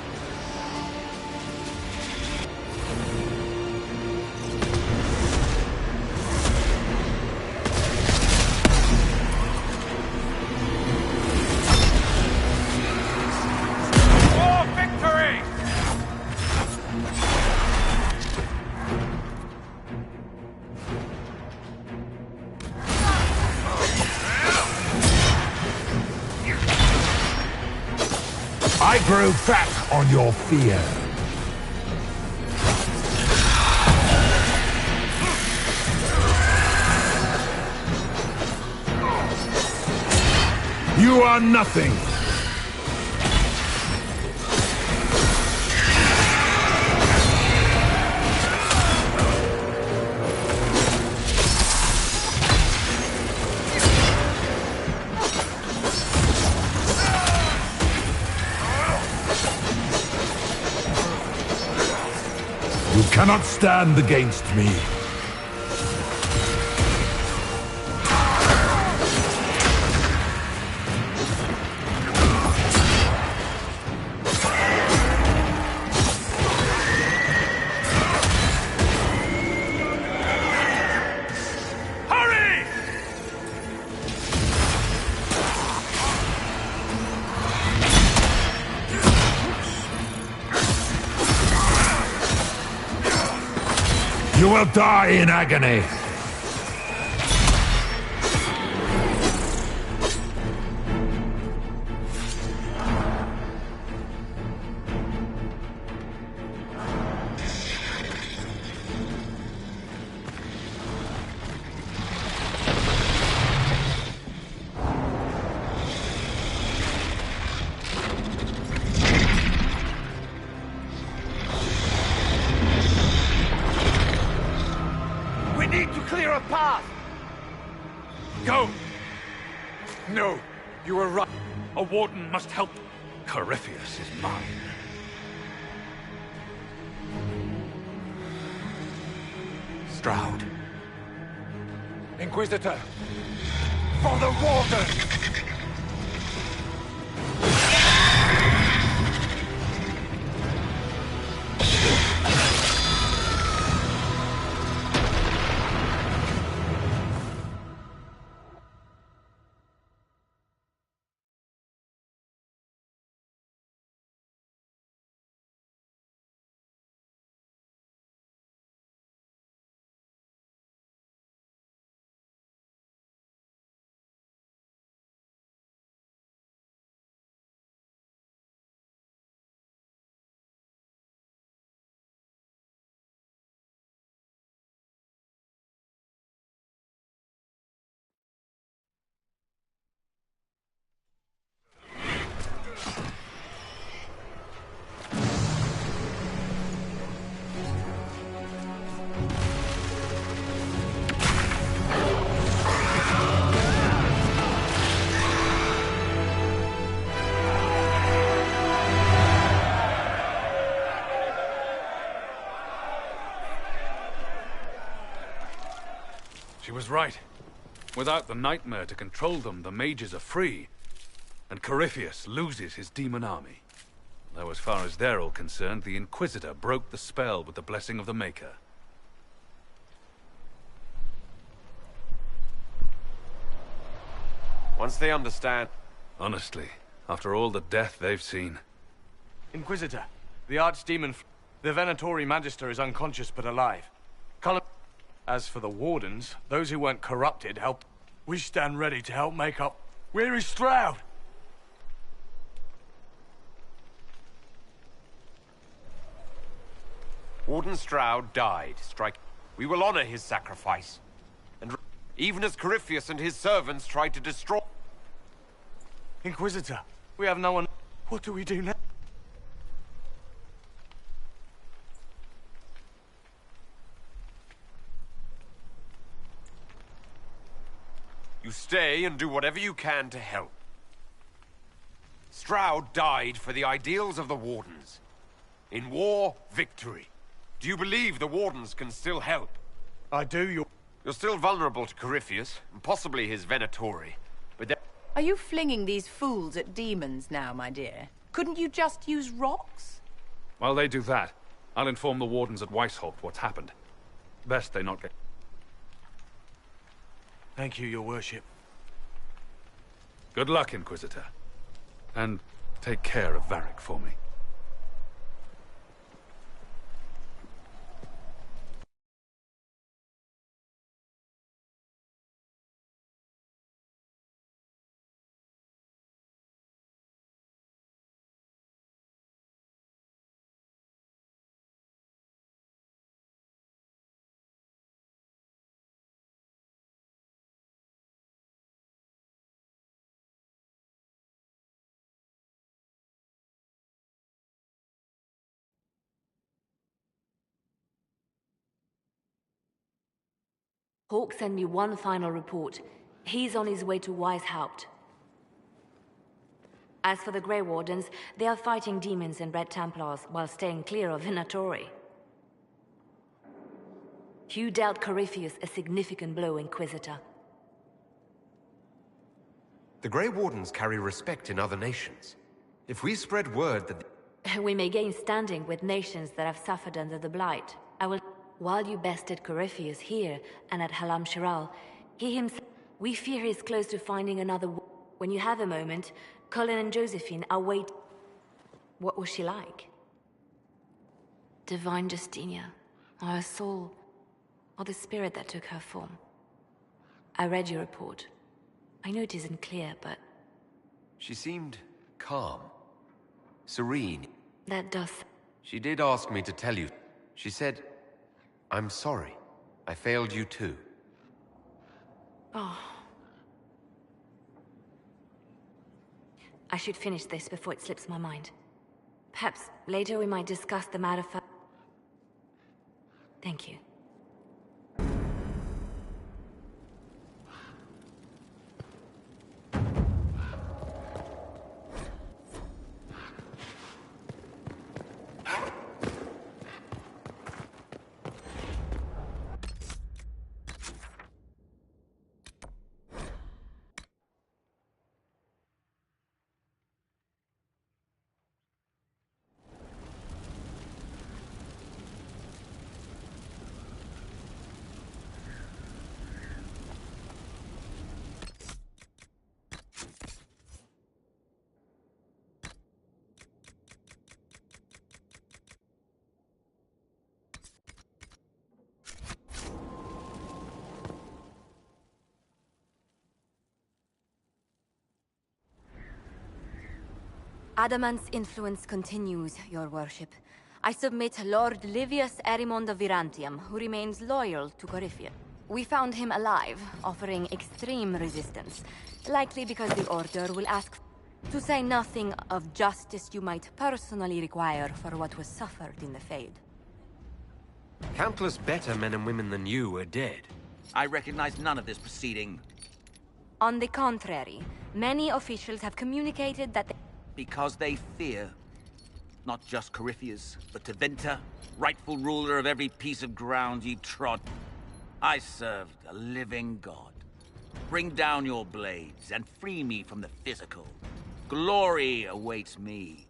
[SPEAKER 10] I grow fat on your fear. You are nothing! You cannot stand against me.
[SPEAKER 14] Hurry!
[SPEAKER 10] You will die in agony.
[SPEAKER 14] We need to clear a path! Go! No, you were right. A warden must help. Corypheus is mine.
[SPEAKER 1] Stroud. Inquisitor! For the Warden!
[SPEAKER 14] She was right. Without the nightmare to control them, the mages are free, and Corypheus loses his demon army. Though as far as they're all concerned, the Inquisitor broke the spell with the blessing of the Maker.
[SPEAKER 3] Once they understand...
[SPEAKER 14] Honestly, after all the death they've seen...
[SPEAKER 1] Inquisitor, the Archdemon... The Venatori Magister is unconscious but alive. As for the Wardens, those who weren't corrupted helped. We stand ready to help make up. Where is Stroud?
[SPEAKER 3] Warden Stroud died, We will honor his sacrifice. And even as Corypheus and his servants tried to destroy...
[SPEAKER 1] Inquisitor, we have no one... What do we do now?
[SPEAKER 3] You stay and do whatever you can to help. Stroud died for the ideals of the Wardens. In war, victory. Do you believe the Wardens can still help?
[SPEAKER 1] I do,
[SPEAKER 3] You're still vulnerable to Corypheus, and possibly his Venatori, but
[SPEAKER 8] Are you flinging these fools at demons now, my dear? Couldn't you just use rocks?
[SPEAKER 14] While they do that, I'll inform the Wardens at Weishaupt what's happened. Best they not get...
[SPEAKER 1] Thank you, your worship.
[SPEAKER 14] Good luck, Inquisitor. And take care of Varric for me.
[SPEAKER 5] Hawk sent me one final report. He's on his way to Weishaupt. As for the Grey Wardens, they are fighting demons and Red Templars while staying clear of Venatori. Hugh dealt Corypheus a significant blow, Inquisitor.
[SPEAKER 3] The Grey Wardens carry respect in other nations. If we spread word that...
[SPEAKER 5] We may gain standing with nations that have suffered under the Blight. While you bested Corypheus here and at Halam Shiral, he himself... We fear he's close to finding another... When you have a moment, Colin and Josephine are waiting... What was she like? Divine Justinia, or her soul, or the spirit that took her form. I read your report. I know it isn't clear, but...
[SPEAKER 3] She seemed calm, serene.
[SPEAKER 5] That does...
[SPEAKER 3] She did ask me to tell you. She said, I'm sorry. I failed you too.
[SPEAKER 5] Oh. I should finish this before it slips my mind. Perhaps later we might discuss the matter further. Thank you. Adamant's influence continues, your worship. I submit Lord Livius Erimond of Virantium, who remains loyal to Corypheus. We found him alive, offering extreme resistance, likely because the Order will ask, to say nothing of justice you might personally require for what was suffered in the Fade.
[SPEAKER 3] Countless better men and women than you are dead.
[SPEAKER 13] I recognize none of this proceeding.
[SPEAKER 5] On the contrary, many officials have communicated that
[SPEAKER 13] Because they fear not just Corypheus, but Tevinter, rightful ruler of every piece of ground ye trod. I served a living god. Bring down your blades and free me from the physical. Glory awaits me.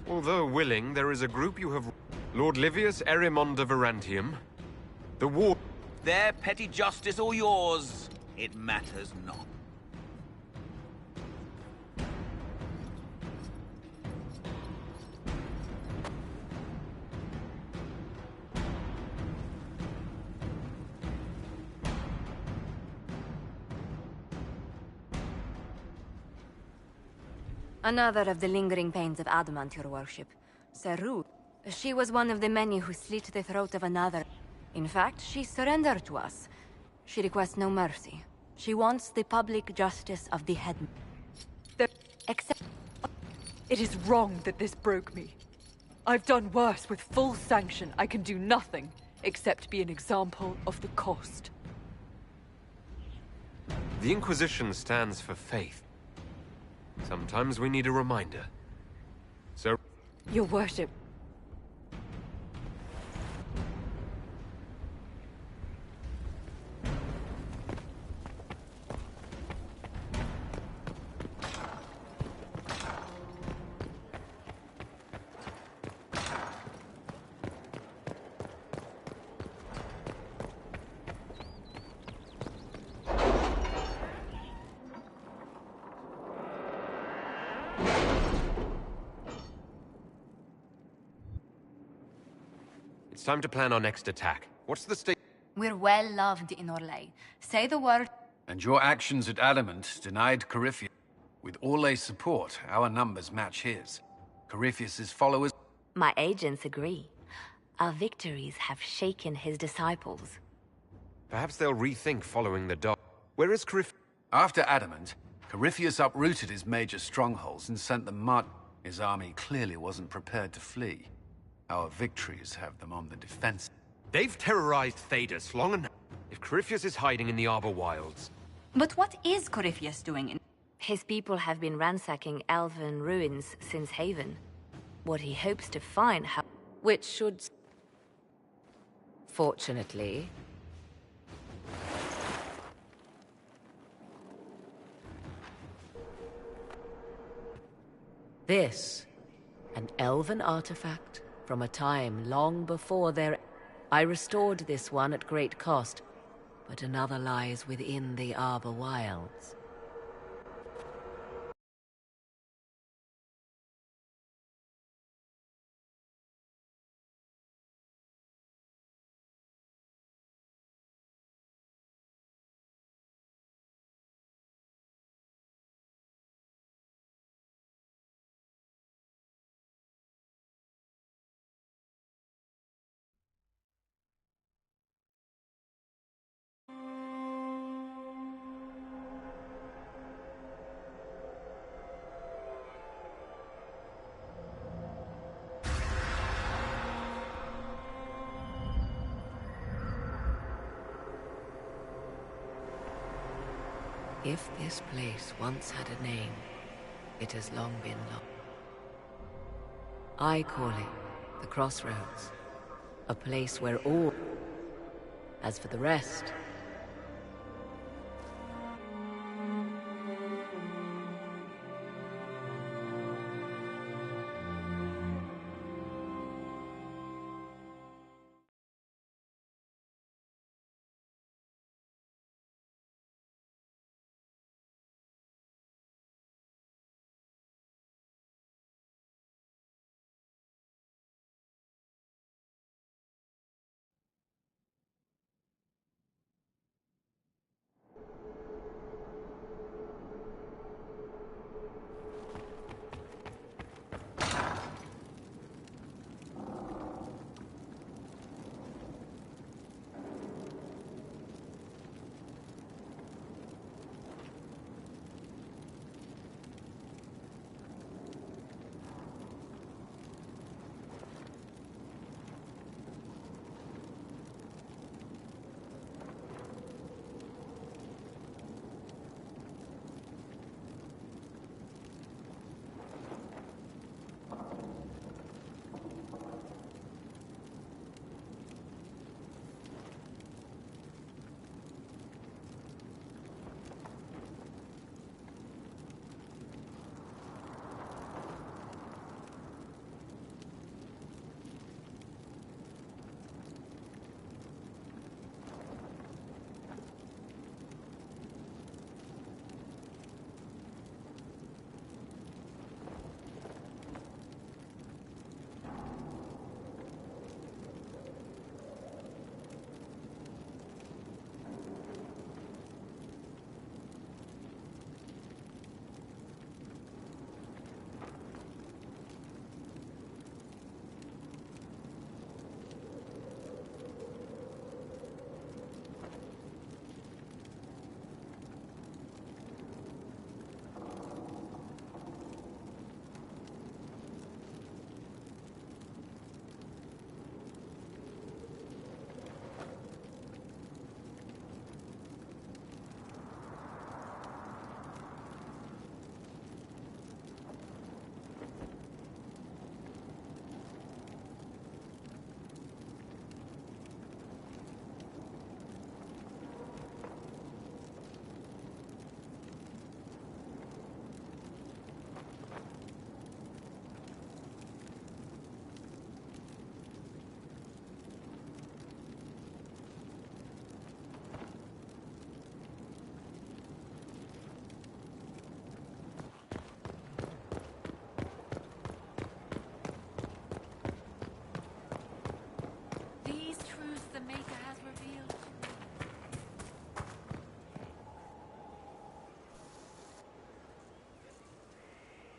[SPEAKER 3] Although willing, there is a group you have... Lord Livius Erimond of Virantium, the war...
[SPEAKER 13] Their petty justice or yours, it matters not.
[SPEAKER 5] Another of the lingering pains of Adamant, your worship. Saru. She was one of the many who slit the throat of another. In fact, she surrendered to us. She requests no mercy. She wants the public justice of the head.
[SPEAKER 7] Except... It is wrong that this broke me. I've done worse with full sanction. I can do nothing, except be an example of the cost.
[SPEAKER 3] The Inquisition stands for faith. Sometimes we need a reminder. So...
[SPEAKER 7] Your worship.
[SPEAKER 3] It's time to plan our next attack. What's the state?
[SPEAKER 20] We're well loved in Orlais. Say the word.
[SPEAKER 23] And your actions at Adamant denied Corypheus. With Orlais' support, our numbers match his. Corypheus' followers...
[SPEAKER 5] My agents agree. Our victories have shaken his disciples.
[SPEAKER 3] Perhaps they'll rethink following the dog. Where is Corypheus?
[SPEAKER 23] After Adamant, Corypheus uprooted his major strongholds and sent them march. His army clearly wasn't prepared to flee. Our victories have them on the defense.
[SPEAKER 3] They've terrorized Thedas long enough. If Corypheus is hiding in the Arbor Wilds...
[SPEAKER 20] But what is Corypheus doing in... His people have been ransacking elven ruins since Haven. What he hopes to find,
[SPEAKER 15] which should... Fortunately... This, an elven artifact from a time long before their... I restored this one at great cost, but another lies within the Arbor Wilds. If this place once had a name, it has long been lost. I call it the Crossroads, a place where all... As for the rest...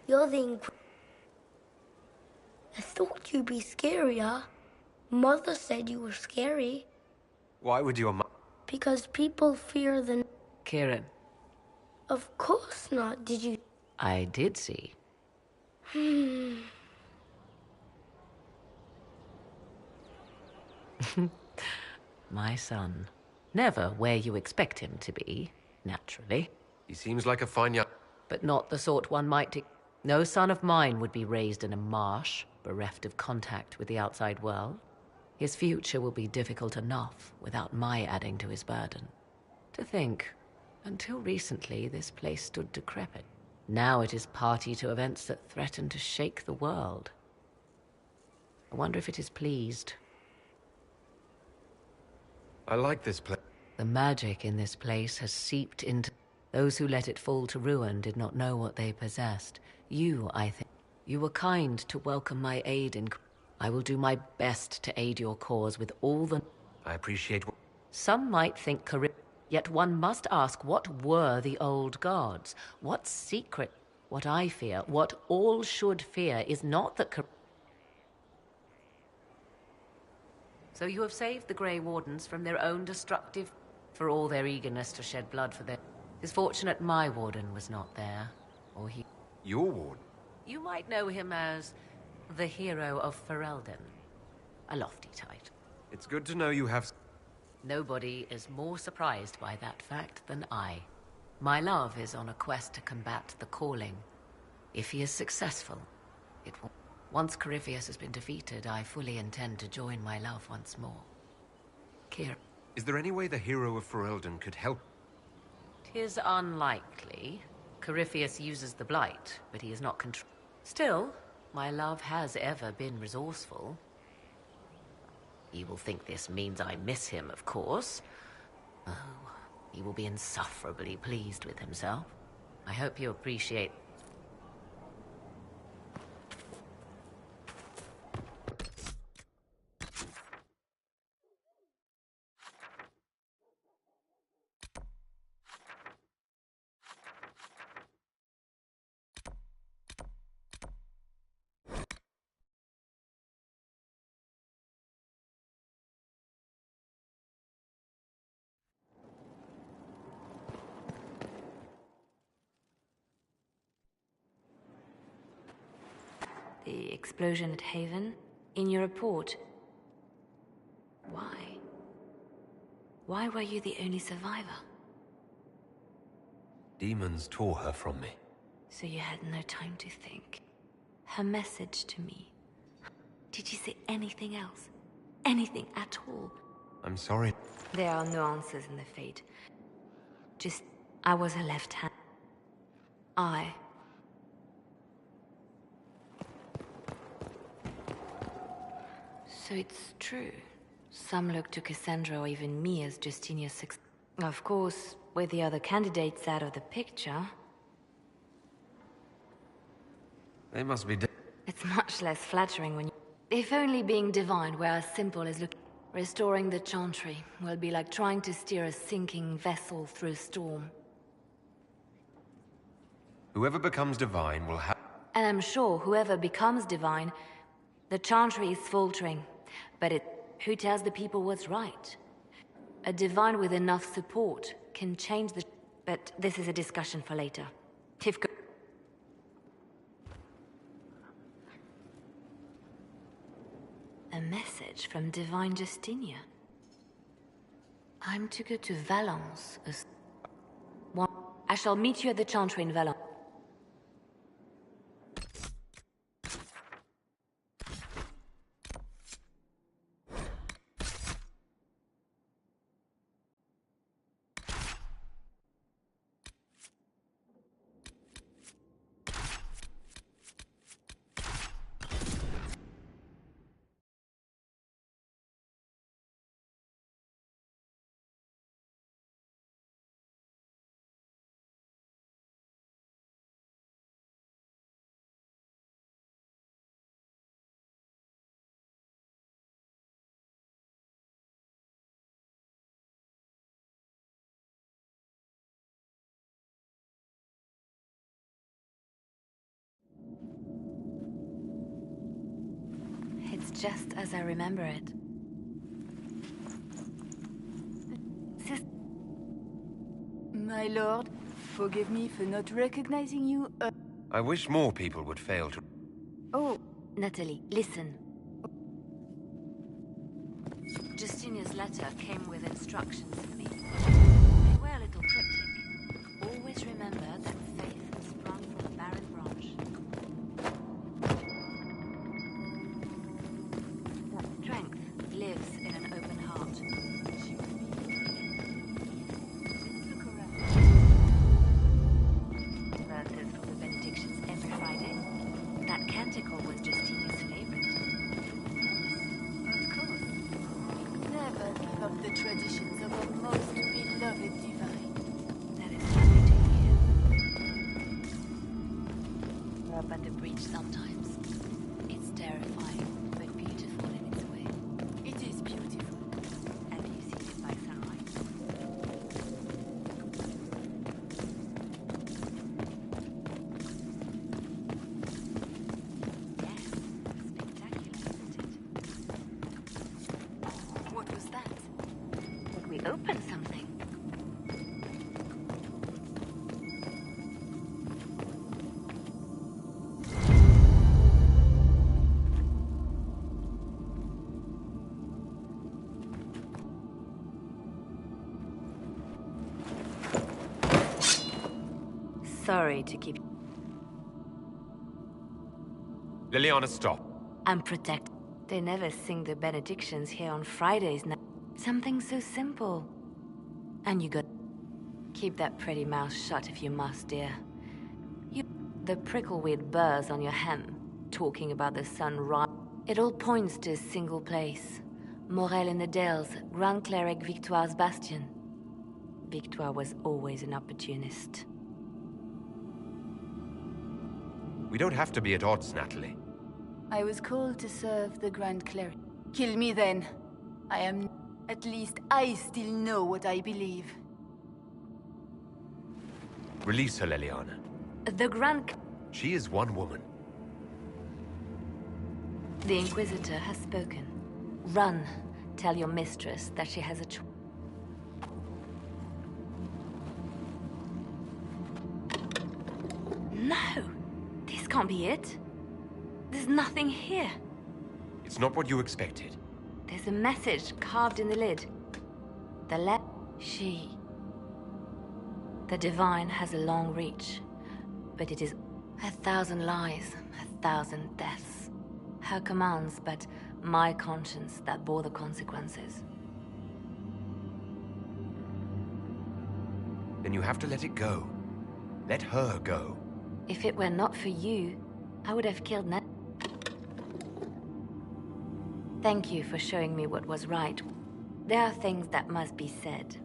[SPEAKER 9] You're the Inquisition. I thought you'd be scarier. Mother said you were scary.
[SPEAKER 3] Why would your mother...
[SPEAKER 9] Because people fear the...
[SPEAKER 15] Kieran.
[SPEAKER 9] Of course not. Did you...
[SPEAKER 15] I did see.
[SPEAKER 18] My son. Never where you expect him to be, naturally.
[SPEAKER 3] He seems like a fine young...
[SPEAKER 18] But not the sort one might... No son of mine would be raised in a marsh, bereft of contact with the outside world. His future will be difficult enough without my adding to his burden. To think, until recently this place stood decrepit. Now it is party to events that threaten to shake the world. I wonder if it is pleased.
[SPEAKER 3] I like this place.
[SPEAKER 18] The magic in this place has seeped into... Those who let it fall to ruin did not know what they possessed. You, I think. You were kind to welcome my aid in... I will do my best to aid your cause with all the...
[SPEAKER 3] I appreciate...
[SPEAKER 18] Some might think yet one must ask, what were the old gods? What secret? What I fear, what all should fear, is not that... So you have saved the Grey Wardens from their own destructive... For all their eagerness to shed blood for their... It's fortunate my warden was not there, or he...
[SPEAKER 3] Your warden?
[SPEAKER 18] You might know him as the hero of Ferelden. A lofty title.
[SPEAKER 3] It's good to know you have...
[SPEAKER 18] Nobody is more surprised by that fact than I. My love is on a quest to combat the Calling. If he is successful, it will... Once Corypheus has been defeated, I fully intend to join my love once more. Kira...
[SPEAKER 3] Is there any way the hero of Ferelden could help?
[SPEAKER 18] 'Tis unlikely. Corypheus uses the Blight, but he is not controlled. Still, my love has ever been resourceful. He will think this means I miss him, of course. Oh, he will be insufferably pleased with himself. I hope you appreciate...
[SPEAKER 20] The explosion at Haven? In your report? Why? Why were you the only survivor?
[SPEAKER 3] Demons tore her from me.
[SPEAKER 20] So you had no time to think. Her message to me. Did she say anything else? Anything at all?
[SPEAKER 3] I'm sorry.
[SPEAKER 20] There are no answers in the fate. Just, I was her left hand. So it's true. Some look to Cassandra or even me as Justinia's successor. Of course, with the other candidates out of the picture...
[SPEAKER 3] They must be dead.
[SPEAKER 20] It's much less flattering when you... If only being divine were as simple as looking... Restoring the Chantry will be like trying to steer a sinking vessel through a storm.
[SPEAKER 3] Whoever becomes divine will have...
[SPEAKER 20] And I'm sure whoever becomes divine, the Chantry is faltering. But who tells the people what's right? A divine with enough support can change the... But this is a discussion for later. Tivka... A message from Divine Justinia. I'm to go to Valence. I shall meet you at the Chantry in Valence. It's just as I remember it.
[SPEAKER 19] My lord, forgive me for not recognizing you.
[SPEAKER 3] I wish more people would fail to...
[SPEAKER 20] Oh, Natalie, listen. Just
[SPEAKER 5] Tinia's letter came with instructions for me. They were a little cryptic. Always remember that faith sprung from a barren branch. That strength lives in an open heart. Let's look around. Verses from the benedictions every Friday. That canticle was just Tinia's favorite. Of course.
[SPEAKER 19] Never give up the traditions of our most beloved divine.
[SPEAKER 5] That is lovely to hear. But the breach sometimes. It's terrifying, but beautiful in its way.
[SPEAKER 19] It is beautiful.
[SPEAKER 5] Have you seen it by sunrise? Yes, spectacular, isn't it? What was that? Did we open something? Sorry to keep...
[SPEAKER 3] Liliana, stop.
[SPEAKER 5] I'm protected. They never sing the benedictions here on Fridays now. Something so simple. And you got... Keep that pretty mouth shut if you must, dear. The prickleweed burrs on your hem, talking about the sun rise. It all points to a single place. Morel in the Dales, Grand Cleric Victoire's bastion. Victoire was always an opportunist.
[SPEAKER 3] We don't have to be at odds, Natalie.
[SPEAKER 19] I was called to serve the Grand Cleric. Kill me then. I am... At least I still know what I believe.
[SPEAKER 3] Release her, Liliana.
[SPEAKER 5] The Grand...
[SPEAKER 3] She is one woman.
[SPEAKER 5] The Inquisitor has spoken. Run. Tell your mistress that she has a choice. No! This can't be it. There's nothing here.
[SPEAKER 3] It's not what you expected.
[SPEAKER 5] There's a message carved in the lid. She... The Divine has a long reach, but it is 1,000 lies, 1,000 deaths. Her commands, but my conscience that bore the consequences.
[SPEAKER 3] Then you have to let it go. Let her go.
[SPEAKER 5] If it were not for you, I would have killed Nat. Thank you for showing me what was right. There are things that must be said.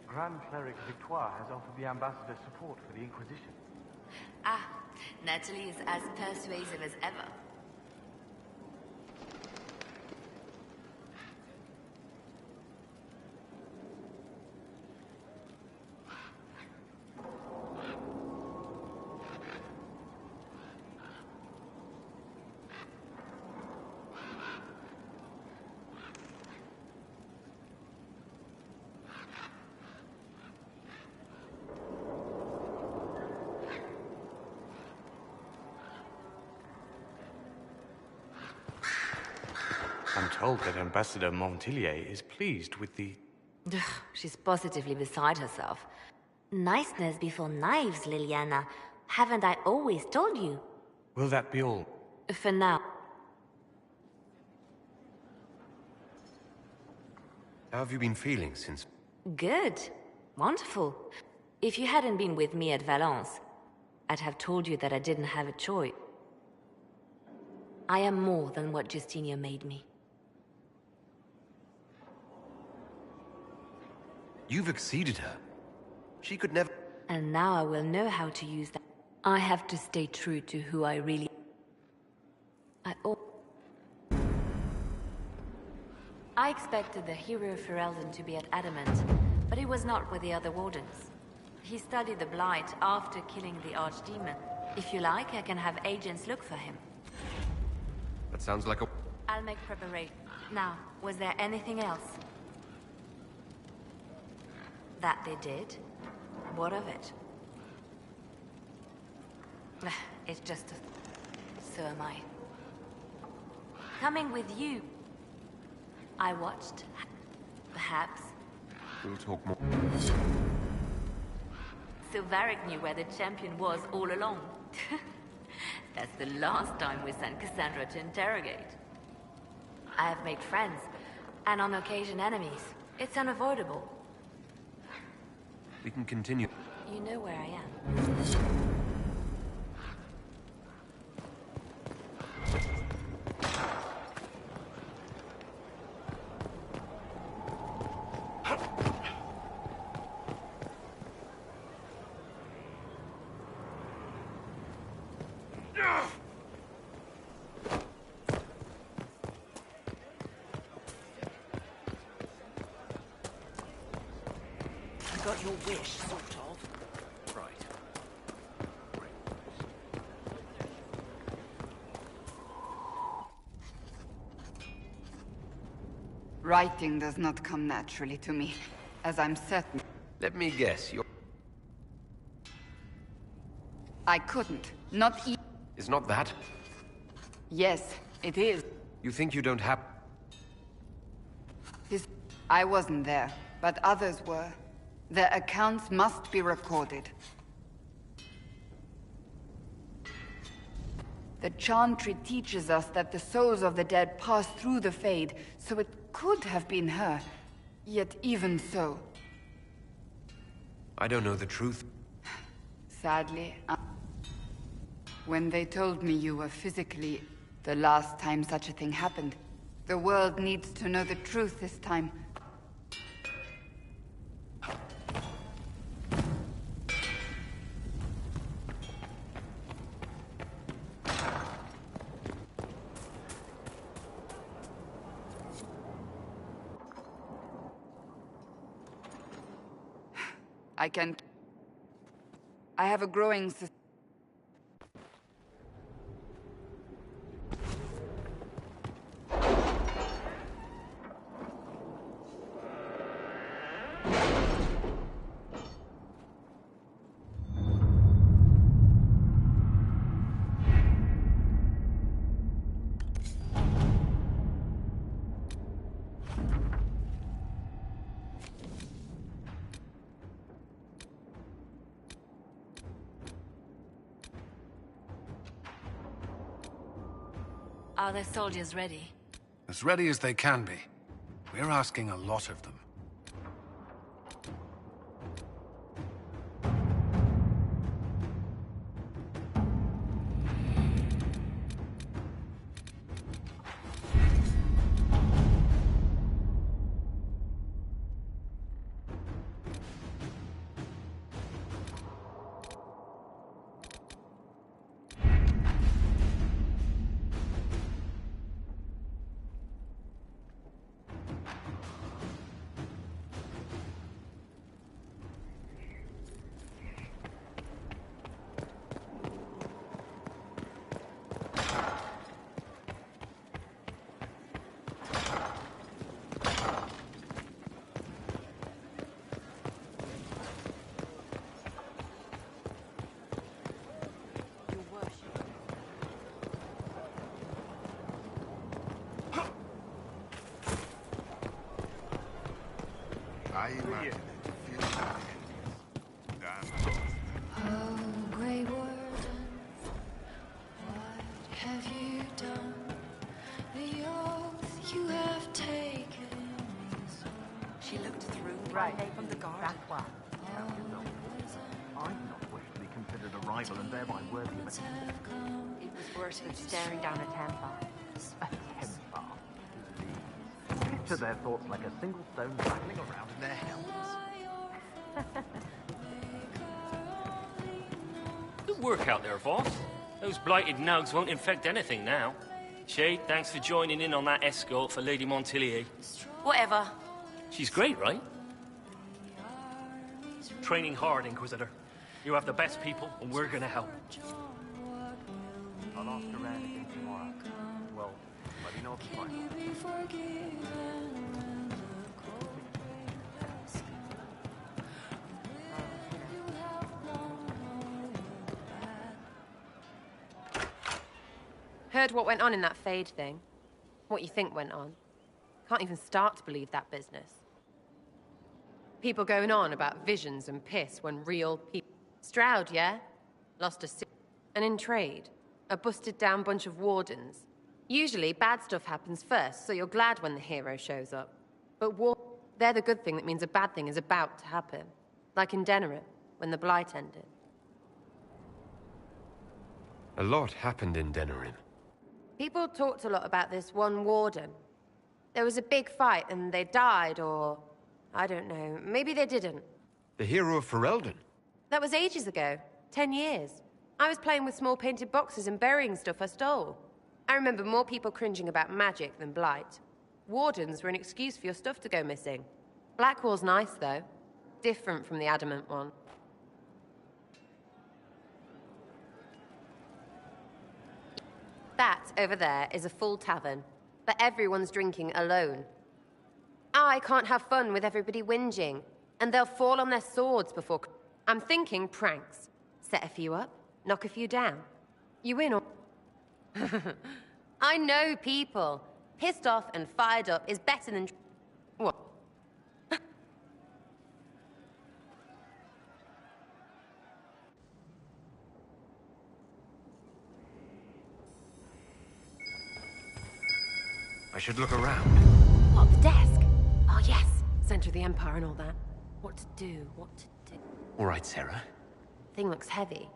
[SPEAKER 4] Grand Cleric Victoire has offered the Ambassador support for the Inquisition.
[SPEAKER 5] Ah, Natalie is as persuasive as ever.
[SPEAKER 4] I'm told that Ambassador Montillier is pleased with the
[SPEAKER 5] She's positively beside herself. Niceness before knives, Liliana. Haven't I always told you?
[SPEAKER 1] Will that be all?
[SPEAKER 5] For now.
[SPEAKER 3] How have you been feeling since...
[SPEAKER 5] Good. Wonderful. If you hadn't been with me at Valence, I'd have told you that I didn't have a choice. I am more than what Justinia made me.
[SPEAKER 3] You've exceeded her. She could never...
[SPEAKER 5] And now I will know how to use that. I have to stay true to who I really... I expected the hero Ferelden to be at Adamant, but he was not with the other wardens. He studied the Blight after killing the Archdemon. If you like, I can have agents look for him.
[SPEAKER 3] That sounds like a...
[SPEAKER 5] I'll make preparation. Now, was there anything else? That they did? What of it? It's just a... So am I. Coming with you. I watched. Perhaps.
[SPEAKER 3] We'll talk more.
[SPEAKER 5] So Varric knew where the champion was all along. That's the last time we sent Cassandra to interrogate. I have made friends, and on occasion enemies. It's unavoidable.
[SPEAKER 3] We can continue.
[SPEAKER 5] You know where I am.
[SPEAKER 13] Got your wish, sort of. Right.
[SPEAKER 6] Writing does not come naturally to me, as I'm certain.
[SPEAKER 3] Let me guess, you're...
[SPEAKER 6] I couldn't. Not
[SPEAKER 3] Is not that?
[SPEAKER 6] Yes, it is.
[SPEAKER 3] You think you don't have...
[SPEAKER 6] I wasn't there, but others were. Their accounts must be recorded. The Chantry teaches us that the souls of the dead pass through the Fade, so it could have been her. Yet even so...
[SPEAKER 3] I don't know the truth.
[SPEAKER 6] Sadly, when they told me you were physically... the last time such a thing happened, the world needs to know the truth this time. I have a growing
[SPEAKER 5] Are the soldiers ready?
[SPEAKER 23] As ready as they can be. We're asking a lot of them.
[SPEAKER 1] I imagine it feels like damn.
[SPEAKER 16] Oh, Grey Warden, what have you done? The oath you have taken is
[SPEAKER 2] She looked through
[SPEAKER 4] Right.
[SPEAKER 2] from the garden.
[SPEAKER 4] That's why. I'd not wish to be considered a rival and thereby worthy of a...
[SPEAKER 2] It was worse than staring down a Templar.
[SPEAKER 4] A Templar. Picture their thoughts like a single stone rattling around in their helmets.
[SPEAKER 21] Good work out there, Voss. Those blighted nugs won't infect anything now. Shade, thanks for joining in on that escort for Lady Montilier.
[SPEAKER 2] Whatever.
[SPEAKER 21] She's great, right? Training hard, Inquisitor. You have the best people, and we're gonna help.
[SPEAKER 4] I'll ask around again tomorrow. Well, let me know if you find
[SPEAKER 15] Heard what went on in that Fade thing? What you think went on? Can't even start to believe that business. People going on about visions and piss when real people... Stroud, yeah? Lost a... And in trade, a busted down bunch of wardens. Usually, bad stuff happens first, so you're glad when the hero shows up. But they're the good thing that means a bad thing is about to happen. Like in Denerim, when the Blight ended.
[SPEAKER 3] A lot happened in Denerim.
[SPEAKER 15] People talked a lot about this one warden. There was a big fight and they died, or... I don't know, maybe they didn't.
[SPEAKER 3] The hero of Ferelden.
[SPEAKER 15] That was ages ago. 10 years. I was playing with small painted boxes and burying stuff I stole. I remember more people cringing about magic than Blight. Wardens were an excuse for your stuff to go missing. Blackwall's nice, though. Different from the Adamant one. That, over there, is a full tavern. But everyone's drinking alone. I can't have fun with everybody whinging. And they'll fall on their swords before... I'm thinking pranks. Set a few up, knock a few down. You win or... I know people. Pissed off and fired up is better than... What?
[SPEAKER 3] I should look around.
[SPEAKER 15] What, the desk? Oh, yes. Center of the Empire and all that. What to do, what to do.
[SPEAKER 3] All right, Sarah.
[SPEAKER 15] Thing looks heavy.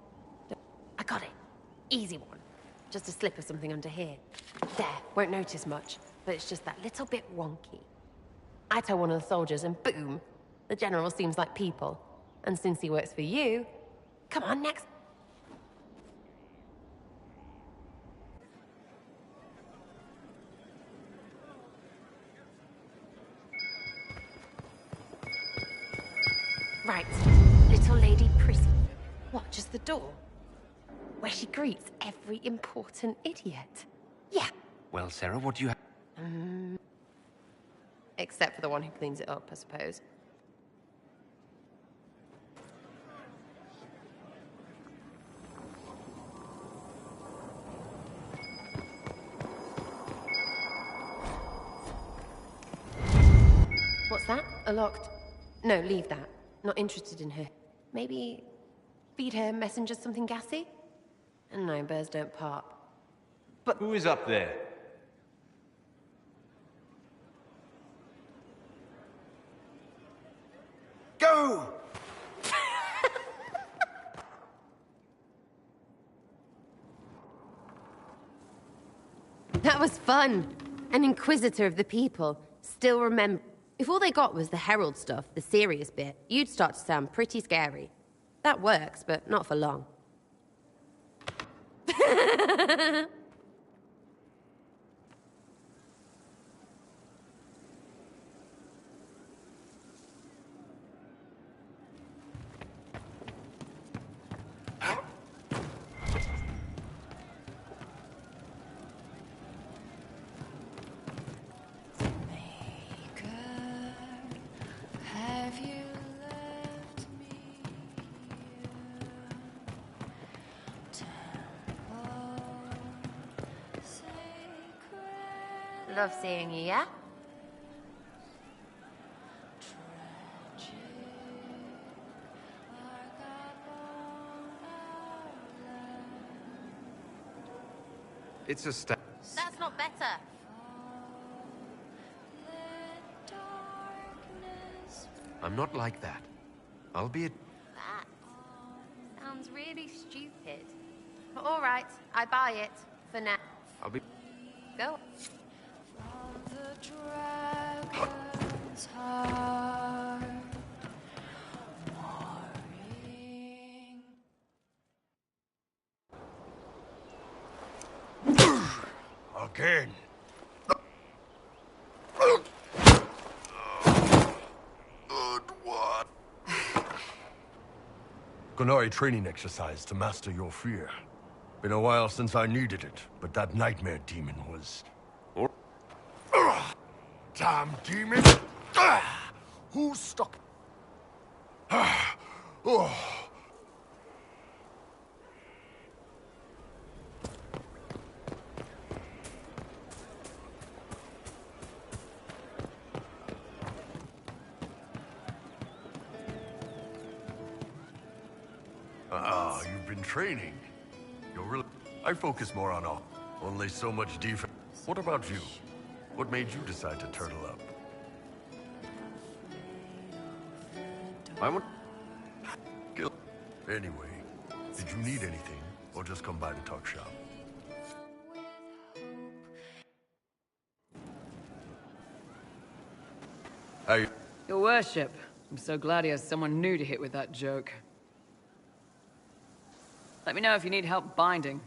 [SPEAKER 15] I got it. Easy one. Just a slip of something under here. There, won't notice much, but it's just that little bit wonky. I tell one of the soldiers and boom, the general seems like people. And since he works for you, come on, next. Right, little lady Prissy. What, just the door? Where she greets every important idiot. Yeah.
[SPEAKER 3] Well, Sarah, what do you have?
[SPEAKER 15] Except for the one who cleans it up, I suppose. What's that? A locked... No, leave that. Not interested in her. Maybe feed her messengers something gassy? No, bears don't pop.
[SPEAKER 22] But who is up there?
[SPEAKER 1] Go!
[SPEAKER 15] That was fun. An inquisitor of the people. Still remember... If all they got was the herald stuff, the serious bit, you'd start to sound pretty scary. That works, but not for long.
[SPEAKER 16] Have you left me
[SPEAKER 15] Love seeing you, yeah?
[SPEAKER 3] It's a step.
[SPEAKER 15] That's not better.
[SPEAKER 3] I'm not like that. I'll be a...
[SPEAKER 15] That sounds really stupid. But all right, I buy it for now.
[SPEAKER 3] I'll be...
[SPEAKER 15] Go.
[SPEAKER 16] Dragon's heart.
[SPEAKER 1] Again. Gunari training exercise to master your fear. Been a while since I needed it, but that nightmare demon was... Damn demon! Who stuck... Oh. You've been training. You're really... I focus more on all. Only so much defense. What about you? What made you decide to turtle up?
[SPEAKER 3] I want...
[SPEAKER 1] Anyway, did you need anything, or just come by to talk shop? Hey.
[SPEAKER 11] Your worship, I'm so glad he has someone new to hit with that joke. Let me know if you need help binding.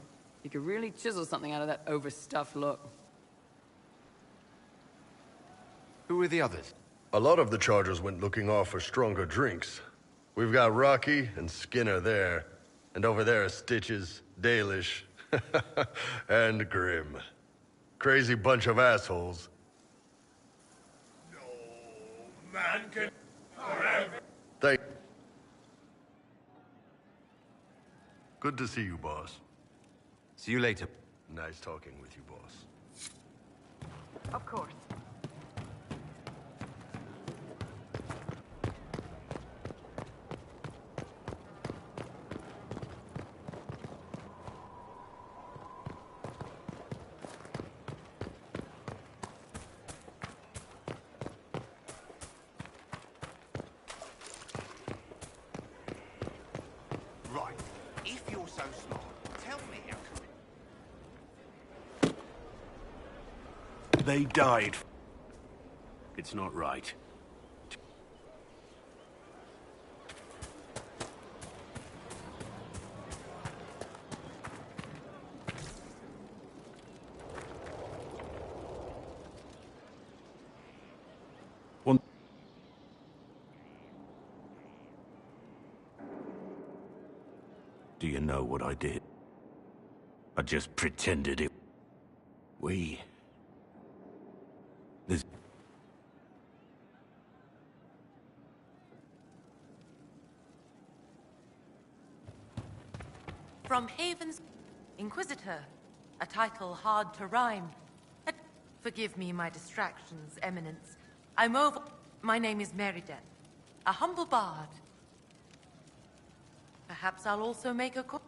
[SPEAKER 11] You could really chisel something out of that overstuffed look.
[SPEAKER 3] Who are the others?
[SPEAKER 1] A lot of the Chargers went looking off for stronger drinks. We've got Rocky and Skinner there. And over there are Stitches, Dalish, and Grim. Crazy bunch of assholes. No man can... Thank... Good to see you, boss.
[SPEAKER 3] See you later.
[SPEAKER 1] Nice talking with you, boss.
[SPEAKER 11] Of course.
[SPEAKER 12] Right. If you're so smart, tell me how come...
[SPEAKER 1] They died. It's not right. Do you know what I did? I just pretended it... There's...
[SPEAKER 2] From Haven's Inquisitor, a title hard to rhyme. Forgive me my distractions, Eminence. I'm over... My name is Merideth, a humble bard. Perhaps I'll also make a call.